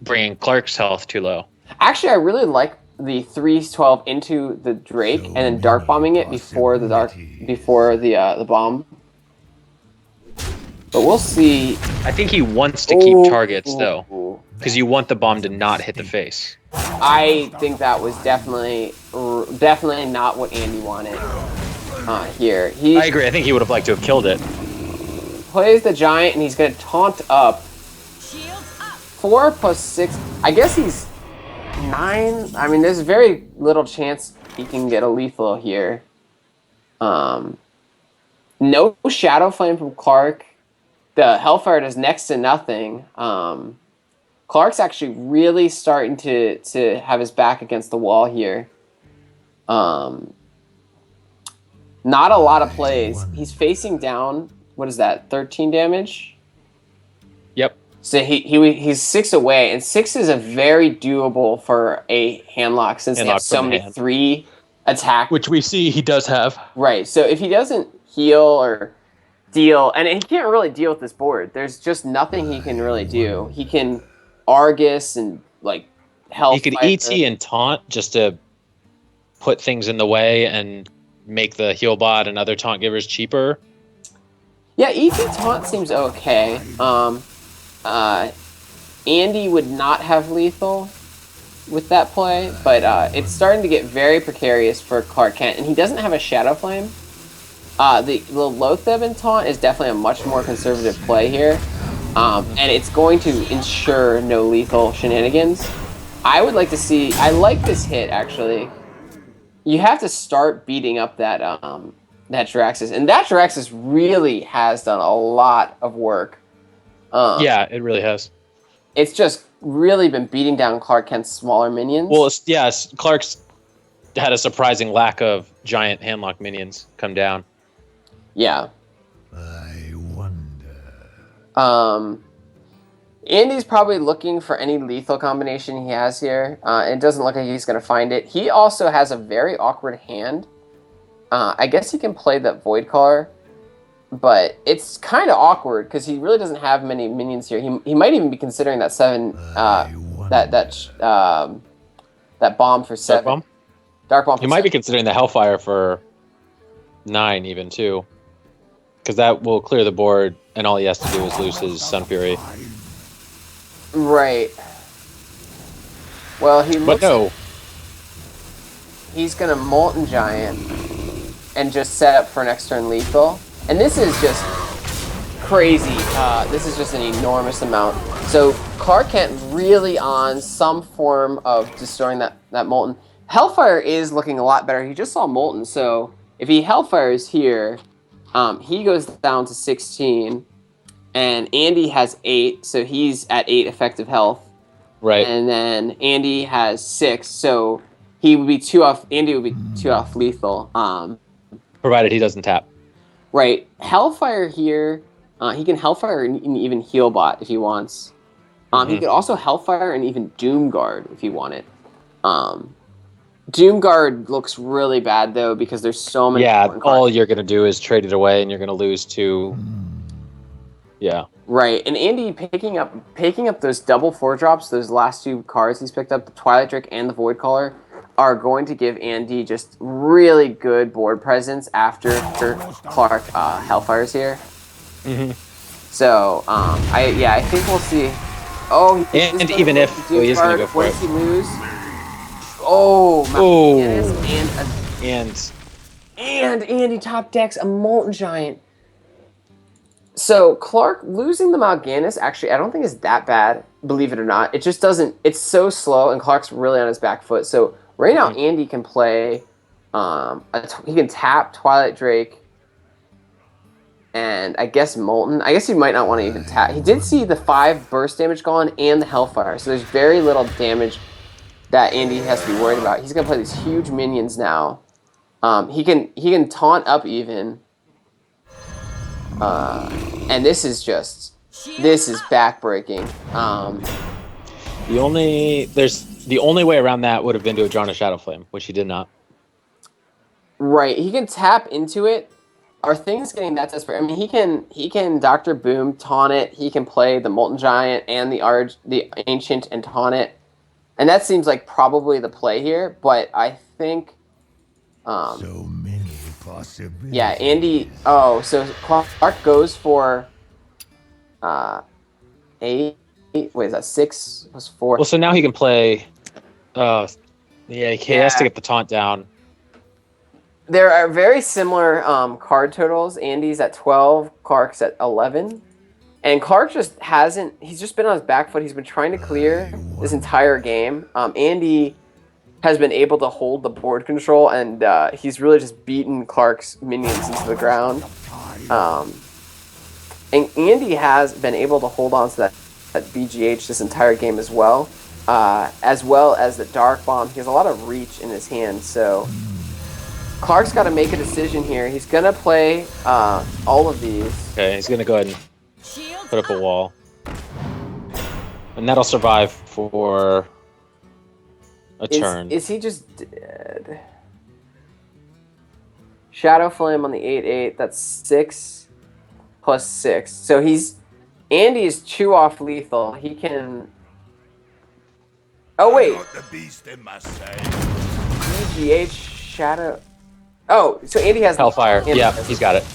bringing Clark's health too low. Actually, I really like the 312 into the Drake and then Dark Bombing it before the bomb. But we'll see. I think he wants to keep targets, though. Because you want the bomb to not hit the face. I think that was definitely not what Andy wanted here. I agree. I think he would have liked to have killed it. Plays the Giant, and he's going to taunt up. 4 plus 6. I guess he's 9. I mean, there's very little chance he can get a lethal here. No Shadow Flame from Clark. The Hellfire does next to nothing. Clark's actually really starting to have his back against the wall here. Not a lot of plays. He's facing down, what is that, 13 damage? Yep. So he's 6 away, and 6 is a very doable for a handlock since they have so many 3 attack. Which we see he does have. Right, so if he doesn't heal or deal, and he can't really deal with this board. There's just nothing he can really do. He can Argus and like He could ET and taunt just to put things in the way and make the heal bot and other taunt givers cheaper. Yeah, ET taunt seems okay. Andy would not have lethal with that play, but it's starting to get very precarious for Clark Kent, and he doesn't have a Shadow Flame. The Lotheb and taunt is definitely a much more conservative play here, and it's going to ensure no lethal shenanigans. I would like to see. I like this hit actually. You have to start beating up that Jiraxis, and that Jiraxis really has done a lot of work. Yeah, it really has. It's just really been beating down Clark Kent's smaller minions. Well, yes, Clark's had a surprising lack of giant handlock minions come down. Yeah. I wonder. Andy's probably looking for any lethal combination he has here. It doesn't look like he's going to find it. He also has a very awkward hand. I guess he can play that Void Caller, but it's kind of awkward because he really doesn't have many minions here. He might even be considering that 7 that bomb for 7. Dark bomb. He might be considering the Hellfire for 9 even too, because that will clear the board, and all he has to do is lose his Sun Fury. Right. Well, But no. He's gonna Molten Giant and just set up for next turn lethal. And this is just crazy. This is just an enormous amount. So Clark Kent really on some form of destroying that Molten. Hellfire is looking a lot better. He just saw Molten, so if he Hellfires here, he goes down to 16. And Andy has 8, so he's at 8 effective health. Right. And then Andy has 6, so he would be 2 off. Andy would be 2 off lethal. Provided he doesn't tap. Right. Hellfire here. He can Hellfire and even Healbot if he wants. He could also Hellfire and even Doomguard if he wanted. Doomguard looks really bad though because there's so many. Yeah, all you're gonna do is trade it away, and you're gonna lose to. Yeah. Right, and Andy picking up those double 4-drops, those last 2 cards he's picked up, the Twilight Drake and the Void Caller, are going to give Andy just really good board presence after Clark Hellfire's here. Mm-hmm. So, I think we'll see. Oh, and even if he is going to go for what does he lose? Oh, and Andy top decks a Molten Giant. So Clark losing the Mal'Ganis actually I don't think is that bad, believe it or not. It just doesn't. It's so slow, and Clark's really on his back foot. So right now Andy can play. He can tap Twilight Drake, and I guess Molten. I guess he might not want to even tap. He did see the 5 burst damage gone and the Hellfire, so there's very little damage that Andy has to be worried about. He's gonna play these huge minions now. He can taunt up even. And this is backbreaking. The only way around that would have been to have drawn a Shadow Flame, which he did not. Right, he can tap into it. Are things getting that desperate? I mean, he can Dr. Boom taunt it. He can play the Molten Giant and the Ancient and taunt it, and that seems like probably the play here. But I think. So many possibilities. Yeah, Andy. Oh, so Clark goes for 8. Wait, is that 6 plus 4? Well, so now he can play. He has to get the taunt down. There are very similar card totals. Andy's at 12, Clark's at 11. And Clark just hasn't. He's just been on his back foot. He's been trying to clear this entire game. Andy has been able to hold the board control, and he's really just beaten Clark's minions into the ground. And Andy has been able to hold on to that BGH this entire game as well as the Dark Bomb. He has a lot of reach in his hand, so Clark's got to make a decision here. He's gonna play all of these. Okay, he's gonna go ahead and put up a wall, and that'll survive for a turn. Is he just dead? Shadow Flame on the 8/8. That's 6 plus 6. So Andy is 2 off lethal. He can. Oh wait. EGH Shadow. Oh, so Andy has Hellfire. Yeah, he's got it.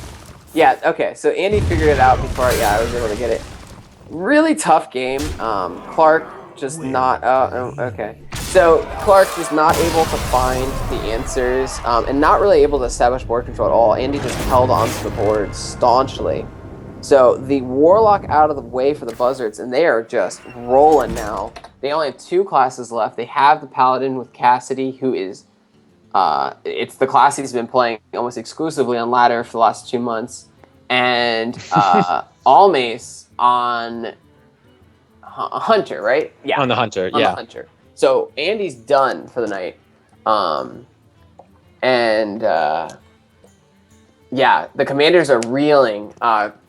Yeah. Okay. So Andy figured it out before. Yeah, I was able to get it. Really tough game. Clark just not. Okay. So Clark just not able to find the answers and not really able to establish board control at all. Andy just held onto the board staunchly. So the Warlock out of the way for the Buzzards, and they are just rolling now. They only have 2 classes left. They have the Paladin with Cassidy, who is, it's the class he's been playing almost exclusively on ladder for the last 2 months. And Almace on Hunter, right? Yeah. On the Hunter, on yeah. The Hunter. So Andy's done for the night. Yeah, the Commanders are reeling.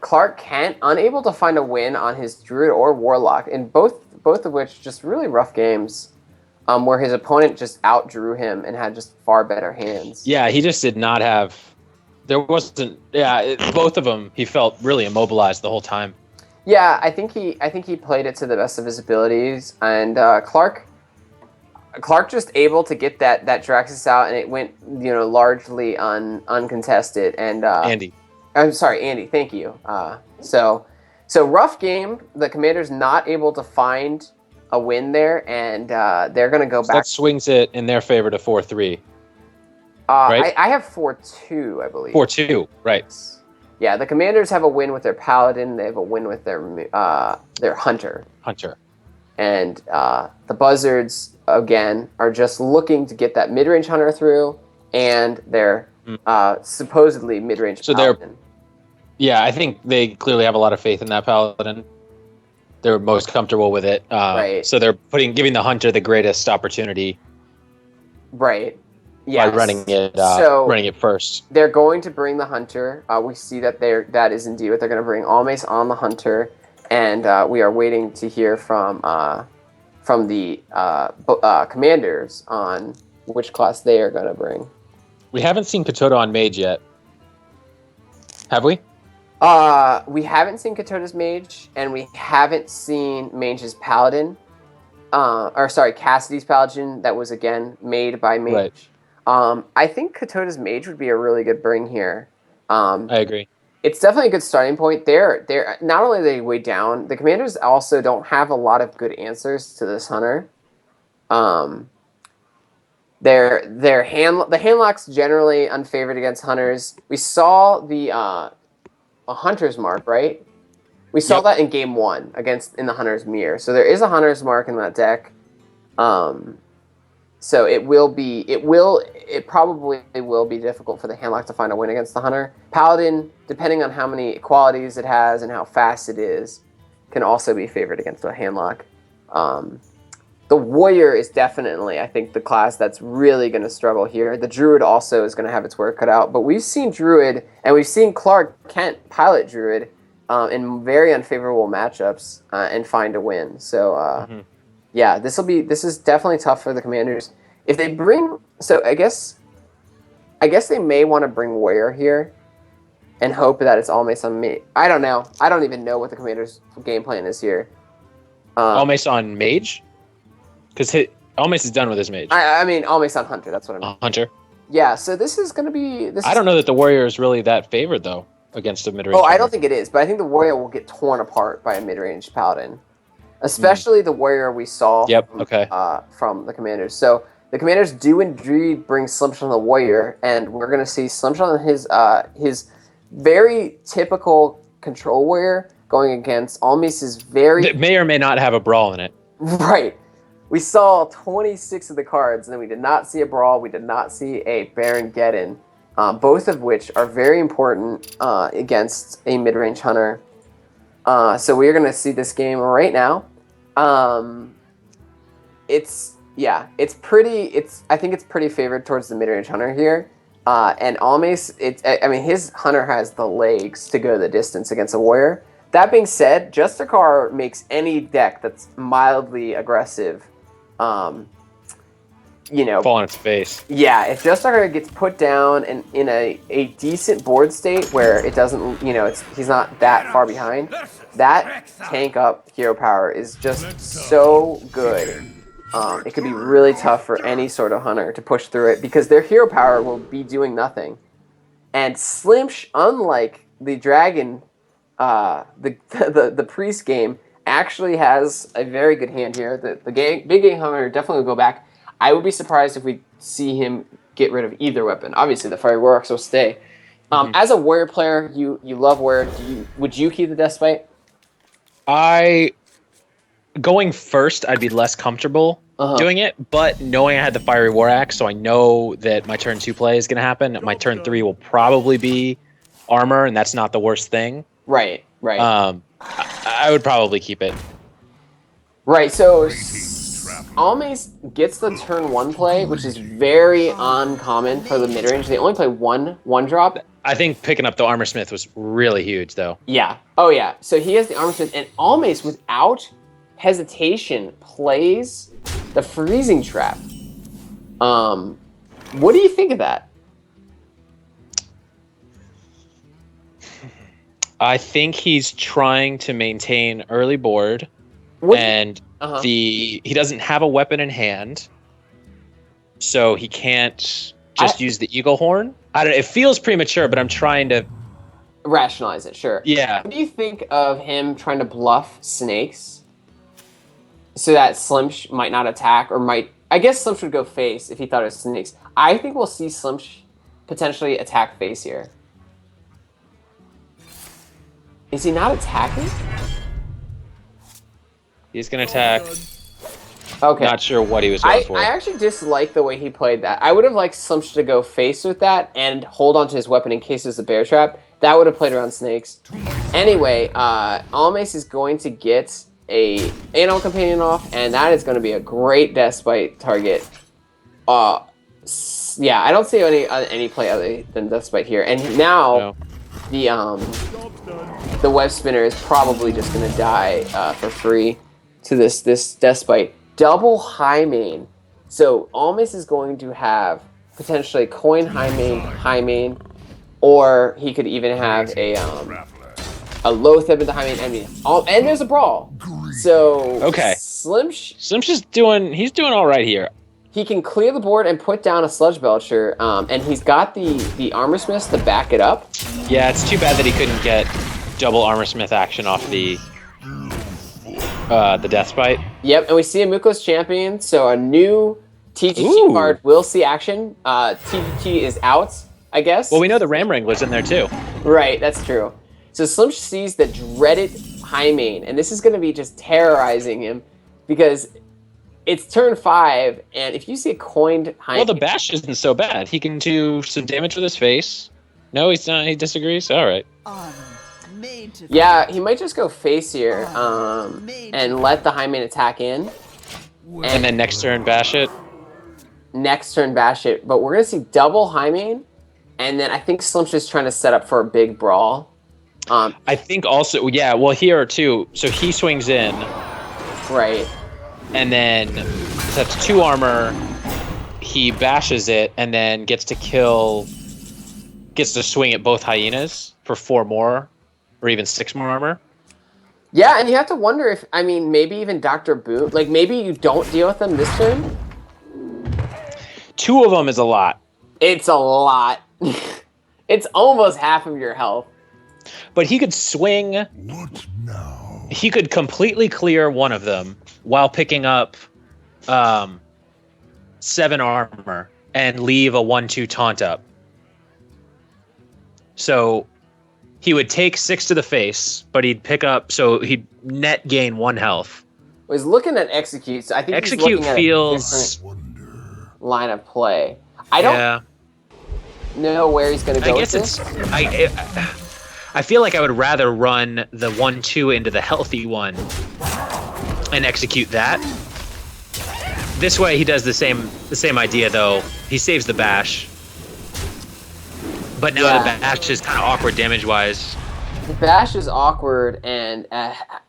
Clark Kent unable to find a win on his Druid or Warlock, in both of which just really rough games, where his opponent just outdrew him and had just far better hands. Yeah, he just did not have. There wasn't. Yeah, both of them. He felt really immobilized the whole time. Yeah, I think he played it to the best of his abilities, and Clark just able to get that Draxus out, and it went largely uncontested. And Andy, I'm sorry, Andy. Thank you. So rough game. The Commanders not able to find a win there, and they're gonna go back. That swings it in their favor to 4-3. Right? I have 4-2, I believe. 4-2, right? Yeah, the Commanders have a win with their Paladin. They have a win with their Hunter. And the Buzzards, again, are just looking to get that mid-range Hunter through, and their supposedly mid-range Paladin. Yeah, I think they clearly have a lot of faith in that Paladin. They're most comfortable with it. Right. So they're giving the Hunter the greatest opportunity. Right. Yes. By running it first. They're going to bring the Hunter. We see that that is indeed what they're going to bring. Almace on the Hunter. And we are waiting to hear from the Commanders on which class they are going to bring. We haven't seen Katoda on Mage yet. Have we? We haven't seen Katoda's Mage, and we haven't seen Mage's Paladin. Cassidy's Paladin that was, again, made by Mage. Right. I think Katoda's Mage would be a really good bring here. I agree. It's definitely a good starting point. They're not only are they way down, the Commanders also don't have a lot of good answers to this Hunter. The handlock's generally unfavored against Hunters. We saw a Hunter's Mark, right? We saw that in game 1 in the Hunter's Mirror. So there is a Hunter's Mark in that deck. So it probably will be difficult for the Handlock to find a win against the Hunter. Paladin, depending on how many qualities it has and how fast it is, can also be favored against the Handlock. The Warrior is definitely, I think, the class that's really going to struggle here. The Druid also is going to have its work cut out. But we've seen Druid, and we've seen Clark Kent pilot Druid in very unfavorable matchups and find a win. So, yeah, this is definitely tough for the Commanders. If they bring, so I guess they may want to bring Warrior here, and hope that it's Almace on me. I don't know. I don't even know what the Commanders' game plan is here. Almace on Mage, because Almace is done with his Mage. I mean Almace on Hunter. That's what I mean. Hunter. Yeah. So this is going to be. I don't know that the Warrior is really that favored though against a mid-range. Oh, I don't think it is, but I think the Warrior will get torn apart by a mid-range Paladin. Especially the Warrior we saw from the Commanders. So the Commanders do indeed bring Slimshot on the Warrior, and we're going to see Slimshot on his very typical control Warrior going against Almace's very... That may or may not have a brawl in it. Right. We saw 26 of the cards, and then we did not see a brawl. We did not see a Baron Geddon, both of which are very important against a mid-range Hunter. So we're going to see this game right now. I think it's pretty favored towards the mid-range Hunter here. And Almace, I mean, his hunter has the legs to go the distance against a warrior. That being said, Justicar makes any deck that's mildly aggressive, fall on its face. Yeah, if Justicar gets put down and in a decent board state where it doesn't, he's not that far behind, that tank up hero power is just so good. It could be really tough for any sort of hunter to push through it because their hero power will be doing nothing. And Slimsh, unlike the dragon, the priest game, actually has a very good hand here. The big game hunter definitely will go back. I would be surprised if we see him get rid of either weapon. Obviously, the Fiery War Axe will stay. As a warrior player, you love warrior. Would you keep the Deathbite? Going first, I'd be less comfortable doing it, but knowing I had the Fiery War Axe, so I know that my turn 2 play is going to happen. My turn 3 will probably be armor, and that's not the worst thing. Right. I would probably keep it. Right, so Almace gets the turn 1 play, which is very uncommon for the mid-range. They only play one drop. I think picking up the Armor Smith was really huge, though. Yeah. Oh, yeah. So he has the Armor Smith, and Almace, without hesitation, plays the Freezing Trap. What do you think of that? I think he's trying to maintain early board, he doesn't have a weapon in hand, so he can't just use the Eagle Horn. I don't know, it feels premature, but I'm trying to rationalize it. Sure. Yeah. What do you think of him trying to bluff snakes so that Slimsh might not attack, or might? I guess Slimsh would go face if he thought it was snakes. I think we'll see Slimsh potentially attack face here. Is he not attacking? He's going to attack. Okay. Not sure what he was going for. I actually dislike the way he played that. I would have liked Slimsh to go face with that and hold on to his weapon in case it's a bear trap. That would have played around snakes. Anyway, Almace is going to get a Animal Companion off, and that is going to be a great Deathbite target. Yeah, I don't see any play other than Deathbite here. And now the Web Spinner is probably just going to die for free to this Deathbite. Double high main. So Almace is going to have potentially coin high main, or he could even have a Loatheb into high main. And there's a brawl. So Slimsh is doing all right here. He can clear the board and put down a Sludge Belcher, and he's got the Armor Smiths to back it up. Yeah, it's too bad that he couldn't get double Armor Smith action off the Deathbite. Yep, and we see a Muko's Champion, so a new TGT card will see action. TGT is out, I guess. Well, we know the Ram Wrangler's in there too. Right, that's true. So Slimsh sees the dreaded high main, and this is going to be just terrorizing him because it's turn 5, and if you see a coined high main... Well, the bash isn't so bad. He can do some damage with his face. No, he's not. He disagrees? All right. Yeah, he might just go face here and let the high main attack in. And then next turn bash it? Next turn bash it. But we're going to see double high main, and then I think Slim's just trying to set up for a big brawl. I think also, yeah, well, here too. So he swings in. Right. And then that's 2 armor. He bashes it and then gets to swing at both hyenas for 4 more. Or even 6 more armor. Yeah, and you have to wonder if, maybe even Dr. Boom, maybe you don't deal with them this turn? 2 of them is a lot. It's a lot. It's almost half of your health. But he could swing. What now? He could completely clear one of them while picking up 7 armor and leave a 1/2 taunt up. So he would take 6 to the face, but he'd pick up, so he'd net gain 1 health. Well, he's looking at Execute, so I think Execute he's looking at feels a different line of play. I don't know where he's going to go with this. I feel like I would rather run the 1/2 into the healthy one and execute that. This way he does the same idea, though. He saves the bash. But now the bash is kind of awkward damage-wise. The bash is awkward, and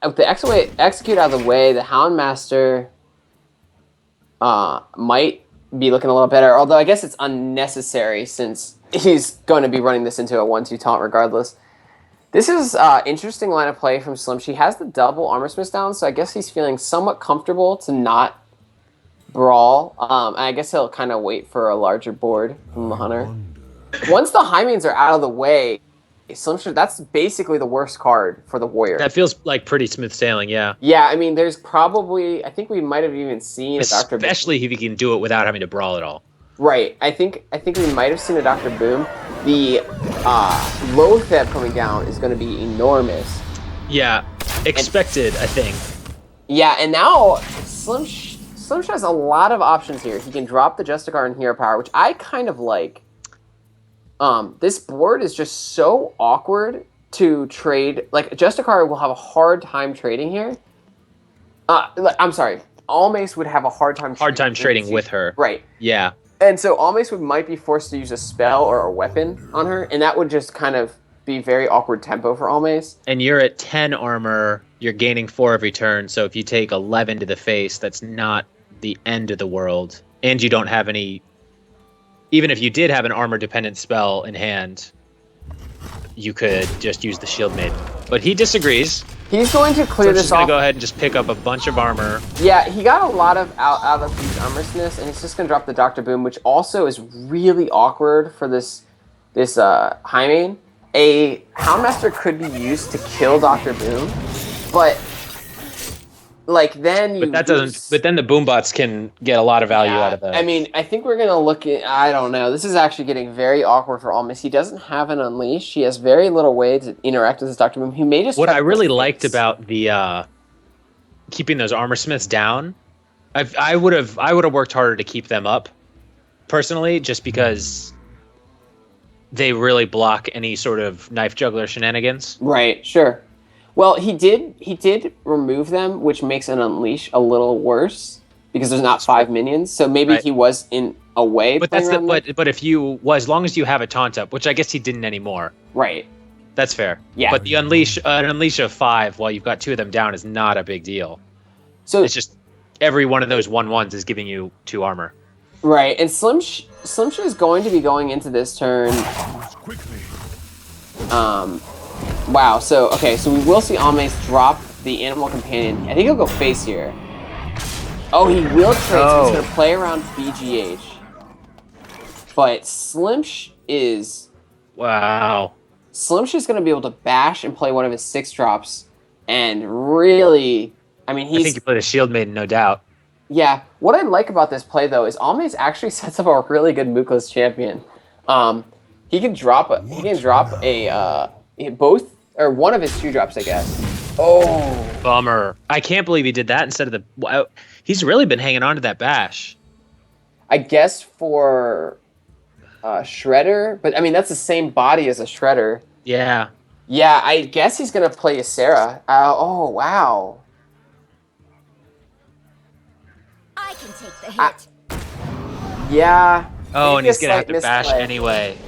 with the execute out of the way, the Houndmaster might be looking a little better. Although I guess it's unnecessary since he's going to be running this into a 1-2 taunt regardless. This is interesting line of play from Slim. She has the double armor smiths down, so I guess he's feeling somewhat comfortable to not brawl. I guess he'll kind of wait for a larger board from the Hunter. Once the Hymenes are out of the way, Slim, that's basically the worst card for the Warrior. That feels like pretty smooth sailing, yeah. Yeah, I mean, there's probably, I think we might have even seen a Dr. Boom. Especially if you can do it without having to brawl at all. Right. I think we might have seen a Dr. Boom. The Lotheb coming down is going to be enormous. Yeah, expected, I think. Yeah, and now Slim has a lot of options here. He can drop the Justicar and Hero Power, which I kind of like. This board is just so awkward to trade. Like, Justicar will have a hard time trading here. I'm sorry. Almace would have a hard time trading with her. Right. Yeah. And so Almace might be forced to use a spell or a weapon on her, and that would just kind of be very awkward tempo for Almace. And you're at 10 armor, you're gaining 4 every turn, so if you take 11 to the face, that's not the end of the world. And you don't have any... Even if you did have an armor-dependent spell in hand, you could just use the Shield Maiden. But he disagrees. He's going to clear this off. He's going to go ahead and just pick up a bunch of armor. Yeah, he got a lot of out of these armor smiths, and he's just going to drop the Dr. Boom, which also is really awkward for this Hymane. A Houndmaster could be used to kill Dr. Boom, but like then you. But then the Boombots can get a lot of value out of that. I mean, I think we're gonna look at. I don't know. This is actually getting very awkward for Almace. He doesn't have an Unleash. He has very little way to interact with his Dr. Boom. He may just. What I really liked about the keeping those armor smiths down, I would have worked harder to keep them up, personally, just because they really block any sort of knife juggler shenanigans. Right. Sure. Well, he did remove them, which makes an Unleash a little worse because there's not 5 minions. So maybe he was in a way. But but if you as long as you have a taunt up, which I guess he didn't anymore. Right. That's fair. Yeah. But the an unleash of 5 while you've got 2 of them down is not a big deal. So it's just every one of those 1/1s is giving you 2 armor. Right, and Slimsh is going to be going into this turn. Wow. So we will see Almace drop the Animal Companion. I think he'll go face here. Oh, he will trade. So he's gonna play around BGH. But Slimsh is. Wow. Slimsh is gonna be able to bash and play one of his 6 drops, and really, I mean, I think you played a Shield Maiden, no doubt. Yeah. What I like about this play though is Almace actually sets up a really good Mukless champion. He can drop both or one of his 2 drops, I guess. Oh, bummer! I can't believe he did that instead of the. He's really been hanging on to that bash. I guess for Shredder, but I mean that's the same body as a Shredder. Yeah. Yeah, I guess he's gonna play a Sarah. Oh wow. I can take the hit. Yeah. Oh, and he's gonna have to bash anyway.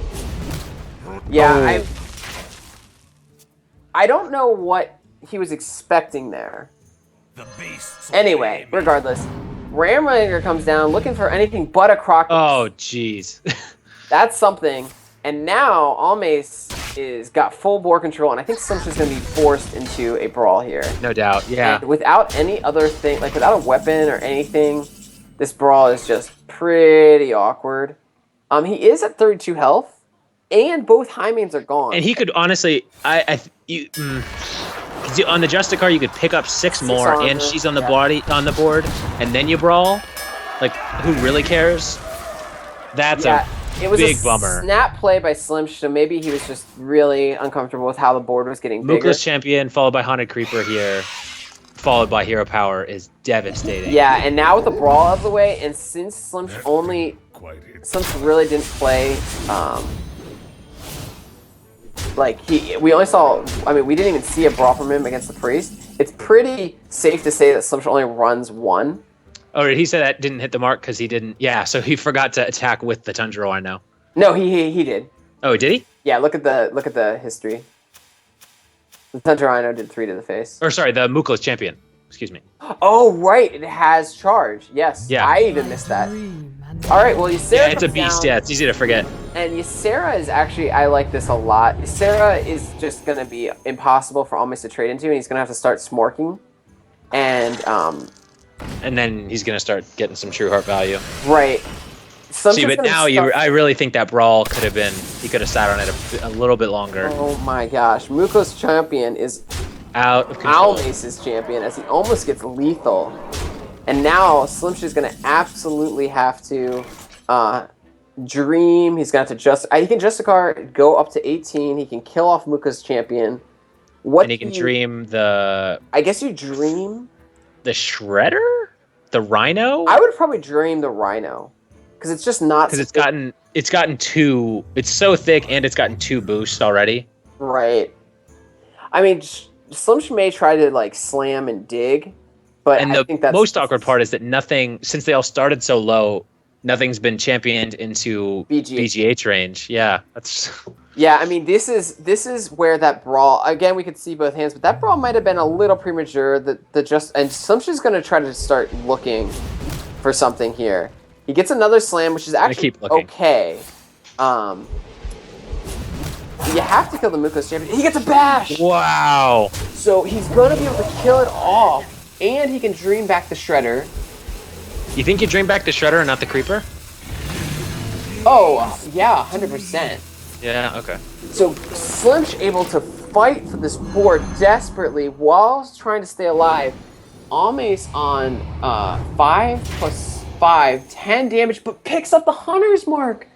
Yeah, I don't know what he was expecting there. Anyway, regardless, Ram Rider comes down looking for anything but a Crocus. Oh, jeez. That's something. And now Almace is got full board control, and I think Slimsh is going to be forced into a brawl here. No doubt, yeah. And without any other thing, like without a weapon or anything, this brawl is just pretty awkward. He is at 32 health. And both Hymanes are gone. And he could honestly, on the Justicar, you could pick up 6 more, armor, and she's on the board, and then you brawl. Like, who really cares? That's a big bummer. Snap play by Slimsh, so maybe he was just really uncomfortable with how the board was getting bigger. Mukless champion followed by Haunted Creeper here, followed by Hero Power is devastating. Yeah, and now with the brawl out of the way, and since Slimsh really didn't play. We only saw, we didn't even see a brawl from him against the Priest. It's pretty safe to say that Slimsh only runs 1. Oh, did he say that didn't hit the mark because he didn't? Yeah, so he forgot to attack with the Tundra, I know. No, he did. Oh, did he? Yeah, look at the history. The Thunder Rhino did 3 to the face. Or sorry, the Muko's champion. Excuse me. Oh, right. It has charge. Yes. Yeah. I even missed that. All right. Well, Ysera Yeah, it's a comes beast. down, Yeah, it's easy to forget. And Ysera is actually, I like this a lot. Ysera is just going to be impossible for Almost to trade into, and he's going to have to start smorking. And then he's gonna start getting some true heart value. right. See, but now I really think that brawl could have been. He could have sat on it a little bit longer. Oh my gosh, Muko's champion is Out of control. Almace's champion as he almost gets lethal. And now Slimsh is going to absolutely have to dream. He's going to have to he can Justicar go up to 18. He can kill off Muko's champion. And he can dream the... I guess you dream... The Shredder? The Rhino? I would probably dream the Rhino. Because it's just not... Because it's gotten 2... It's so thick and it's gotten 2 boosts already. Right. I mean, Slimsh may try to, like, slam and dig, but I think that's... most awkward part is that nothing... Since they all started so low, nothing's been championed into BGH range. Yeah, that's... Yeah, I mean, this is where that brawl... Again, we could see both hands, but that brawl might have been a little premature. And Slimsh is going to try to start looking for something here. He gets another slam, which is actually okay. You have to kill the Muko's champion. He gets a bash! Wow! So he's going to be able to kill it off, and he can dream back the Shredder. You think you dream back the Shredder and not the Creeper? Oh, yeah, 100%. Yeah, okay. So Slimsh able to fight for this board desperately while trying to stay alive. Almace on 5 plus 5, 10 damage, but picks up the Hunter's Mark.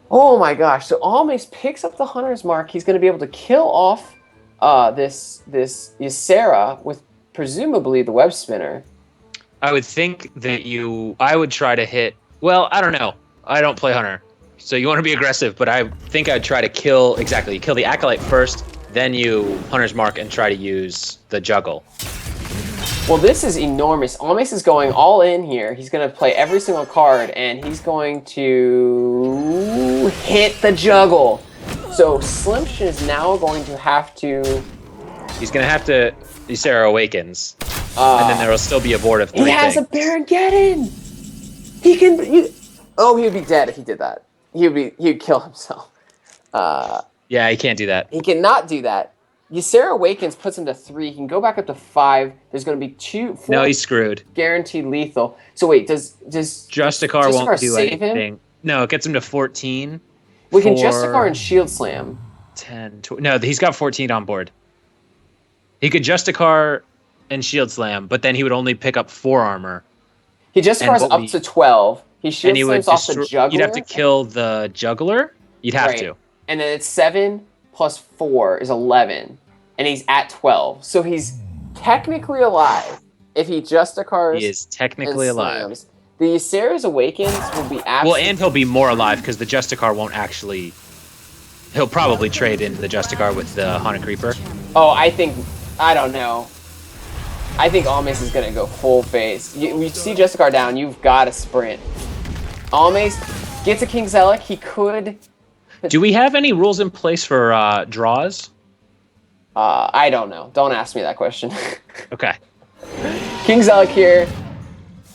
Oh my gosh, so Almace picks up the Hunter's Mark. He's going to be able to kill off this Ysera with presumably the Web Spinner. I would think that I would try to hit... Well, I don't know. I don't play Hunter. So you want to be aggressive, but I think I'd try to kill... Exactly, you kill the Acolyte first, then you Hunter's Mark and try to use the Juggle. Well, this is enormous. Almace is going all in here. He's going to play every single card, and he's going to hit the Juggle. So Slimsh is now going to have to... He's going to have to... Ysera Awakens. And then there will still be a board of 3 He has things. a Baron Geddon! He can... he would be dead if he did that. He would kill himself. Yeah, he can't do that. He cannot do that. Ysera Awakens puts him to 3. He can go back up to 5. There's going to be 4 No, he's screwed. Guaranteed lethal. So wait, does Justicar won't do save anything. Him? No, it gets him to 14. We can Justicar and Shield Slam. 10, 20. No, he's got 14 on board. He could Justicar and Shield Slam, but then he would only pick up 4 armor. He Justicars up to 12. He Shield Slams off the Juggler. You'd have to kill the Juggler. You'd have to. And then it's 7 plus 4 is 11. And he's at 12. So he's technically alive if he Justicars. He is technically alive. The Ysera's Awakens will be absolutely... Well, and he'll be more alive because the Justicar won't actually... He'll probably trade in the Justicar with the Haunted Creeper. Oh, I don't know. I think Almace is going to go full face. You see Justicar down, you've got to sprint. Almace gets a King Zellic. He could... Do we have any rules in place for draws? I don't know. Don't ask me that question. Okay. King Zellic here.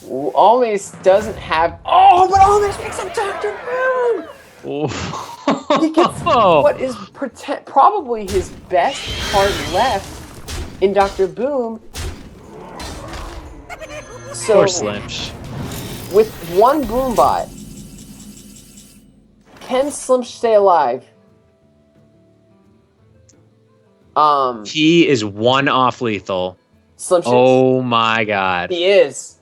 Almace doesn't have... Oh, but Almace picks up Dr. Boom! He gets what is probably his best card left in Dr. Boom. So, Poor Slimsh. With 1 Boombot, can Slimsh stay alive? He is 1 off lethal. Slimsh Oh my god. He is.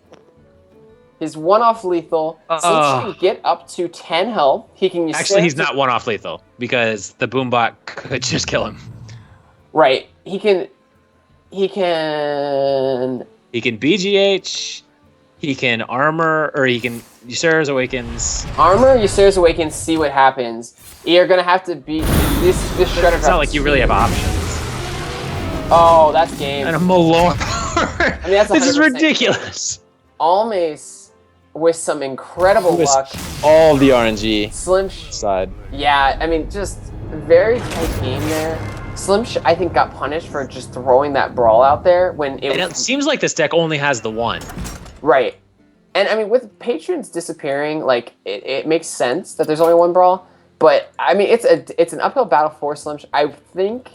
He's 1 off lethal. Slimsh can get up to 10 health. He can use... Actually, he's not 1 off lethal because the Boombot could just kill him. Right. He can BGH. He can armor, or he can Ysera's Awakens. Armor, Ysera's Awakens, see what happens. You're gonna have to beat this Shredder. It's not like you really have options. That's game. And a Malor. I mean, that's This is 100% ridiculous. Almace with some incredible luck. All the RNG Slim side. Yeah, I mean, just very tight game there. Slim I think, got punished for just throwing that brawl out there when It seems like this deck only has the one. Right. And I mean, with patrons disappearing, like, it makes sense that there's only one brawl. But I mean, it's an uphill battle for Slim. I think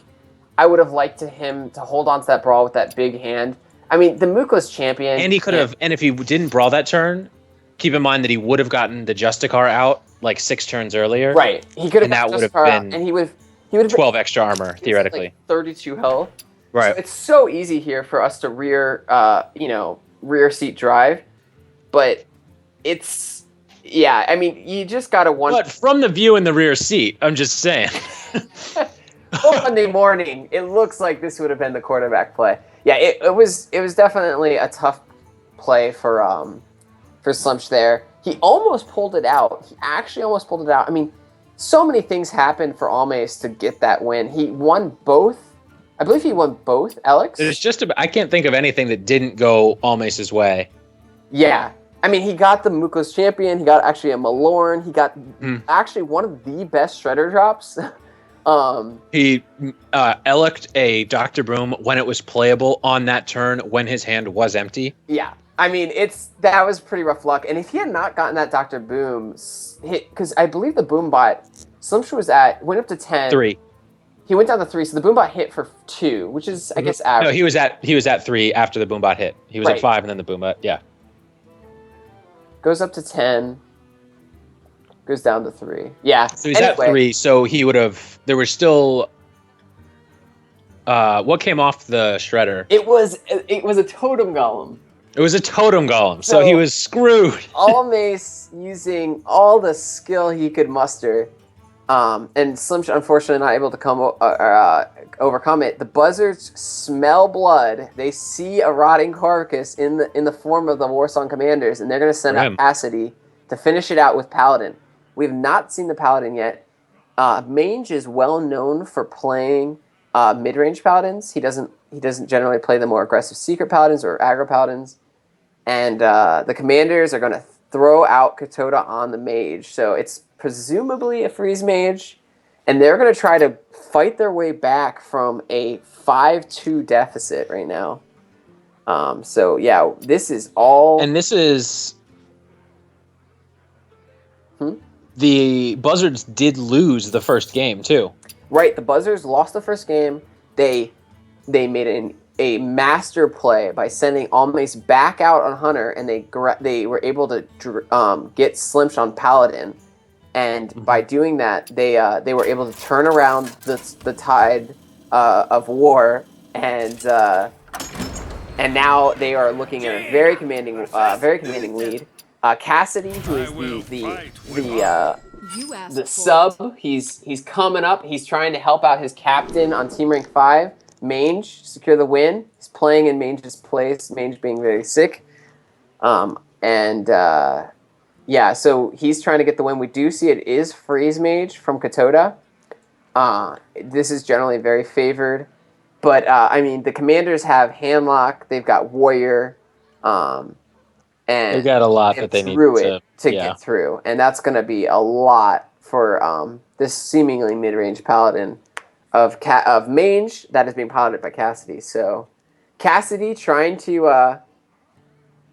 I would have liked him to hold on to that brawl with that big hand. I mean, the Mookla's champion. And he could have, and if he didn't brawl that turn, keep in mind that he would have gotten the Justicar out like 6 turns earlier. Right. He could have that would have been, been and he would have 12 extra armor theoretically. Like 32 health. Right. So it's so easy here for us to rear seat drive, but it's I mean, you just gotta wonder. But from the view in the rear seat, I'm just saying. Monday morning, it looks like this would have been the quarterback play. Yeah, it was definitely a tough play for Slumsh there. He almost pulled it out. He actually almost pulled it out. I mean, so many things happened for Almace to get that win. He won both. I believe he won both, Alex. It's just I can't think of anything that didn't go Almace's way. Yeah. I mean, he got the Mookla's champion. He got actually a Malorn. He got actually one of the best Shredder drops. He elected a Dr. Boom when it was playable on that turn when his hand was empty. Yeah. I mean, that was pretty rough luck. And if he had not gotten that Dr. Boom hit, because I believe the Boom bot, Slimsh went up to 10. 3. He went down to 3, so the Boom bot hit for 2, which is, I guess, average. No, he was at 3 after the Boom bot hit. He was at 5 and then the Boom bot, yeah. Goes up to 10. Goes down to 3. Yeah. So he's at 3, so he would have... There was still... what came off the Shredder? It was a Totem Golem. It was a Totem Golem, so he was screwed. Almace using all the skill he could muster, and Slimsh unfortunately not able to overcome it. The Buzzards smell blood. They see a rotting carcass in the form of the Warsong Commanders, and they're going to send out Cassidy to finish it out with Paladin. We have not seen the Paladin yet. Mange is well known for playing mid-range Paladins. He doesn't generally play the more aggressive Secret Paladins or Aggro Paladins. And the Commanders are going to throw out Katoda on the Mage. So it's presumably a Freeze Mage. And they're going to try to fight their way back from a 5-2 deficit right now. So, yeah, this is all... And this is... The Buzzards did lose the first game, too. Right, the Buzzards lost the first game. They made a master play by sending Almace back out on Hunter, and they were able to get Slimsh on Paladin. And by doing that, they were able to turn around the tide of war, and now they are looking at a very commanding lead. Cassidy, who is the sub, he's coming up. He's trying to help out his captain on Team Rank 5. Mange, secure the win. He's playing in Mange's place, Mange being very sick. So he's trying to get the win. We do see it is Freeze Mage from Katoda. This is generally very favored. But, I mean, the Commanders have Handlock. They've got Warrior. And they've got a lot that they need to get through. And that's going to be a lot for this seemingly mid-range Paladin of Mange that is being piloted by Cassidy. So Cassidy trying to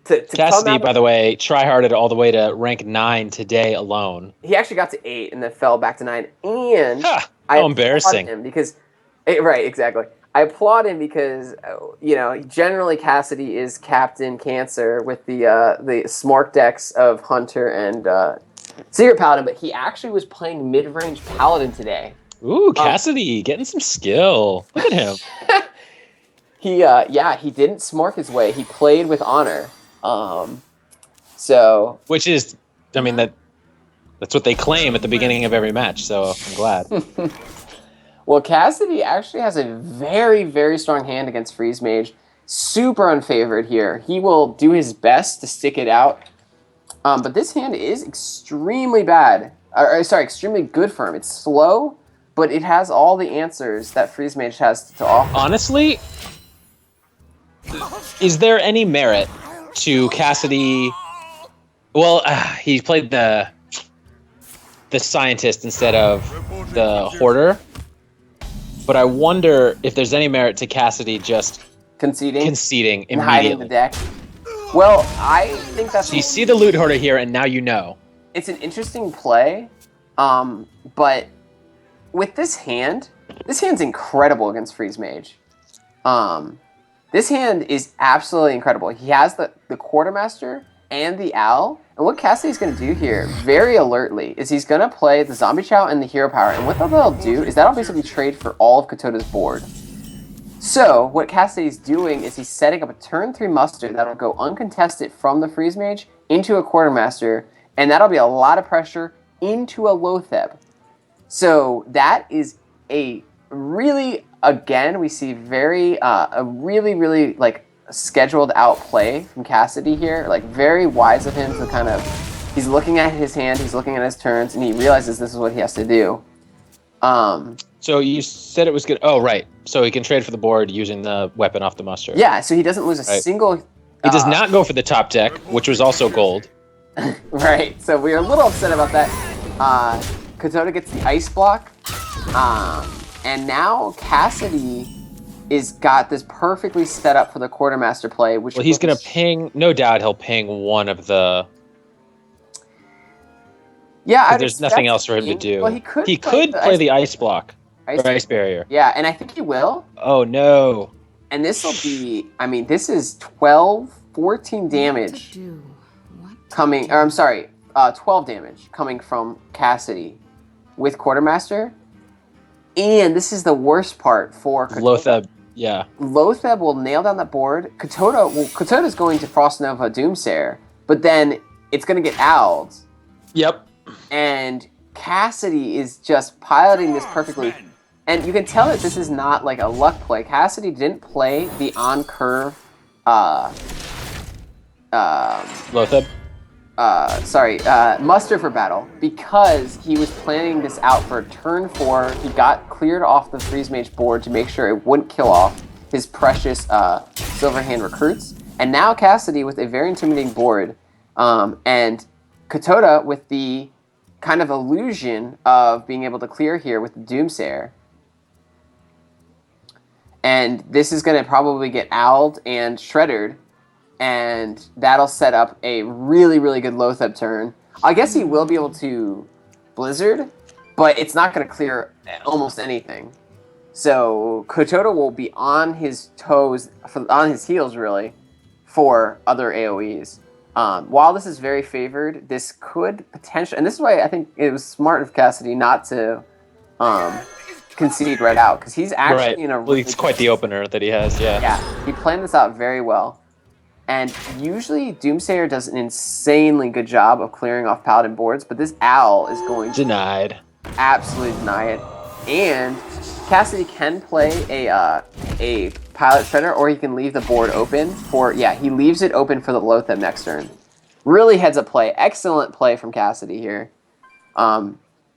Cassidy, by the way, tryharded all the way to rank 9 today alone. He actually got to 8 and then fell back to 9. And how embarrassing! Him because right, exactly. I applaud him because generally Cassidy is Captain Cancer with the smart decks of Hunter and Secret Paladin, but he actually was playing mid-range Paladin today. Ooh, Cassidy getting some skill. Look at him. He didn't smart his way. He played with honor. Which is, I mean, that's what they claim at the beginning of every match. So I'm glad. Well, Cassidy actually has a very, very strong hand against Freeze Mage. Super unfavored here. He will do his best to stick it out. But this hand is extremely bad. Extremely good for him. It's slow, but it has all the answers that Freeze Mage has to offer. Honestly, is there any merit to Cassidy Well, he played the scientist instead of the hoarder. But I wonder if there's any merit to Cassidy just conceding immediately. and hiding the deck. Well, I think that's. So you see the loot hoarder here, and now you know. It's an interesting play, but with this hand's incredible against Freeze Mage. This hand is absolutely incredible. He has the Quartermaster and the Owl, and what Cassidy's going to do here, very alertly, is he's going to play the Zombie Chow and the Hero Power, and what that'll do is that'll basically trade for all of Kotoda's board. So, what Cassidy's doing is he's setting up a turn 3 muster that'll go uncontested from the Freeze Mage into a Quartermaster, and that'll be a lot of pressure into a Lotheb. So, that is a really, again, we see a really, like, scheduled out play from Cassidy here. Like, very wise of him to kind of, he's looking at his hand, he's looking at his turns, and he realizes this is what he has to do. So you said it was good. Oh, right. So he can trade for the board using the weapon off the muster. Yeah, so he doesn't lose a single... He does not go for the top deck, which was also gold. Right, so we are a little upset about that. Kotoda gets the ice block. And now Cassidy is got this perfectly set up for the Quartermaster play. Which he's going to ping... No doubt he'll ping one of the... Yeah, there's nothing else for him to do. Well, he could play the ice block. Or ice barrier. Yeah, and I think he will. Oh, no. And this will be... I mean, this is 14 damage coming... Or, I'm sorry, 12 damage coming from Cassidy with Quartermaster. And this is the worst part for Kotoda. Lotheb, yeah. Lotheb will nail down the board. Kotoda's going to Frost Nova Doomsayer, but then it's going to get owled. Yep. And Cassidy is just piloting this perfectly. And you can tell that this is not like a luck play. Cassidy didn't play the on-curve... Lotheb? Muster for battle, because he was planning this out for turn 4. He got cleared off the Freeze Mage board to make sure it wouldn't kill off his precious Silverhand recruits. And now Cassidy with a very intimidating board, and Kotoda with the kind of illusion of being able to clear here with the Doomsayer. And this is going to probably get owled and shredded, and that'll set up a really, really good Lotheb turn. I guess he will be able to Blizzard, but it's not going to clear almost anything. So Kotoda will be on his toes, on his heels, really, for other AoEs. While this is very favored, this could potentially... And this is why I think it was smart of Cassidy not to concede right out, because he's actually in a... Well, it's quite the opener that he has, yeah. Yeah, he planned this out very well. And usually Doomsayer does an insanely good job of clearing off Paladin boards, but this Owl is going to absolutely deny it. And Cassidy can play a Pilot Shredder, or he can leave the board open for... Yeah, he leaves it open for the Lotheb next turn. Really heads up play. Excellent play from Cassidy here.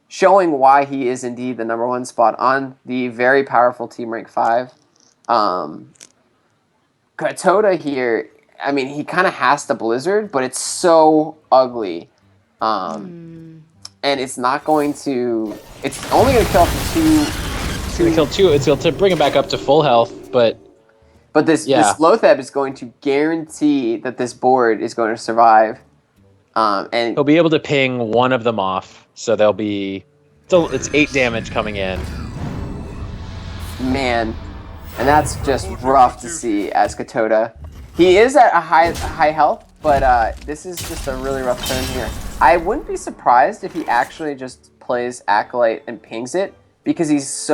Showing why he is indeed the #1 spot on the very powerful Team Rank 5. Kotoda here... I mean, he kind of has to Blizzard, but it's so ugly. And it's not going to... It's only going to kill up to 2... It's going to kill 2. It's going to bring him back up to full health, but... But this Lotheb is going to guarantee that this board is going to survive. And he'll be able to ping one of them off, so they'll be... So it's 8 damage coming in. Man. And that's just rough to see as Kotoda. He is at a high health, but this is just a really rough turn here. I wouldn't be surprised if he actually just plays Acolyte and pings it, because he's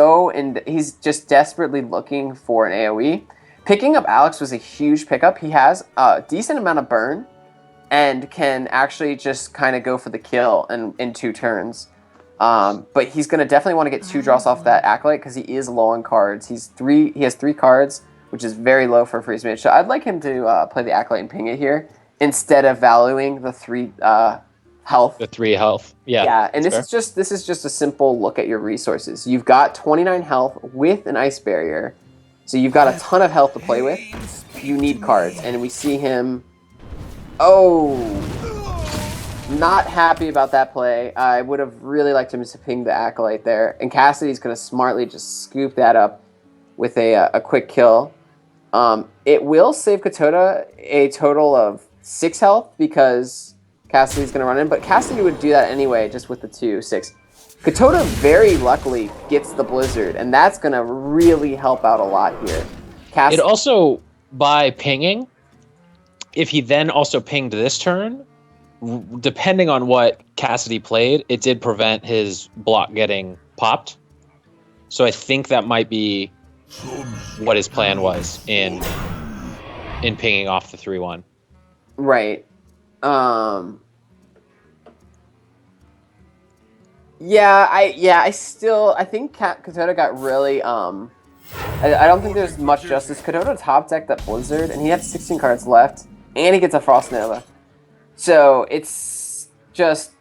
just desperately looking for an AoE. Picking up Alex was a huge pickup. He has a decent amount of burn and can actually just kind of go for the kill in 2 turns. But he's going to definitely want to get 2 draws off that Acolyte because he is low on cards. He has 3 cards, which is very low for a Freeze Mage. So I'd like him to play the Acolyte and ping it here instead of valuing the 3 health. The 3 health, yeah. Yeah, and this is just a simple look at your resources. You've got 29 health with an Ice Barrier, so you've got a ton of health to play with. You need cards, and we see him... Oh! Not happy about that play. I would have really liked him to ping the Acolyte there. And Cassidy's going to smartly just scoop that up with a quick kill. It will save Katoda a total of 6 health because Cassidy's going to run in. But Cassidy would do that anyway, just with the 2-6. Katoda very luckily gets the Blizzard, and that's going to really help out a lot here. It also, by pinging, if he then also pinged this turn, depending on what Cassidy played, it did prevent his block getting popped. So I think that might be what his plan was in pinging off the 3-1. Right. I think Katoda got really I don't think there's much justice. Katoda top decked that Blizzard, and he had 16 cards left, and he gets a Frost Nova. So it's just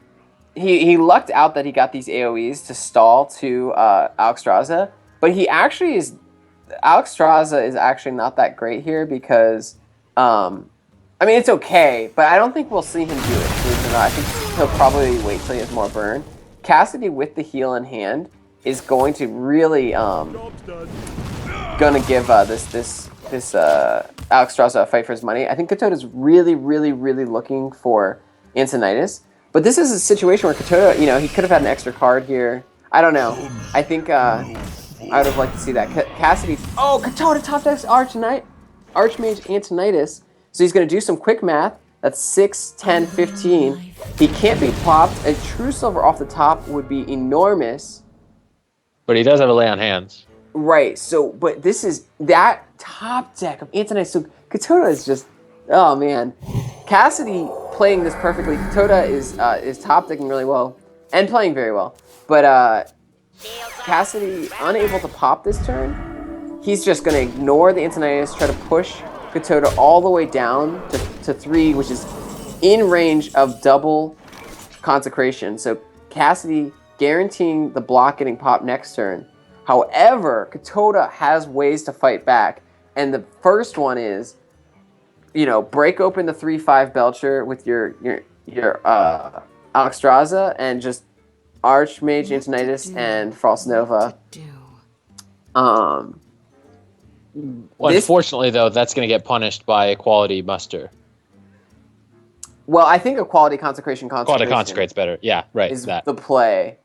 he lucked out that he got these AoEs to stall to Alexstrasza, but Alexstrasza is actually not that great here because it's okay, but I don't think we'll see him do it. Believe it or not. I think he'll probably wait till he has more burn. Cassidy with the heal in hand is going to really gonna give this Alexstrasza a fight for his money. I think Katoda's really, really, really looking for Antonidas, but this is a situation where Katoda, he could have had an extra card here. I don't know. I think I would have liked to see that. Cassidy. Oh, Katoda top decks Archmage Antonidas. So he's gonna do some quick math. That's 6, 10, 15. He can't be popped. A True Silver off the top would be enormous. But he does have a lay on hands. Right, so, but this is that top deck of Antonidas. So Katoda is just, oh man. Cassidy playing this perfectly. Katoda is top decking really well and playing very well. But Cassidy unable to pop this turn. He's just going to ignore the Antonidas, try to push Katoda all the way down to 3, which is in range of double Consecration. So Cassidy guaranteeing the block getting popped next turn. However, Katoda has ways to fight back. And the first one is, break open the 3-5 Belcher with your Alexstrasza and just Archmage Antonidas and Frost Nova. Unfortunately, though, that's going to get punished by a quality muster. Well, I think a quality consecration. Quality consecrate's better. Yeah, right. Is the play.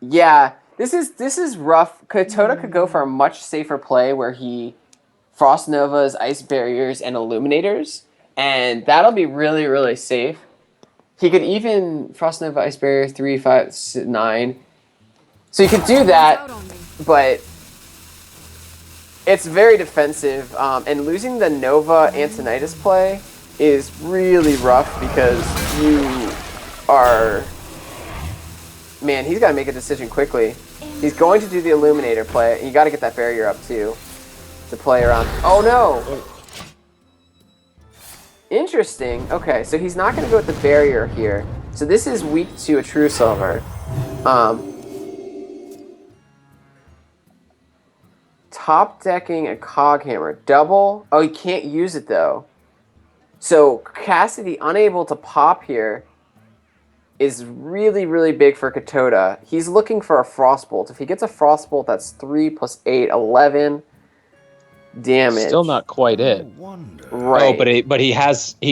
Yeah, this is rough. Katoda could go for a much safer play where he Frost Novas, Ice Barriers, and Illuminators, and that'll be really, really safe. He could even Frost Nova, Ice Barrier, 3, 5, 9. So you could do that, but it's very defensive, and losing the Nova Antonidas play is really rough because you are... Man, he's got to make a decision quickly. He's going to do the Illuminator play, and you got to get that barrier up too to play around. Oh no! Interesting. Okay, so he's not going to go with the barrier here. So this is weak to a True Silver. Top decking a Coghammer. Double. Oh, he can't use it though. So Cassidy unable to pop here is really, really big for Katoda. He's looking for a Frostbolt. If he gets a Frostbolt, that's 3 + 8, 11 damage. Still not quite it. Right. Oh, but he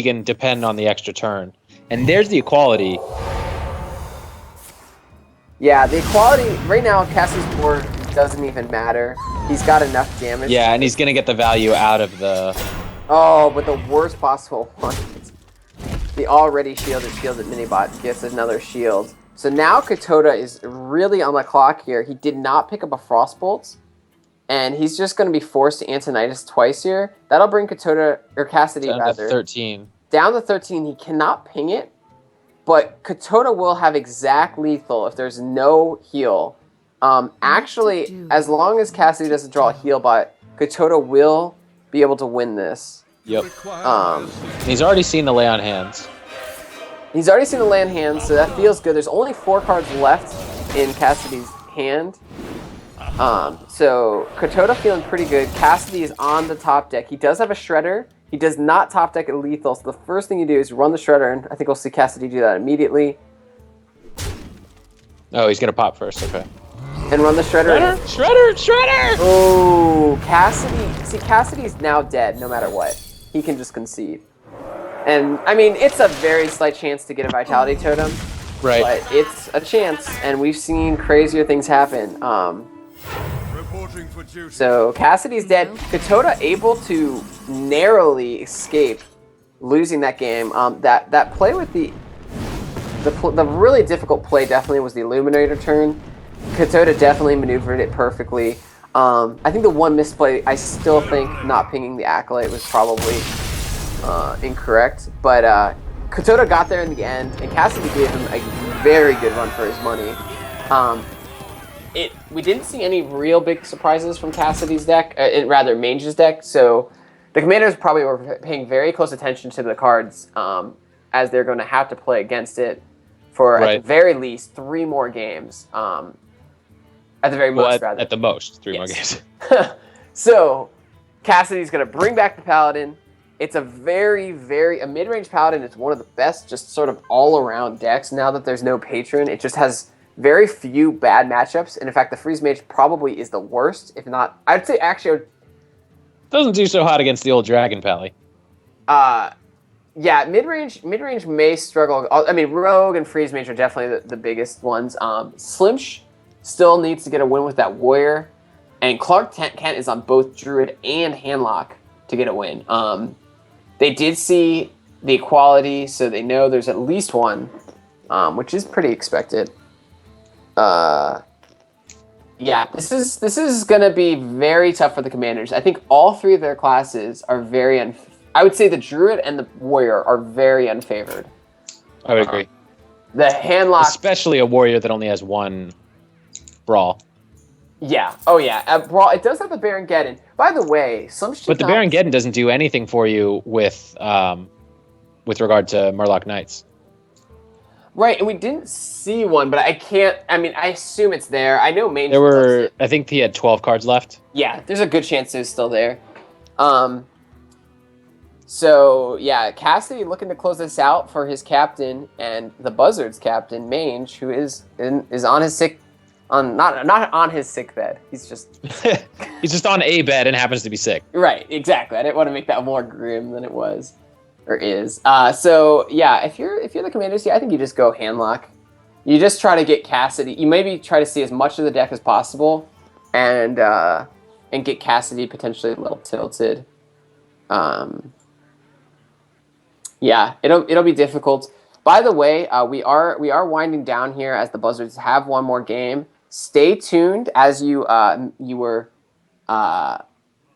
can depend on the extra turn. And there's the equality. Yeah, the equality right now Cassie's board doesn't even matter. He's got enough damage. Yeah, and he's gonna get the value out of the... Oh, but the worst possible one is the already shielded minibot gets another shield. So now Katoda is really on the clock here. He did not pick up a Frostbolt, and he's just going to be forced to Antonidas twice here. That'll bring Katoda, or Cassidy down rather, to 13. Down to 13. He cannot ping it, but Katoda will have exact lethal if there's no heal. Actually, as long as Cassidy doesn't draw a heal bot, Katoda will be able to win this. Yep. He's already seen the lay on hands. He's already seen the land hand, so that feels good. There's only 4 cards left in Cassidy's hand. So Katoda feeling pretty good. Cassidy is on the top deck. He does have a Shredder. He does not top deck a lethal, so the first thing you do is run the Shredder, and I think we'll see Cassidy do that immediately. Oh, he's gonna pop first. Okay. And run the Shredder. Shredder! Oh, Cassidy. See, Cassidy's now dead no matter what. He can just concede. And, I mean, it's a very slight chance to get a Vitality Totem. Right. But it's a chance, and we've seen crazier things happen. Reporting for duty. So Cassidy's dead. Katoda able to narrowly escape losing that game. That play with the really difficult play definitely was the Illuminator turn. Katoda definitely maneuvered it perfectly. I think the one misplay, I still think not pinging the Acolyte was probably incorrect, but Katoda got there in the end, and Cassidy gave him a very good run for his money. We didn't see any real big surprises from Cassidy's deck, rather Mange's deck, so the Commanders probably were paying very close attention to the cards as they're going to have to play against it for, at the very least, 3 more games. At the very most, rather. At the most, 3 more games. So, Cassidy's going to bring back the Paladin. It's a a mid-range Paladin. It's one of the best just sort of all-around decks. Now that there's no Patron, it just has very few bad matchups. And in fact, the Freeze Mage probably is the worst, if not... I'd say actually... Doesn't do so hot against the old Dragon Pally. Yeah, mid-range may struggle. I mean, Rogue and Freeze Mage are definitely the biggest ones. Slimsh still needs to get a win with that Warrior. And Clark Kent is on both Druid and Handlock to get a win. They did see the equality, so they know there's at least one, which is pretty expected. Yeah, this is gonna be very tough for the Commanders. I think all 3 of their classes are very I would say the Druid and the Warrior are very unfavored. I would agree. The Handlock, especially a Warrior that only has 1 Brawl. Yeah. Oh, yeah. Brawl. It does have the Baron Geddon. By the way, but the Baron Geddon doesn't do anything for you with regard to Murloc Knights. Right, and we didn't see one, but I can't. I mean, I assume it's there. I know Mange. I think he had 12 cards left. Yeah, there's a good chance it's still there. So yeah, Cassidy looking to close this out for his captain and the Buzzards captain Mange, who is on his sick. Not on his sick bed. He's just he's just on a bed and happens to be sick. Right, exactly. I didn't want to make that more grim than it was or is. So yeah, if you're the Commanders, I think you just go Handlock. You just try to get Cassidy. You maybe try to see as much of the deck as possible, and get Cassidy potentially a little tilted. Yeah, it'll be difficult. By the way, we are winding down here as the Buzzards have one more game. Stay tuned as you were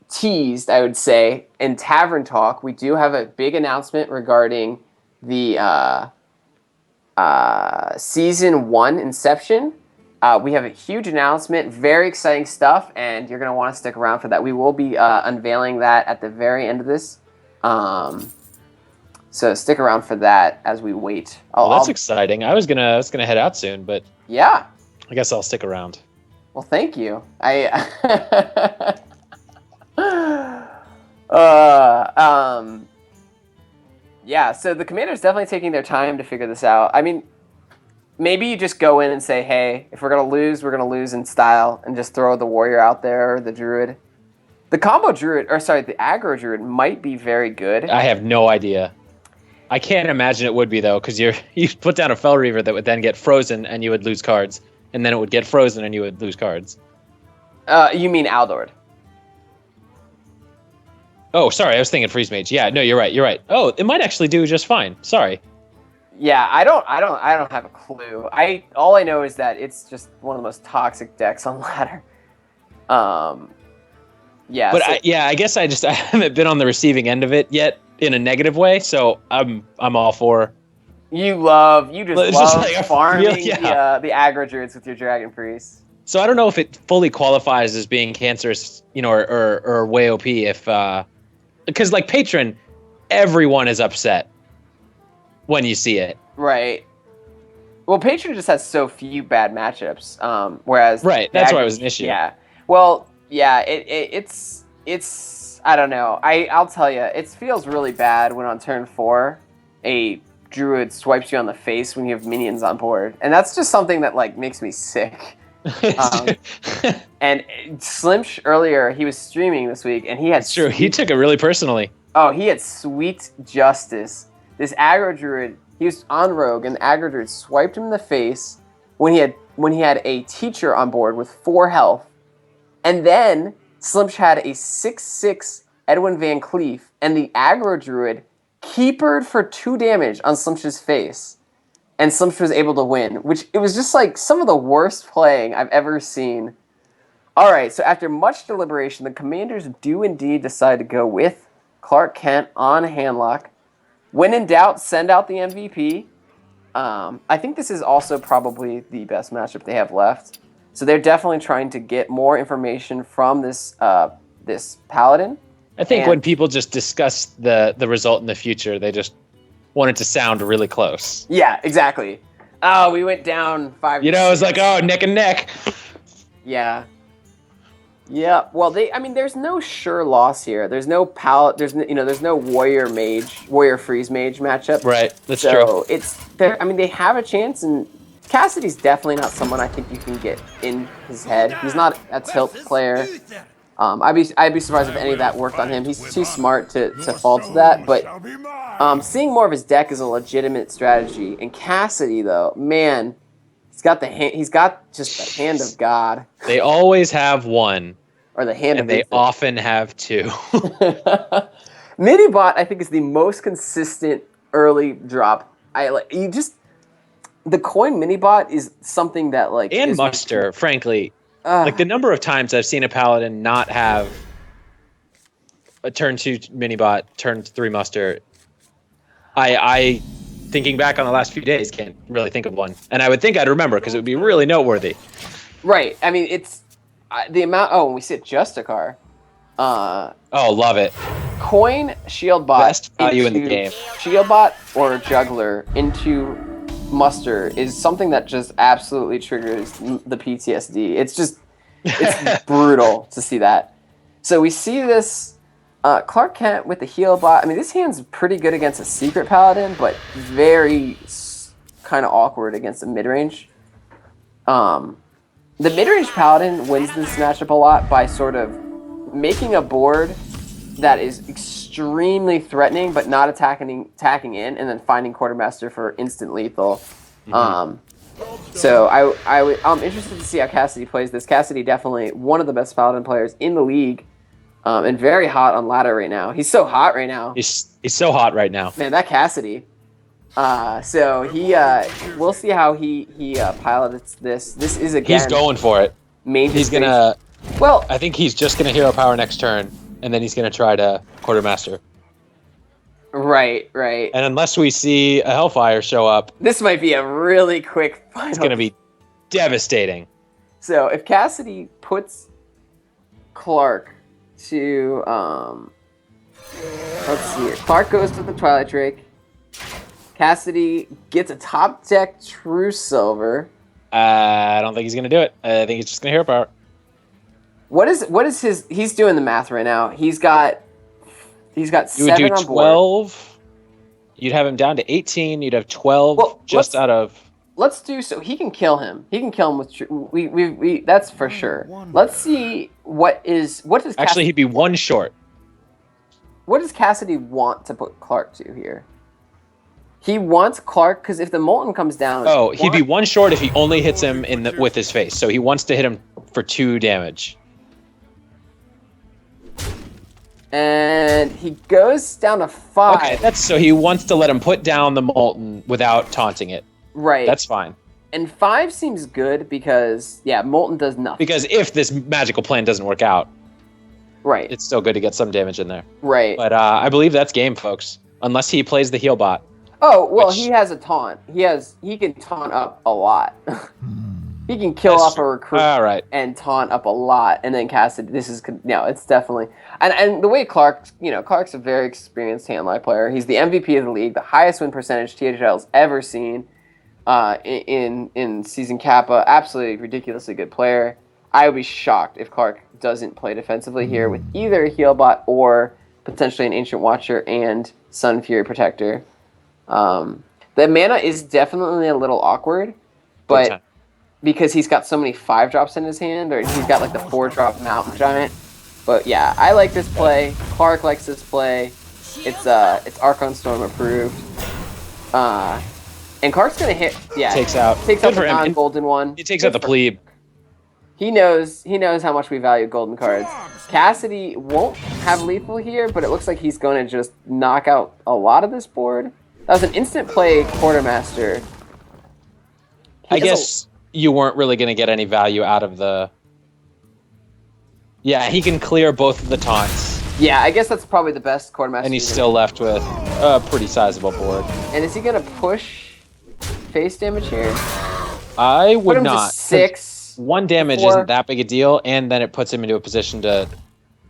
teased, I would say, in Tavern Talk. We do have a big announcement regarding the Season 1 Inception. We have a huge announcement, very exciting stuff, and you're going to want to stick around for that. We will be unveiling that at the very end of this. So stick around for that as we wait. That's exciting. I was gonna head out soon, but yeah, I guess I'll stick around. Well, thank you. Yeah. So the Commander's definitely taking their time to figure this out. I mean, maybe you just go in and say, "Hey, if we're gonna lose in style," and just throw the Warrior out there or the Druid. The combo Druid, the aggro Druid might be very good. I have no idea. I can't imagine it would be, though, because you put down a Fel Reaver that would then get frozen and you would lose cards, and then it would get frozen and you would lose cards. You mean Aldord? Oh, sorry, I was thinking Freeze Mage. Yeah, no, you're right. Oh, it might actually do just fine. Sorry. Yeah, I don't have a clue. All I know is that it's just one of the most toxic decks on ladder. Yeah. But I guess I haven't been on the receiving end of it yet in a negative way, so I'm all for. You love farming yeah. the aggro Druids with your Dragon Priests. So I don't know if it fully qualifies as being cancerous, or way OP if because like Patron, everyone is upset when you see it. Right. Well, Patron just has so few bad matchups. Whereas right, that's why it was an issue. Yeah. Well, yeah, it's I don't know. I'll tell you, it feels really bad when on turn 4, a druid swipes you on the face when you have minions on board, and that's just something that like makes me sick. And Slimsh earlier, he was streaming this week, and he had. It's true. He took it really personally. Oh, he had sweet justice. This aggro druid, he was on rogue, and the aggro druid swiped him in the face when he had a teacher on board with 4 health, and then Slimsh had a 6/6 Edwin Van Cleef, and the aggro druid keepered for 2 damage on Slimsh's face, and Slimsh was able to win, which it was just like some of the worst playing I've ever seen. All right, so after much deliberation, the commanders do indeed decide to go with Clark Kent on Handlock. When in doubt, send out the MVP. I think this is also probably the best matchup they have left. So they're definitely trying to get more information from this this Paladin. I think when people just discuss the result in the future, they just want it to sound really close. Yeah, exactly. Oh, we went down 5. You know, it's like, oh, neck and neck. Yeah. Yeah. Well, there's no sure loss here. There's no there's no warrior freeze mage matchup. Right. That's so true. So it's there. I mean, they have a chance, and Cassidy's definitely not someone I think you can get in his head. He's not a tilt player. I'd be surprised if any of that worked on him. He's too smart to fall to that. But seeing more of his deck is a legitimate strategy. And Cassidy, though, man, he's got just the hand of God. They always have one. Or the hand of they often have 2. Minibot, I think, is the most consistent early drop. The coin Minibot is something that like and muster, frankly. Like the number of times I've seen a paladin not have a turn 2 Minibot, turn 3 muster. I thinking back on the last few days, can't really think of one. And I would think I'd remember because it would be really noteworthy. Right. I mean, it's the amount. Oh, when we see it, Justicar. Love it. Coin shield bot. Best value in the game. Shield bot or juggler into muster is something that just absolutely triggers the PTSD. It's brutal to see that. So we see this Clark Kent with the heal bot. I mean, this hand's pretty good against a secret paladin, but very kind of awkward against a mid-range. The mid-range paladin wins this matchup a lot by sort of making a board that is extremely threatening, but not attacking in, and then finding Quartermaster for instant lethal. So I'm interested to see how Cassidy plays this. Cassidy definitely one of the best paladin players in the league, and very hot on ladder right now. He's so hot right now. He's so hot right now. Man, that Cassidy. So we'll see how he pilots this. This is again. He's going for it. He's gonna. Well, I think he's just gonna hero power next turn, and then he's gonna try to Quartermaster. Right. And unless we see a Hellfire show up, this might be a really quick final. It's gonna be devastating. So if Cassidy puts Clark to let's see here. Clark goes to the Twilight Drake. Cassidy gets a top deck True Silver. I don't think he's gonna do it. I think he's just gonna hero power. What is his? He's doing the math right now. He's got 7 you would do on 12. board. You'd have him down to 18. You'd have 12 out of. Let's do so. He can kill him. He can kill him with. We that's for sure. Let's see what does. Actually, he'd be 1 short. What does Cassidy want to put Clark to here? He wants Clark because if the Molten comes down. Oh, he'd be 1 short if he only hits him with his face. So he wants to hit him for 2 damage. And he goes down to 5. Okay, so he wants to let him put down the Molten without taunting it. Right. That's fine. And 5 seems good because, Molten does nothing. Because if this magical plan doesn't work out, right, it's still good to get some damage in there. Right. But I believe that's game, folks. Unless he plays the heal bot. Oh, well, he has a taunt. He can taunt up a lot. He can kill off a recruit and taunt up a lot. And then Cassidy, it's definitely... And the way Clark's a very experienced handline player. He's the MVP of the league, the highest win percentage THL's ever seen in season Kappa. Absolutely ridiculously good player. I would be shocked if Clark doesn't play defensively here with either a Healbot or potentially an Ancient Watcher and Sun Fury Protector. The mana is definitely a little awkward, but because he's got so many 5-drops in his hand, or he's got like the 4-drop Mountain Giant. But yeah, I like this play. Clark likes this play. It's Archon Storm approved. And Clark's gonna hit. Yeah, takes out the non-golden one. He takes out the plebe. He knows how much we value golden cards. Cassidy won't have lethal here, but it looks like he's going to just knock out a lot of this board. That was an instant play Quartermaster. I guess you weren't really going to get any value out of the... Yeah, he can clear both of the taunts. Yeah, I guess that's probably the best Quartermaster. And he's still left with a pretty sizable board. And is he going to push face damage here? I would Put him not. To 6. 1 damage isn't that big a deal, and then it puts him into a position to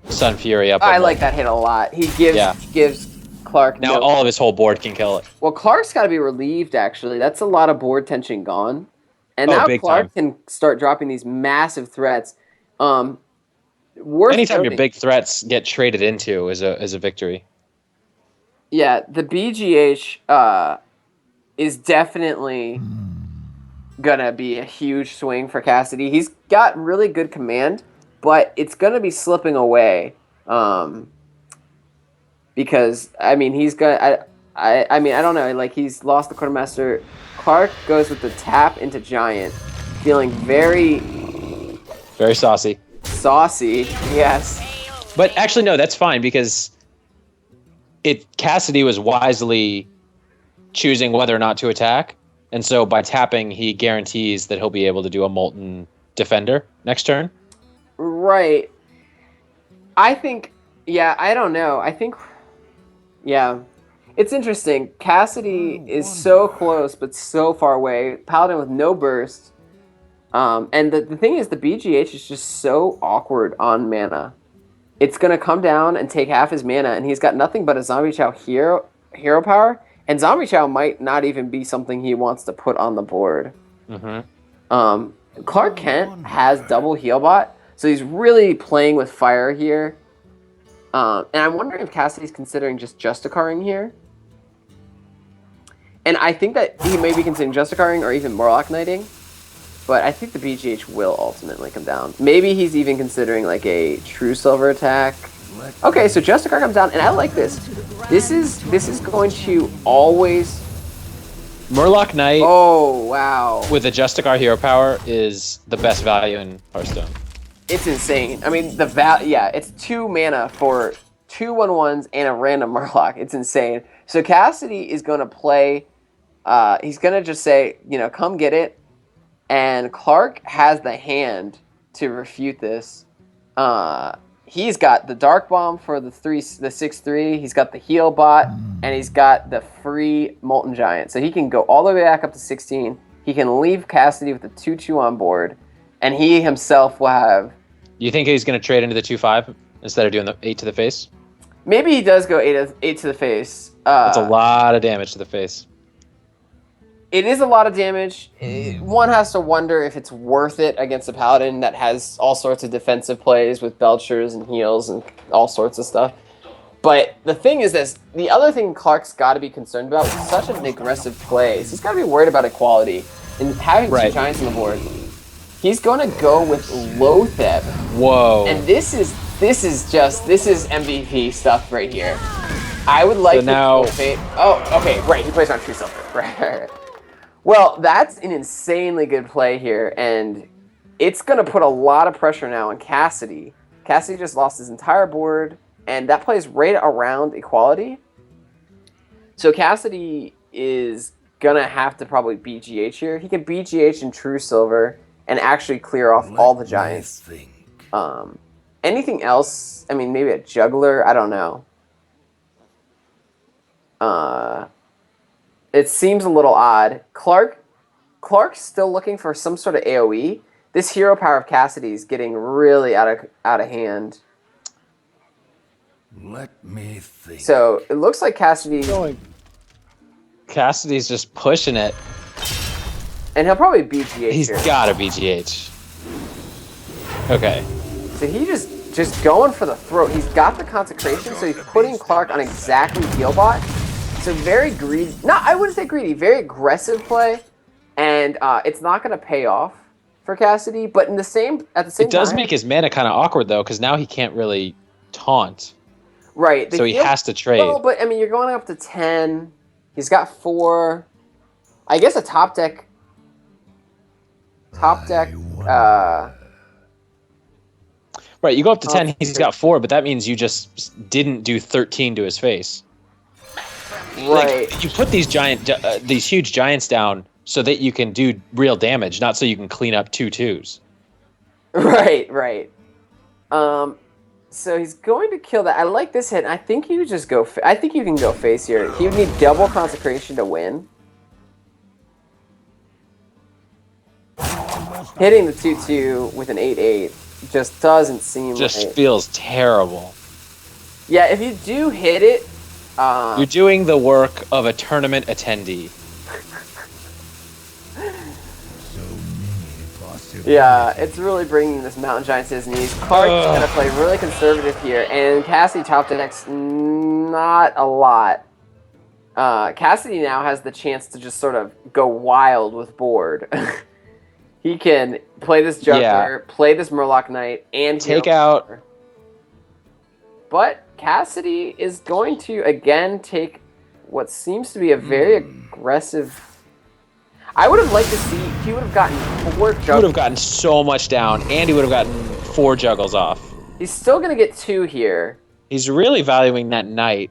Sun Fury up. I like that hit a lot. He gives Clark... Now all of his whole board can kill it. Well, Clark's got to be relieved, actually. That's a lot of board tension gone. And now Clark can start dropping these massive threats. Anytime your big threats get traded into is a victory. Yeah, the BGH is definitely gonna be a huge swing for Cassidy. He's got really good command, but it's gonna be slipping away. Because I mean he's gonna I mean I don't know, like he's lost the Quartermaster. Clark goes with the tap into Giant, feeling very saucy. Saucy, yes. But actually no, that's fine because Cassidy was wisely choosing whether or not to attack. And so by tapping, he guarantees that he'll be able to do a Molten Defender next turn. Right. I think, yeah, I don't know. I think, yeah. It's interesting. Cassidy is so close, but so far away. Paladin with no burst. And the thing is, the BGH is just so awkward on mana. It's going to come down and take half his mana, and he's got nothing but a Zombie Chow hero power. And Zombie Chow might not even be something he wants to put on the board. Mm-hmm. Clark Kent has double Healbot, so he's really playing with fire here. And I'm wondering if Cassidy's considering just Justicarring here. And I think that he may be considering Justicarring or even Murloc Knighting. But I think the BGH will ultimately come down. Maybe he's even considering like a True Silver attack. Okay, so Justicar comes down, and I like this. This is going to always... Murloc Knight. Oh, wow. With the Justicar hero power is the best value in Hearthstone. It's insane. I mean, it's 2 mana for 2 1/1s and a random Murloc. It's insane. So Cassidy is going to play... he's going to just say, come get it. And Clark has the hand to refute this. He's got the Dark Bomb for the 6/3. He's got the Heal Bot, and he's got the free Molten Giant. So he can go all the way back up to 16. He can leave Cassidy with the 2/2 on board, and he himself will have... You think he's going to trade into the 2/5 instead of doing the 8 to the face? Maybe he does go 8 to the face. That's a lot of damage to the face. It is a lot of damage. One has to wonder if it's worth it against a Paladin that has all sorts of defensive plays with Belchers and heals and all sorts of stuff. But the thing is this, the other thing Clark's got to be concerned about is such an aggressive play. He's got to be worried about equality and having 2 Giants on the board. He's going to go with Lotheb. Whoa. And this is MVP stuff right here. I would like now... Oh, okay, right. He plays on True Silver. Right. Well, that's an insanely good play here, and it's going to put a lot of pressure now on Cassidy. Cassidy just lost his entire board, and that plays right around equality. So Cassidy is going to have to probably BGH here. He can BGH in True Silver and actually clear off all the Giants. Anything else? I mean, maybe a Juggler? I don't know. It seems a little odd. Clark's still looking for some sort of AoE. This hero power of Cassidy is getting really out of hand. Let me think. So it looks like Cassidy's just pushing it. And he'll probably BGH He's here. got to BGH. Okay. So he just going for the throat. He's got the consecration, so he's putting Clark on exactly Healbot. So very greedy. No, I wouldn't say greedy. Very aggressive play, and it's not going to pay off for Cassidy. But at the same It does time, make his mana kind of awkward though, because now he can't really taunt. right? So he has to trade. Well, but I mean, you're going up to 10. He's got 4. I guess a top deck. Right, you go up to 10. He's got 4, but that means you just didn't do 13 to his face. Right. Like, you put these huge giants down so that you can do real damage, not so you can clean up 2/2s. Right. So he's going to kill that. I like this hit. I think you just go. I think you can go face here. He would need double consecration to win. Hitting the 2/2 with an 8/8 just doesn't seem. Just right. feels terrible. Yeah, if you do hit it, you're doing the work of a tournament attendee. Yeah, it's really bringing this Mountain Giant to his knees. Clark's going to play really conservative here, and Cassidy top decks not a lot. Cassidy now has the chance to just sort of go wild with board. He can play this Juggler, play this Murloc Knight, and take out. But Cassidy is going to again take what seems to be a very aggressive. I would have liked to see he would have gotten 4 juggles. He would have gotten so much down, and he would have gotten 4 juggles off. He's still going to get 2 here. He's really valuing that knight.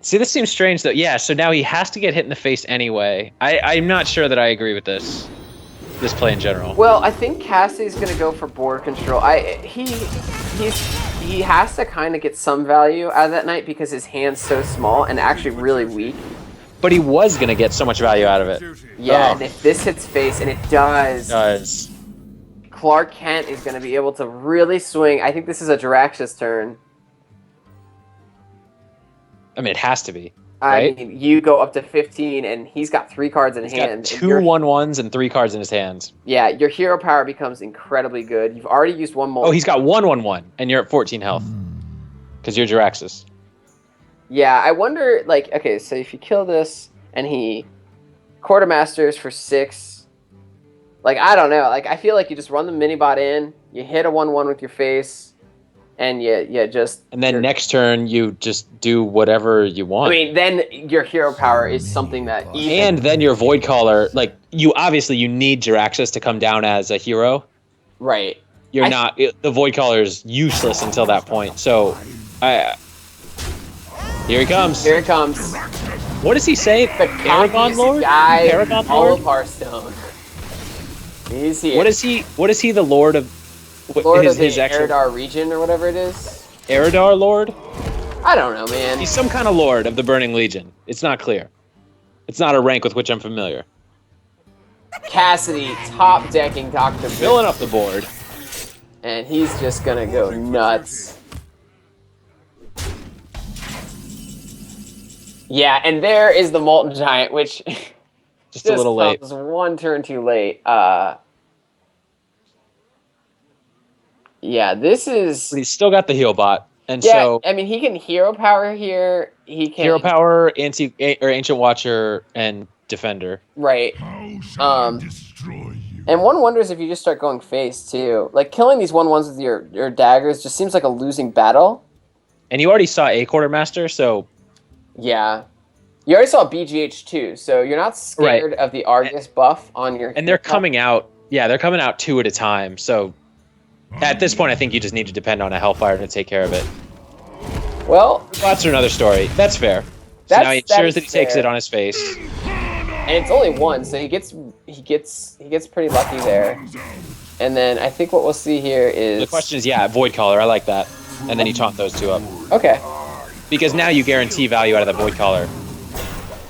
See, this seems strange, though. Yeah, so now he has to get hit in the face anyway. I'm not sure that I agree with this play in general. Well, I think Cassidy's going to go for board control. He has to kind of get some value out of that knight because his hand's so small and actually really weak. But he was going to get so much value out of it. Yeah, and if this hits face, and it does, Clark Kent is going to be able to really swing. I think this is a Jiraxxus turn. I mean, it has to be. Right? I mean, you go up to 15, and he's got 3 cards in hand. He's got 2 1/1s and 3 cards in his hands. Yeah, your hero power becomes incredibly good. You've already used 1 multi. Oh, he's got 1 1/1, and you're at 14 health. Because you're Jiraxxus. Yeah, I wonder, like, okay, so if you kill this, and he Quartermasters for 6, like, I don't know. Like, I feel like you just run the mini-bot in, you hit a 1/1 with your face, and you just... And then next turn, you just do whatever you want. I mean, then your hero power is something that even... And then your Void Caller, like, you need Jiraxxus to come down as a hero. Right. The Void Caller is useless until that point, so... Here he comes. Here he comes. What does he say? The Paragon Lord? Guy Paragon all Lord? of Hearthstone. He's here. What is he the Lord of... Lord of the Eridar region or whatever it is? Eridar Lord? I don't know, man. He's some kind of Lord of the Burning Legion. It's not clear. It's not a rank with which I'm familiar. Cassidy top decking Dr. Filling up the board. And he's just gonna go nuts. Yeah, and there is the Molten Giant, which just a little late. Comes 1 turn too late. Yeah, this is... But he's still got the heal bot. And yeah, so I mean, he can hero power here. He can... Hero power, Ancient Watcher, and Defender. Right. And one wonders if you just start going face, too. Like, killing these 1/1s with your daggers just seems like a losing battle. And you already saw a Quartermaster, so... Yeah. You already saw BGH, too, so you're not scared of the Argus buff on your... And they're coming out... Yeah, they're coming out 2 at a time, so... At this point, I think you just need to depend on a Hellfire to take care of it. Well... Bots are another story. That's fair. So now he ensures that he takes it on his face. And it's only 1, so he gets pretty lucky there. And then I think what we'll see here is... The question is, yeah, Void Caller. I like that. And then you taunt those 2 up. Okay. Because now you guarantee value out of the Void Caller.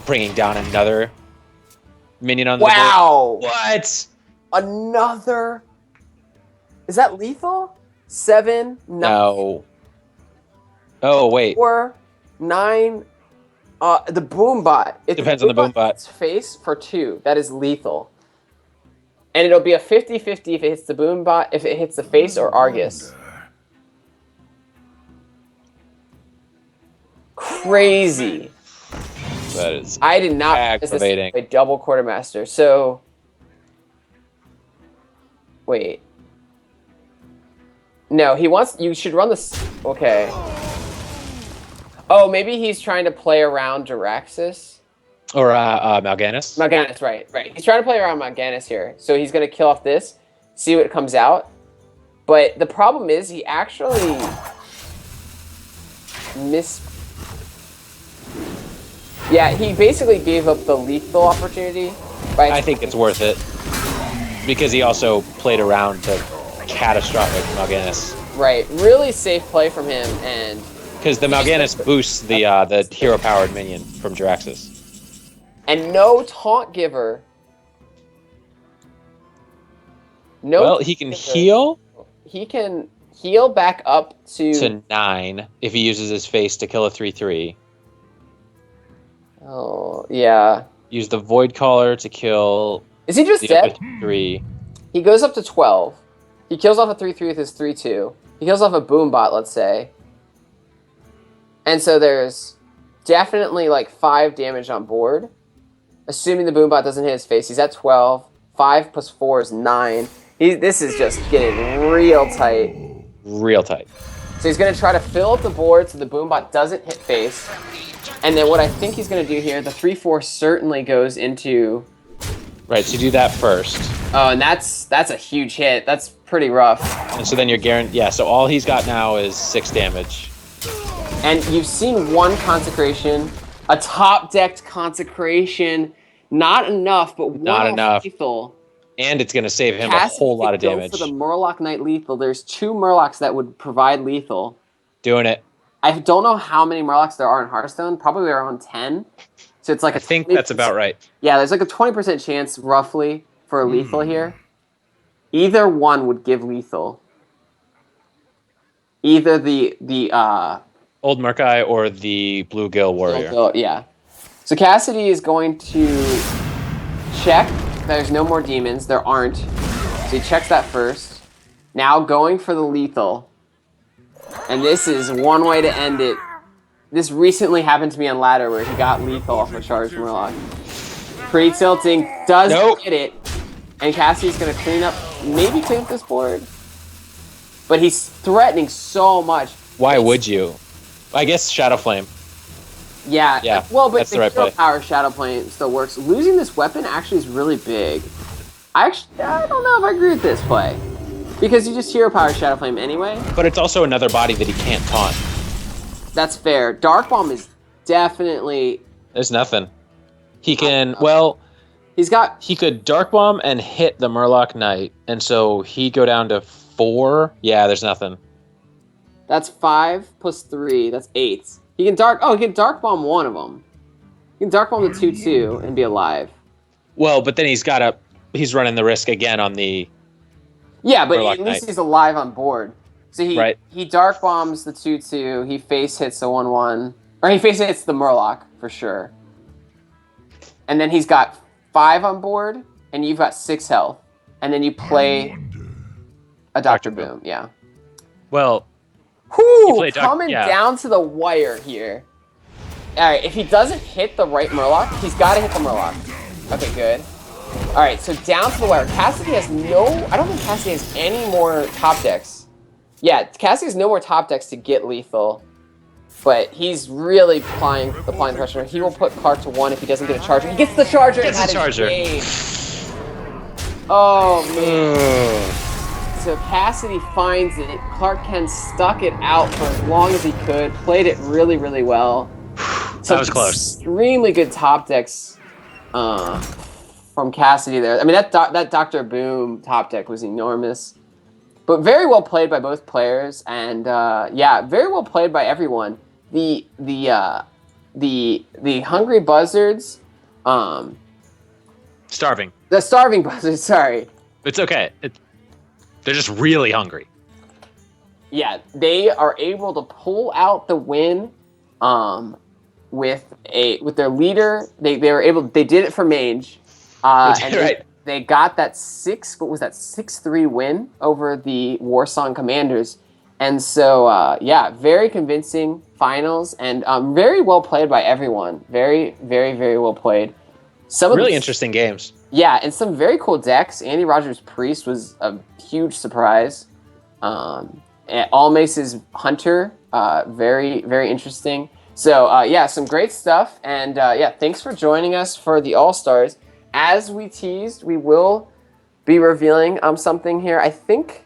Bringing down another minion on the board. Wow! What? Another... Is that lethal? 7, 9... No. Oh, wait. 4, 9... the boom bot. Depends on the boom bot. Face for 2. That is lethal. And it'll be a 50-50 if it hits the Boombot, if it hits the face or Argus. Crazy. That is I did not aggravating. a double quartermaster. So wait. No, he wants you should run this. Okay. Oh, maybe he's trying to play around Jiraxis. Or Mal'Ganis. Mal'Ganis, right. He's trying to play around Mal'Ganis here. So he's gonna kill off this, see what comes out. But the problem is he actually Yeah, he basically gave up the lethal opportunity. I think it's worth it. Because he also played around the catastrophic Mal'Ganis. Right, really safe play from him, and because the Mal'Ganis boosts the hero-powered minion from Jiraxis. And no taunt giver. No. Well, he can heal. He can heal back up to 9 if he uses his face to kill a 3/3. Oh yeah. Use the Void Caller to kill. Is he just dead? 3. He goes up to 12. He kills off a 3/3 with his 3/2. He kills off a Boombot, let's say. And so there's definitely like 5 damage on board. Assuming the Boombot doesn't hit his face. He's at 12. 5 plus 4 is 9. This is just getting real tight. Real tight. So he's going to try to fill up the board so the Boombot doesn't hit face. And then what I think he's going to do here, the 3/4 certainly goes into... Right, so do that first. Oh, and that's a huge hit. That's pretty rough. And so then you're guaranteed... Yeah, so all he's got now is 6 damage. And you've seen one Consecration, a top-decked Consecration. Not enough, but not enough. Lethal. And it's going to save him a whole lot of damage. For the Murloc Knight lethal, there's 2 Murlocs that would provide lethal. Doing it. I don't know how many Murlocs there are in Hearthstone. Probably around 10. So it's like I think that's about right. Yeah, there's like a 20% chance, roughly, for a lethal here. Either one would give lethal. Either the Old Murkai or the Bluegill Warrior. Yeah. So Cassidy is going to check. There's no more demons. There aren't. So he checks that first. Now going for the lethal. And this is one way to end it. This recently happened to me on ladder where he got lethal off a charged Murloc. Pre-tilting does get it. And Cassidy's going to clean up this board. But he's threatening so much. Why would you? I guess Shadow Flame. Yeah. Well, but that's the right play. Power Shadow Flame still works. Losing this weapon actually is really big. I don't know if I agree with this play. Because you just Hero Power Shadow Flame anyway. But it's also another body that he can't taunt. That's fair. Dark Bomb is definitely... There's nothing. He can... He could Dark Bomb and hit the Murloc Knight. And so he go down to 4. Yeah, there's nothing. That's 5 plus 3. That's 8. He can Dark Bomb one of them. He can Dark Bomb the 2/2 and be alive. Well, but then he's running the risk again on the... Yeah, but Murloc at least Knight. He's alive on board. So he Dark Bombs the 2/2. He face hits the 1/1. Or he face hits the Murloc, for sure. And then he's got 5 on board, and you've got 6 health. And then you play a Dr. Boom, yeah. Well... Whew, coming down to the wire here. Alright, if he doesn't hit the right Murloc, he's got to hit the Murloc. Okay, good. Alright, so down to the wire. Cassidy has I don't think Cassidy has any more top decks. Yeah, Cassidy has no more top decks to get lethal. But he's really applying the pressure. He will put Clark to 1 if he doesn't get a charger. He gets the charger! Oh, man. So Cassidy finds it. Clark Kent stuck it out for as long as he could. Played it really, really well. So that was close. Extremely good top decks from Cassidy there. I mean, that Dr. Boom top deck was enormous. But very well played by both players. And, very well played by everyone. The Hungry Buzzards... Starving. The Starving Buzzards, sorry. It's okay. They're just really hungry. Yeah, they are able to pull out the win with their leader. They did it for Mage. And they got that 6-3 win over the Warsong Commanders. And so, very convincing finals and very well played by everyone. Very, very, very well played. Some really interesting games. Yeah, and some very cool decks. Andy Rogers Priest was a huge surprise. And Almace's Hunter, very, very interesting. So, some great stuff. And, thanks for joining us for the All-Stars. As we teased, we will be revealing something here. I think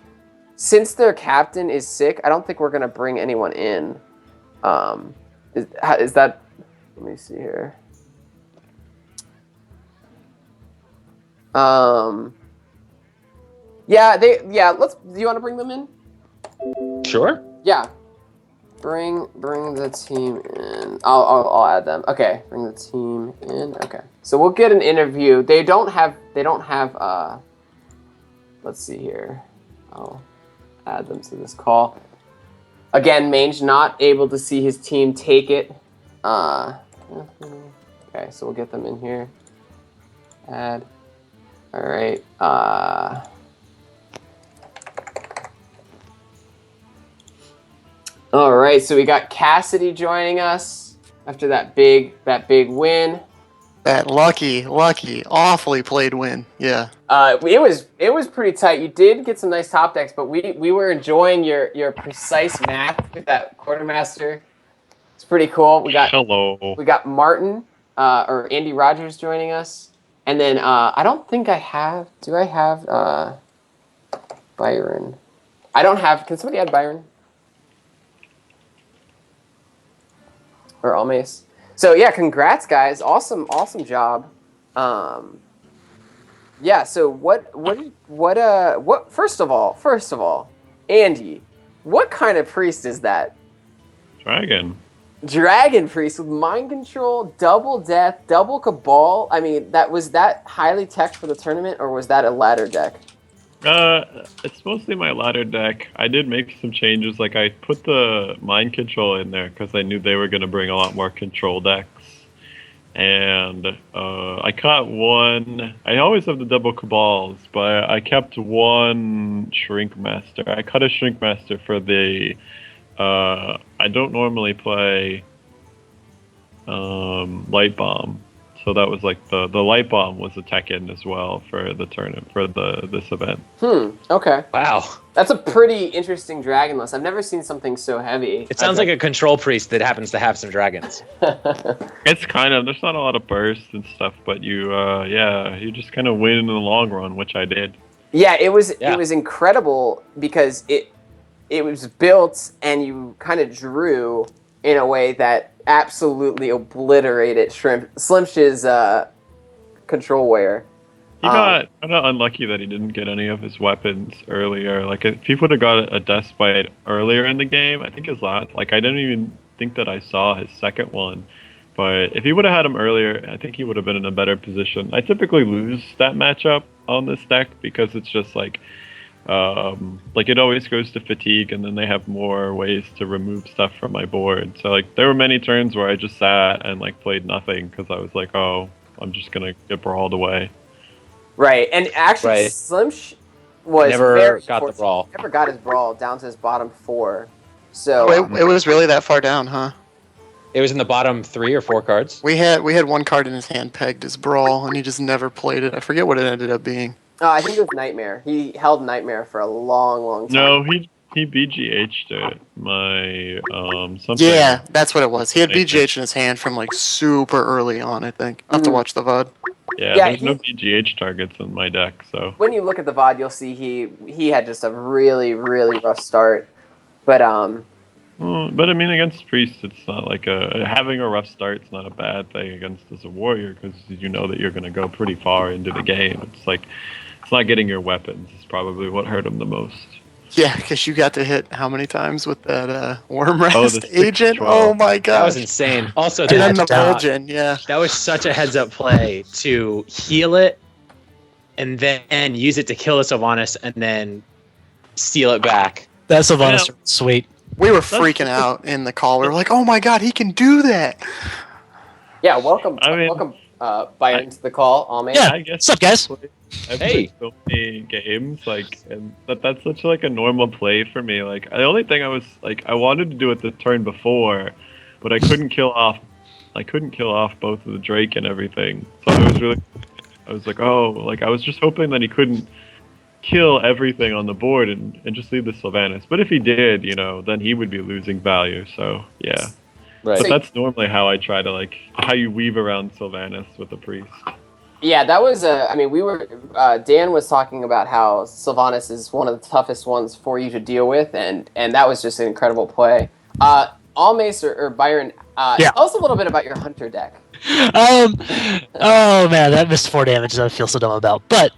since their captain is sick, I don't think we're going to bring anyone in. Is that... Let me see here. Do you want to bring them in? Sure. Yeah. Bring the team in. I'll add them. Okay, bring the team in. Okay. So we'll get an interview. They don't have let's see here. I'll add them to this call. Again, Mange not able to see his team take it. Okay, so we'll get them in here. Add. All right. All right. So we got Cassidy joining us after that big win. That lucky, awfully played win. Yeah. It was pretty tight. You did get some nice top decks, but we were enjoying your precise math with that quartermaster. It's pretty cool. We got Martin or Andy Rogers joining us. And then I don't think I have. Do I have Byron? I don't have. Can somebody add Byron? Or Almace? So yeah, congrats guys. Awesome job. So what first of all, Andy, what kind of priest is that? Dragon Priest with mind control, double death, double cabal. I mean, was that highly tech for the tournament, or was that a ladder deck? It's mostly my ladder deck. I did make some changes. Like I put the mind control in there because I knew they were going to bring a lot more control decks. And I caught one. I always have the double cabals, but I kept one Shrink Master. I cut a Shrink Master for the. I don't normally play Light Bomb, so that was like the Light Bomb was a tech in as well for the tournament for this event. Okay. Wow. That's a pretty interesting dragon list. I've never seen something so heavy. It sounds like a control priest that happens to have some dragons. It's kind of there's not a lot of bursts and stuff, but you just kind of win in the long run, which I did. Yeah, it was incredible because it was built and you kind of drew in a way that absolutely obliterated Slimsh's control wear. He got kind of unlucky that he didn't get any of his weapons earlier. Like if he would have got a Death Bite earlier in the game, I think his last. Like I didn't even think that I saw his second one, but if he would have had him earlier, I think he would have been in a better position. I typically lose that matchup on this deck because it's just like it always goes to fatigue, and then they have more ways to remove stuff from my board. So like there were many turns where I just sat and like played nothing because I was like, oh, I'm just gonna get brawled away. Right, and actually Slimsh was never got the brawl. Never got his brawl down to his bottom 4. So it was really that far down, huh? It was in the bottom 3 or 4 cards. We had one card in his hand pegged as brawl, and he just never played it. I forget what it ended up being. I think it was Nightmare. He held Nightmare for a long, long time. No, he BGH'd it. My something. Yeah, that's what it was. He had BGH in his hand from like super early on, I think. I'll have to watch the VOD. Yeah, there's no BGH targets in my deck, so. When you look at the VOD, you'll see he had just a really, really rough start. But But I mean, against Priest, it's not like having a rough start. It's not a bad thing against as a warrior because you know that you're going to go pretty far into the game. It's like it's not getting your weapons. It's probably what hurt him the most. Yeah, because you got to hit how many times with that Wormrest agent? Oh my god, that was insane. Also, that was such a heads-up play to heal it and then use it to kill a Sylvanas and then steal it back. That Sylvanas was sweet. We were freaking out in the call. We were like, "Oh my god, he can do that!" Yeah, welcome Byron to the call. All man. Yeah. I guess. What's up, guys? I've Hey. played so many games, like, and that's such like a normal play for me. Like, the only thing I was like, I wanted to do it the turn before, but I couldn't kill off. I couldn't kill off both of the Drake and everything. So I was like, oh, like I was just hoping that he couldn't kill everything on the board and just leave the Sylvanas. But if he did, then he would be losing value. So yeah. Right. But that's normally how I try to how you weave around Sylvanas with a priest. Yeah, that was we were Dan was talking about how Sylvanas is one of the toughest ones for you to deal with, and that was just an incredible play. Almace or Byron, tell us a little bit about your Hunter deck. Oh man, that missed 4 damage. I feel so dumb about. But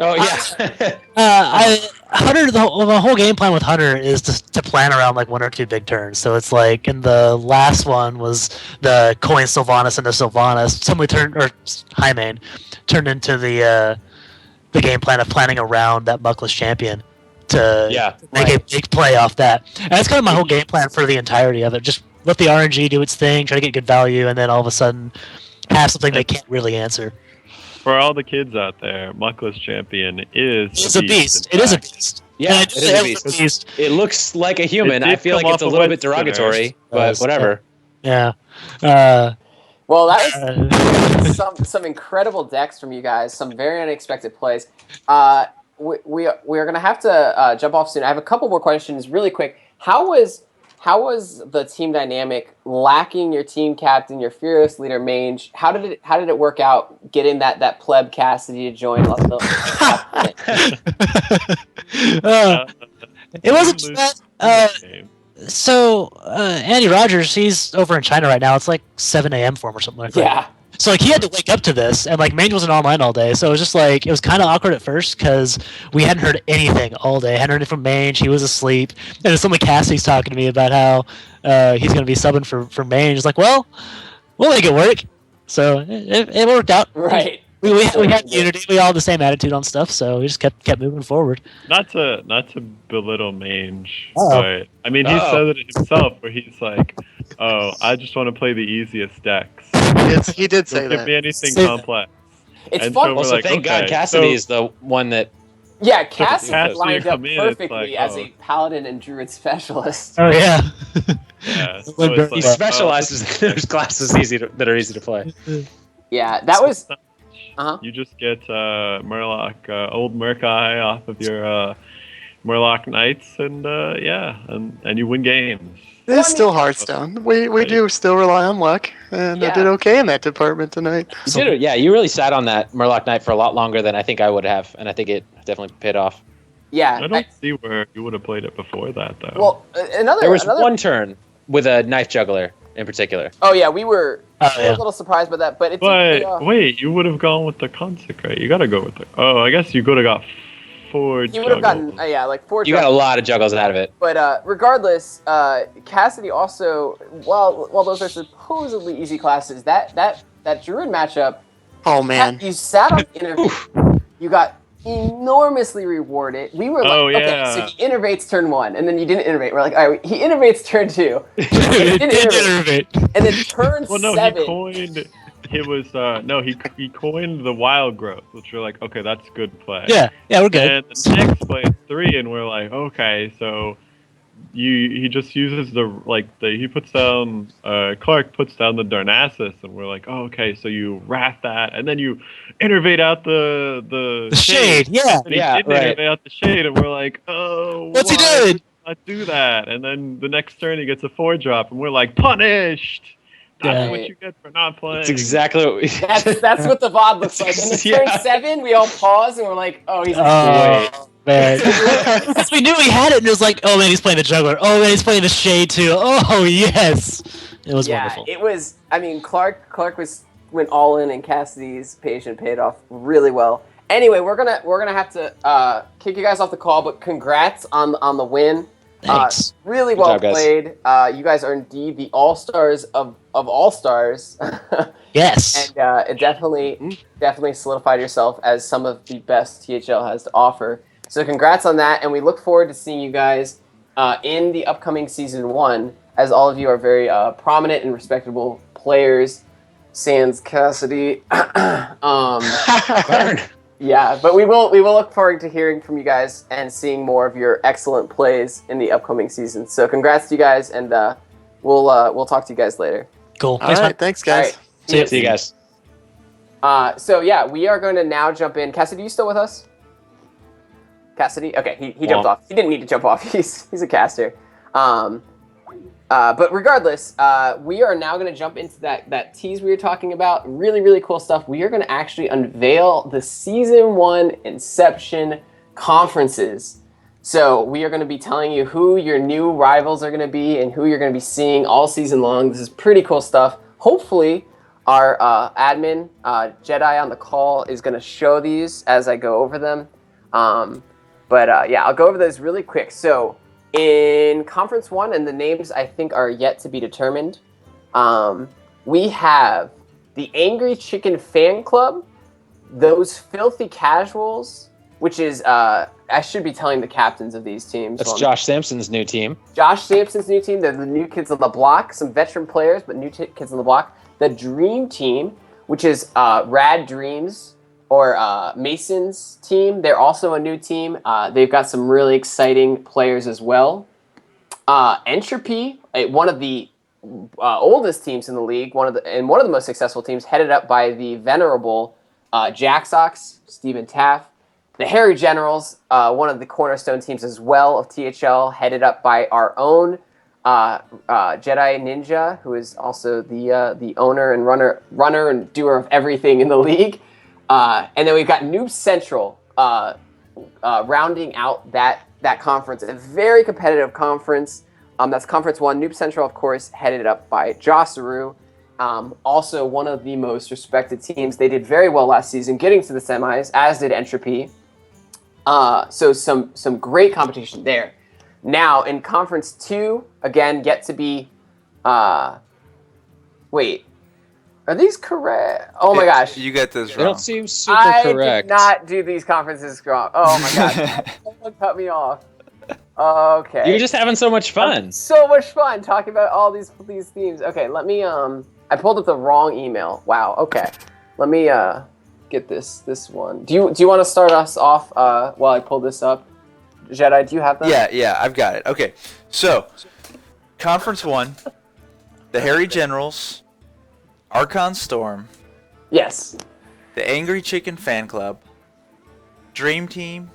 Oh yeah. Hunter, the whole game plan with Hunter is to plan around like 1 or 2 big turns. So it's like, in the last one was the coin Sylvanas into Sylvanas. Highmane turned into the game plan of planning around that Muckless champion to make a big play off that. And that's kind of my whole game plan for the entirety of it. Just let the RNG do its thing, try to get good value, and then all of a sudden have something they can't really answer. For all the kids out there, Muckless Champion is It's a beast. It is a beast. Yeah, it is a beast. It looks like a human. I feel like it's a little bit derogatory, but whatever. Yeah. Well, that was some incredible decks from you guys. Some very unexpected plays. We are going to have to jump off soon. I have a couple more questions really quick. How was the team dynamic lacking your team captain, your fearless leader Mange? How did it work out getting that pleb Cassidy to join? It wasn't just that. So Andy Rogers, he's over in China right now. It's like 7 a.m. for him or something like that. Yeah. So he had to wake up to this, and Mange wasn't online all day, so it was just it was kind of awkward at first because we hadn't heard anything all day. Hadn't heard anything from Mange. He was asleep, and then suddenly Cassie's talking to me about how he's going to be subbing for Mange. It's like, well, we'll make it work. So it worked out. Right. We had unity. We all had the same attitude on stuff, so we just kept moving forward. Not to belittle Mange, but I mean he said it himself, where he's like, "Oh, I just want to play the easiest decks. He did say Don't that. give me anything complex." It's and fun. So Also, thank God Cassidy is the one that. Yeah, Cassidy Cassidy lined up come in, it's perfectly like, as a paladin and druid specialist. Oh yeah. Yeah, so He it's He like, specializes in those classes that are easy to play. Yeah, that was. You just get Murloc, old Murkai off of your Murloc Knights, and and you win games. It's still Hearthstone. We do still rely on luck, and I did okay in that department tonight. You did it. Yeah, you really sat on that Murloc Knight for a lot longer than I think I would have, and I think it definitely paid off. Yeah. I don't see where you would have played it before that, though. Well, There was one turn with a knife juggler in particular. Oh yeah, we were Oh, a yeah. little surprised by that, but it's. Wait, you would have gone with the Consecrate. You got to go with the. Oh, I guess you could have got 4. You would have gotten 4. You got a lot of juggles out of it. But regardless, Cassidy also, while those are supposedly easy classes, that druid matchup. Oh man. You sat on interview. You got enormously rewarded. We were like, okay, so he innervates turn 1, and then you didn't innervate. We're like, all right, he innervates turn 2. He didn't innervate. And then turn 7. He coined. It was he coined the wild growth, which we're like, okay, that's good play. Yeah, we're good. And the next play is 3, and we're like, okay, so he just uses he puts down Clark puts down the Darnassus, and we're like, oh, okay, so you wrath that, and then you innervate out the shade. Yeah, and he didn't innervate out the shade, and we're like, oh, what's he doing? Not do that, and then the next turn he gets a 4-drop, and we're like, punished. That's what you get for not playing. It's exactly what we. That's what the VOD looks like. And then turn 7, we all pause and we're like, oh, he's man. Because we knew we had it, and it was like, oh man, he's playing the juggler. Oh man, he's playing the shade too. Oh yes, it was wonderful. It was. I mean, Clark went all in, and Cassidy's patience paid off really well. Anyway, we're gonna have to kick you guys off the call, but congrats on the win. Thanks. Really Good well job, guys. played. You guys are indeed the all-stars of all-stars. Yes. And it definitely solidified yourself as some of the best THL has to offer. So congrats on that, and we look forward to seeing you guys in the upcoming Season 1, as all of you are very prominent and respectable players. Sans Cassidy. Burn. Yeah, but we will look forward to hearing from you guys and seeing more of your excellent plays in the upcoming season. So congrats to you guys, and we'll talk to you guys later. Cool. All Thanks, right, man. thanks, guys. All right. See you guys. So yeah, we are going to now jump in. Cassidy, you still with us? Cassidy? Okay, he jumped off. He didn't need to jump off. He's a caster. But regardless, we are now going to jump into that tease we were talking about. Really, really cool stuff. We are going to actually unveil the Season 1 Inception conferences. So we are going to be telling you who your new rivals are going to be and who you're going to be seeing all season long. This is pretty cool stuff. Hopefully, our admin, Jedi on the call, is going to show these as I go over them. Yeah, I'll go over those really quick. So in Conference 1, and the names I think are yet to be determined, we have the Angry Chicken Fan Club, those Filthy Casuals, which is, I should be telling the captains of these teams. That's Josh Sampson's new team. Josh Sampson's new team. They're the new kids on the block. Some veteran players, but new kids on the block. The Dream Team, which is Rad Dreams, or Mason's team. They're also a new team. They've got some really exciting players as well. Entropy, one of the oldest teams in the league, one of the most successful teams, headed up by the venerable Jack Sox, Stephen Taft. The Harry Generals, one of the cornerstone teams as well of THL, headed up by our own Jedi Ninja, who is also the owner and runner and doer of everything in the league. And then we've got Noob Central rounding out that conference. A very competitive conference. That's Conference 1. Noob Central, of course, headed up by Josaru. Also one of the most respected teams. They did very well last season, getting to the semis, as did Entropy. So some great competition there. Now, in Conference 2, again, yet to be... wait. Are these correct? Oh my gosh. You get this They wrong. don't seem super I correct. did not do these conferences wrong. Oh my gosh. Someone cut me off. Okay. You're just having so much fun. So much fun talking about all these themes. Okay, let me I pulled up the wrong email. Wow. Okay. Let me get this one. Do you want to start us off while I pull this up? Jedi, do you have that? Yeah, I've got it. Okay. So, Conference 1, the Harry Generals, Archon Storm, Yes. the Angry Chicken Fan Club, Dream Team,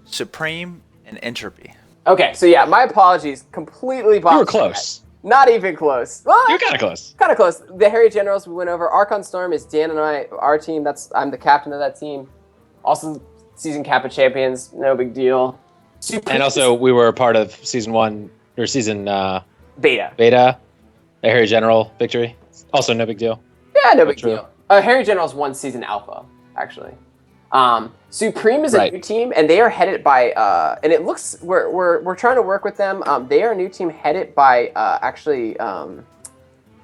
Supreme, and Entropy. Okay, so yeah, my apologies. Completely You were boxed. close. Not even close. Well, You were kind of close. kind of close. The Harry Generals we went over. Archon Storm is Dan and I, our team. I'm the captain of that team. Also, season Kappa champions. No big deal. And also, we were a part of season 1 or season Beta. beta, the Harry General victory. Also, no big deal. Yeah, no big True. deal. Harry Generals won season Alpha, actually. Supreme is a Right. new team, and they are headed by. And it looks we're trying to work with them. They are a new team headed by actually.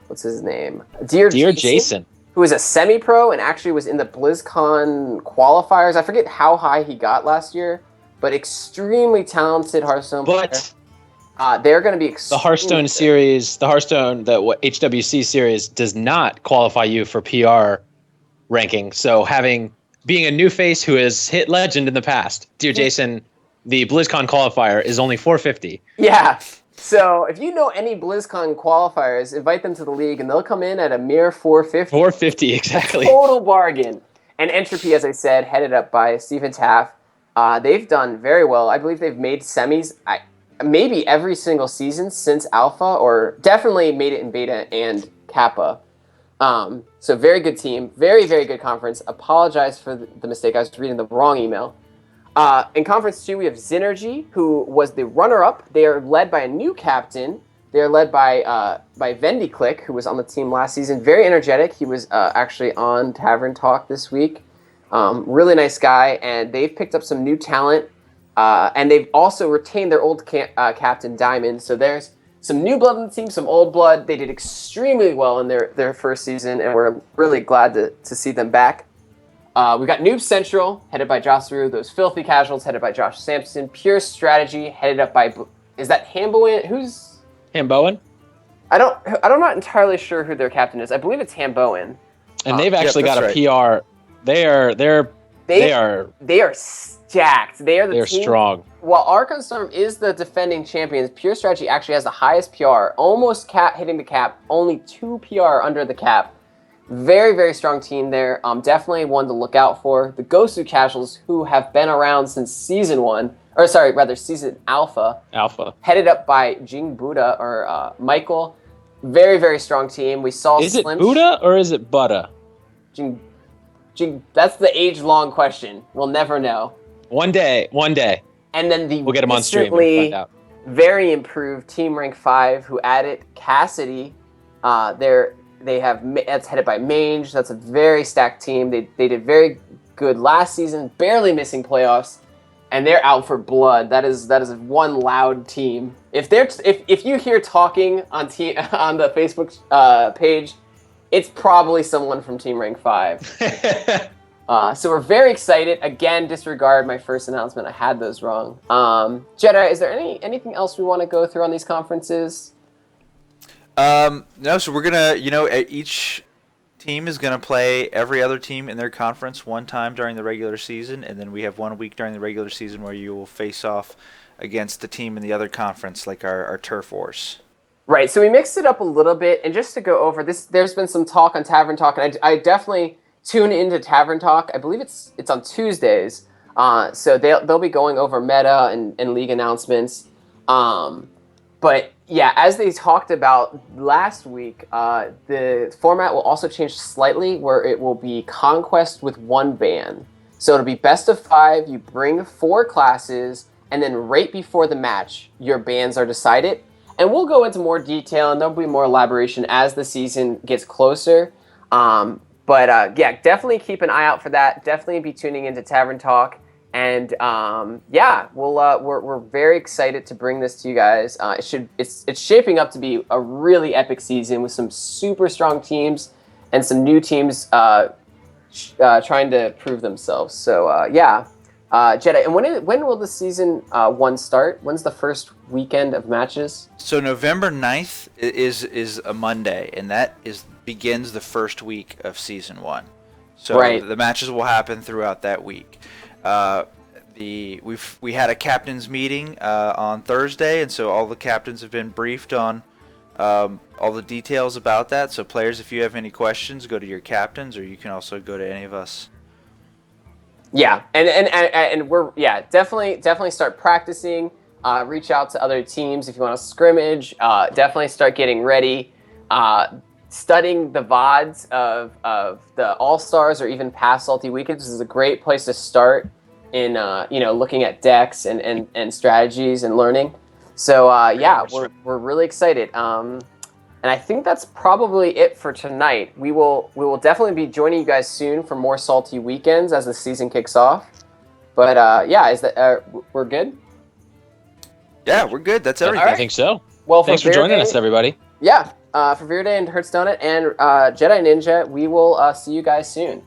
What's his name? Dear Jason. Who is a semi-pro and actually was in the BlizzCon qualifiers. I forget how high he got last year, but extremely talented Hearthstone player. But They're going to be the Hearthstone series, the HWC series does not qualify you for PR ranking. So being a new face who has hit legend in the past, Dear Jason, the BlizzCon qualifier is only 450. Yeah. So if you know any BlizzCon qualifiers, invite them to the league, and they'll come in at a mere 450. 450, exactly. Total bargain. And Entropy, as I said, headed up by Stephen Taft. They've done very well. I believe they've made semis maybe every single season since Alpha, or definitely made it in Beta and Kappa. So very good team. Very, very good conference. Apologize for the mistake. I was reading the wrong email. In Conference 2, we have Xynergy, who was the runner-up. They are led by a new captain. They are led by Vendiclick, who was on the team last season. Very energetic. He was actually on Tavern Talk this week. Really nice guy, and they've picked up some new talent. And they've also retained their old captain, Diamond. So there's some new blood on the team, some old blood. They did extremely well in their first season, and we're really glad to see them back. We've got Noob Central, headed by Josaru. Those Filthy Casuals, headed by Josh Sampson. Pure Strategy, headed up by... Is that Hamboan? Who's... Hamboan? I'm not entirely sure who their captain is. I believe it's Hamboen. And they've actually got a that's PR. They are stacked. They are the they're team. strong. While Archon Storm is the defending champions, Pure Strategy actually has the highest PR, almost hitting the cap, only 2 PR under the cap. Very, very strong team there. Definitely one to look out for. The Gosu Casuals, who have been around since season alpha. Alpha. Headed up by Jing Buddha or Michael. Very, very strong team. We saw Is it Slim Buddha or is it Buddha? Jing, that's the age-long question. We'll never know. One day. And then We'll get him on stream and find out. Very improved Team Rank 5 who added Cassidy. That's headed by Mange. That's a very stacked team. They did very good last season, barely missing playoffs, and they're out for blood. That is one loud team. If you hear talking on the Facebook page, it's probably someone from Team Rank 5. So we're very excited. Again, disregard my first announcement. I had those wrong. Jedi, is there anything else we want to go through on these conferences? No, so we're gonna, each team is gonna play every other team in their conference one time during the regular season, and then we have 1 week during the regular season where you will face off against the team in the other conference, like our turf wars. Right. So we mixed it up a little bit, and just to go over this, there's been some talk on Tavern Talk, and I definitely tune into Tavern Talk. I believe it's on Tuesdays. So they'll be going over meta and league announcements. But yeah, as they talked about last week, the format will also change slightly, where it will be Conquest with 1 ban. So it'll be best of 5. You bring 4 classes, and then right before the match, your bans are decided. And we'll go into more detail, and there'll be more elaboration as the season gets closer. But definitely keep an eye out for that. Definitely be tuning into Tavern Talk. And we're very excited to bring this to you guys. It's shaping up to be a really epic season with some super strong teams and some new teams trying to prove themselves. So Jedi. And when will the season 1 start? When's the first weekend of matches? So November 9th is a Monday, and that begins the first week of season 1. So the matches will happen throughout that week. We had a captain's meeting on Thursday, and so all the captains have been briefed on all the details about that. So players, if you have any questions, go to your captains, or you can also go to any of us. Yeah, and we're definitely start practicing. Reach out to other teams if you want to scrimmage. Definitely start getting ready. Studying the VODs of the All-Stars or even past Salty Weekends is a great place to start in looking at decks and strategies and learning. So we're really excited. And I think that's probably it for tonight. We will definitely be joining you guys soon for more Salty Weekends as the season kicks off. But we're good? Yeah, we're good. That's everything. I think so. Well, thanks for joining us, everybody. Yeah, for Verde and Hertz Donut and Jedi Ninja, we will see you guys soon.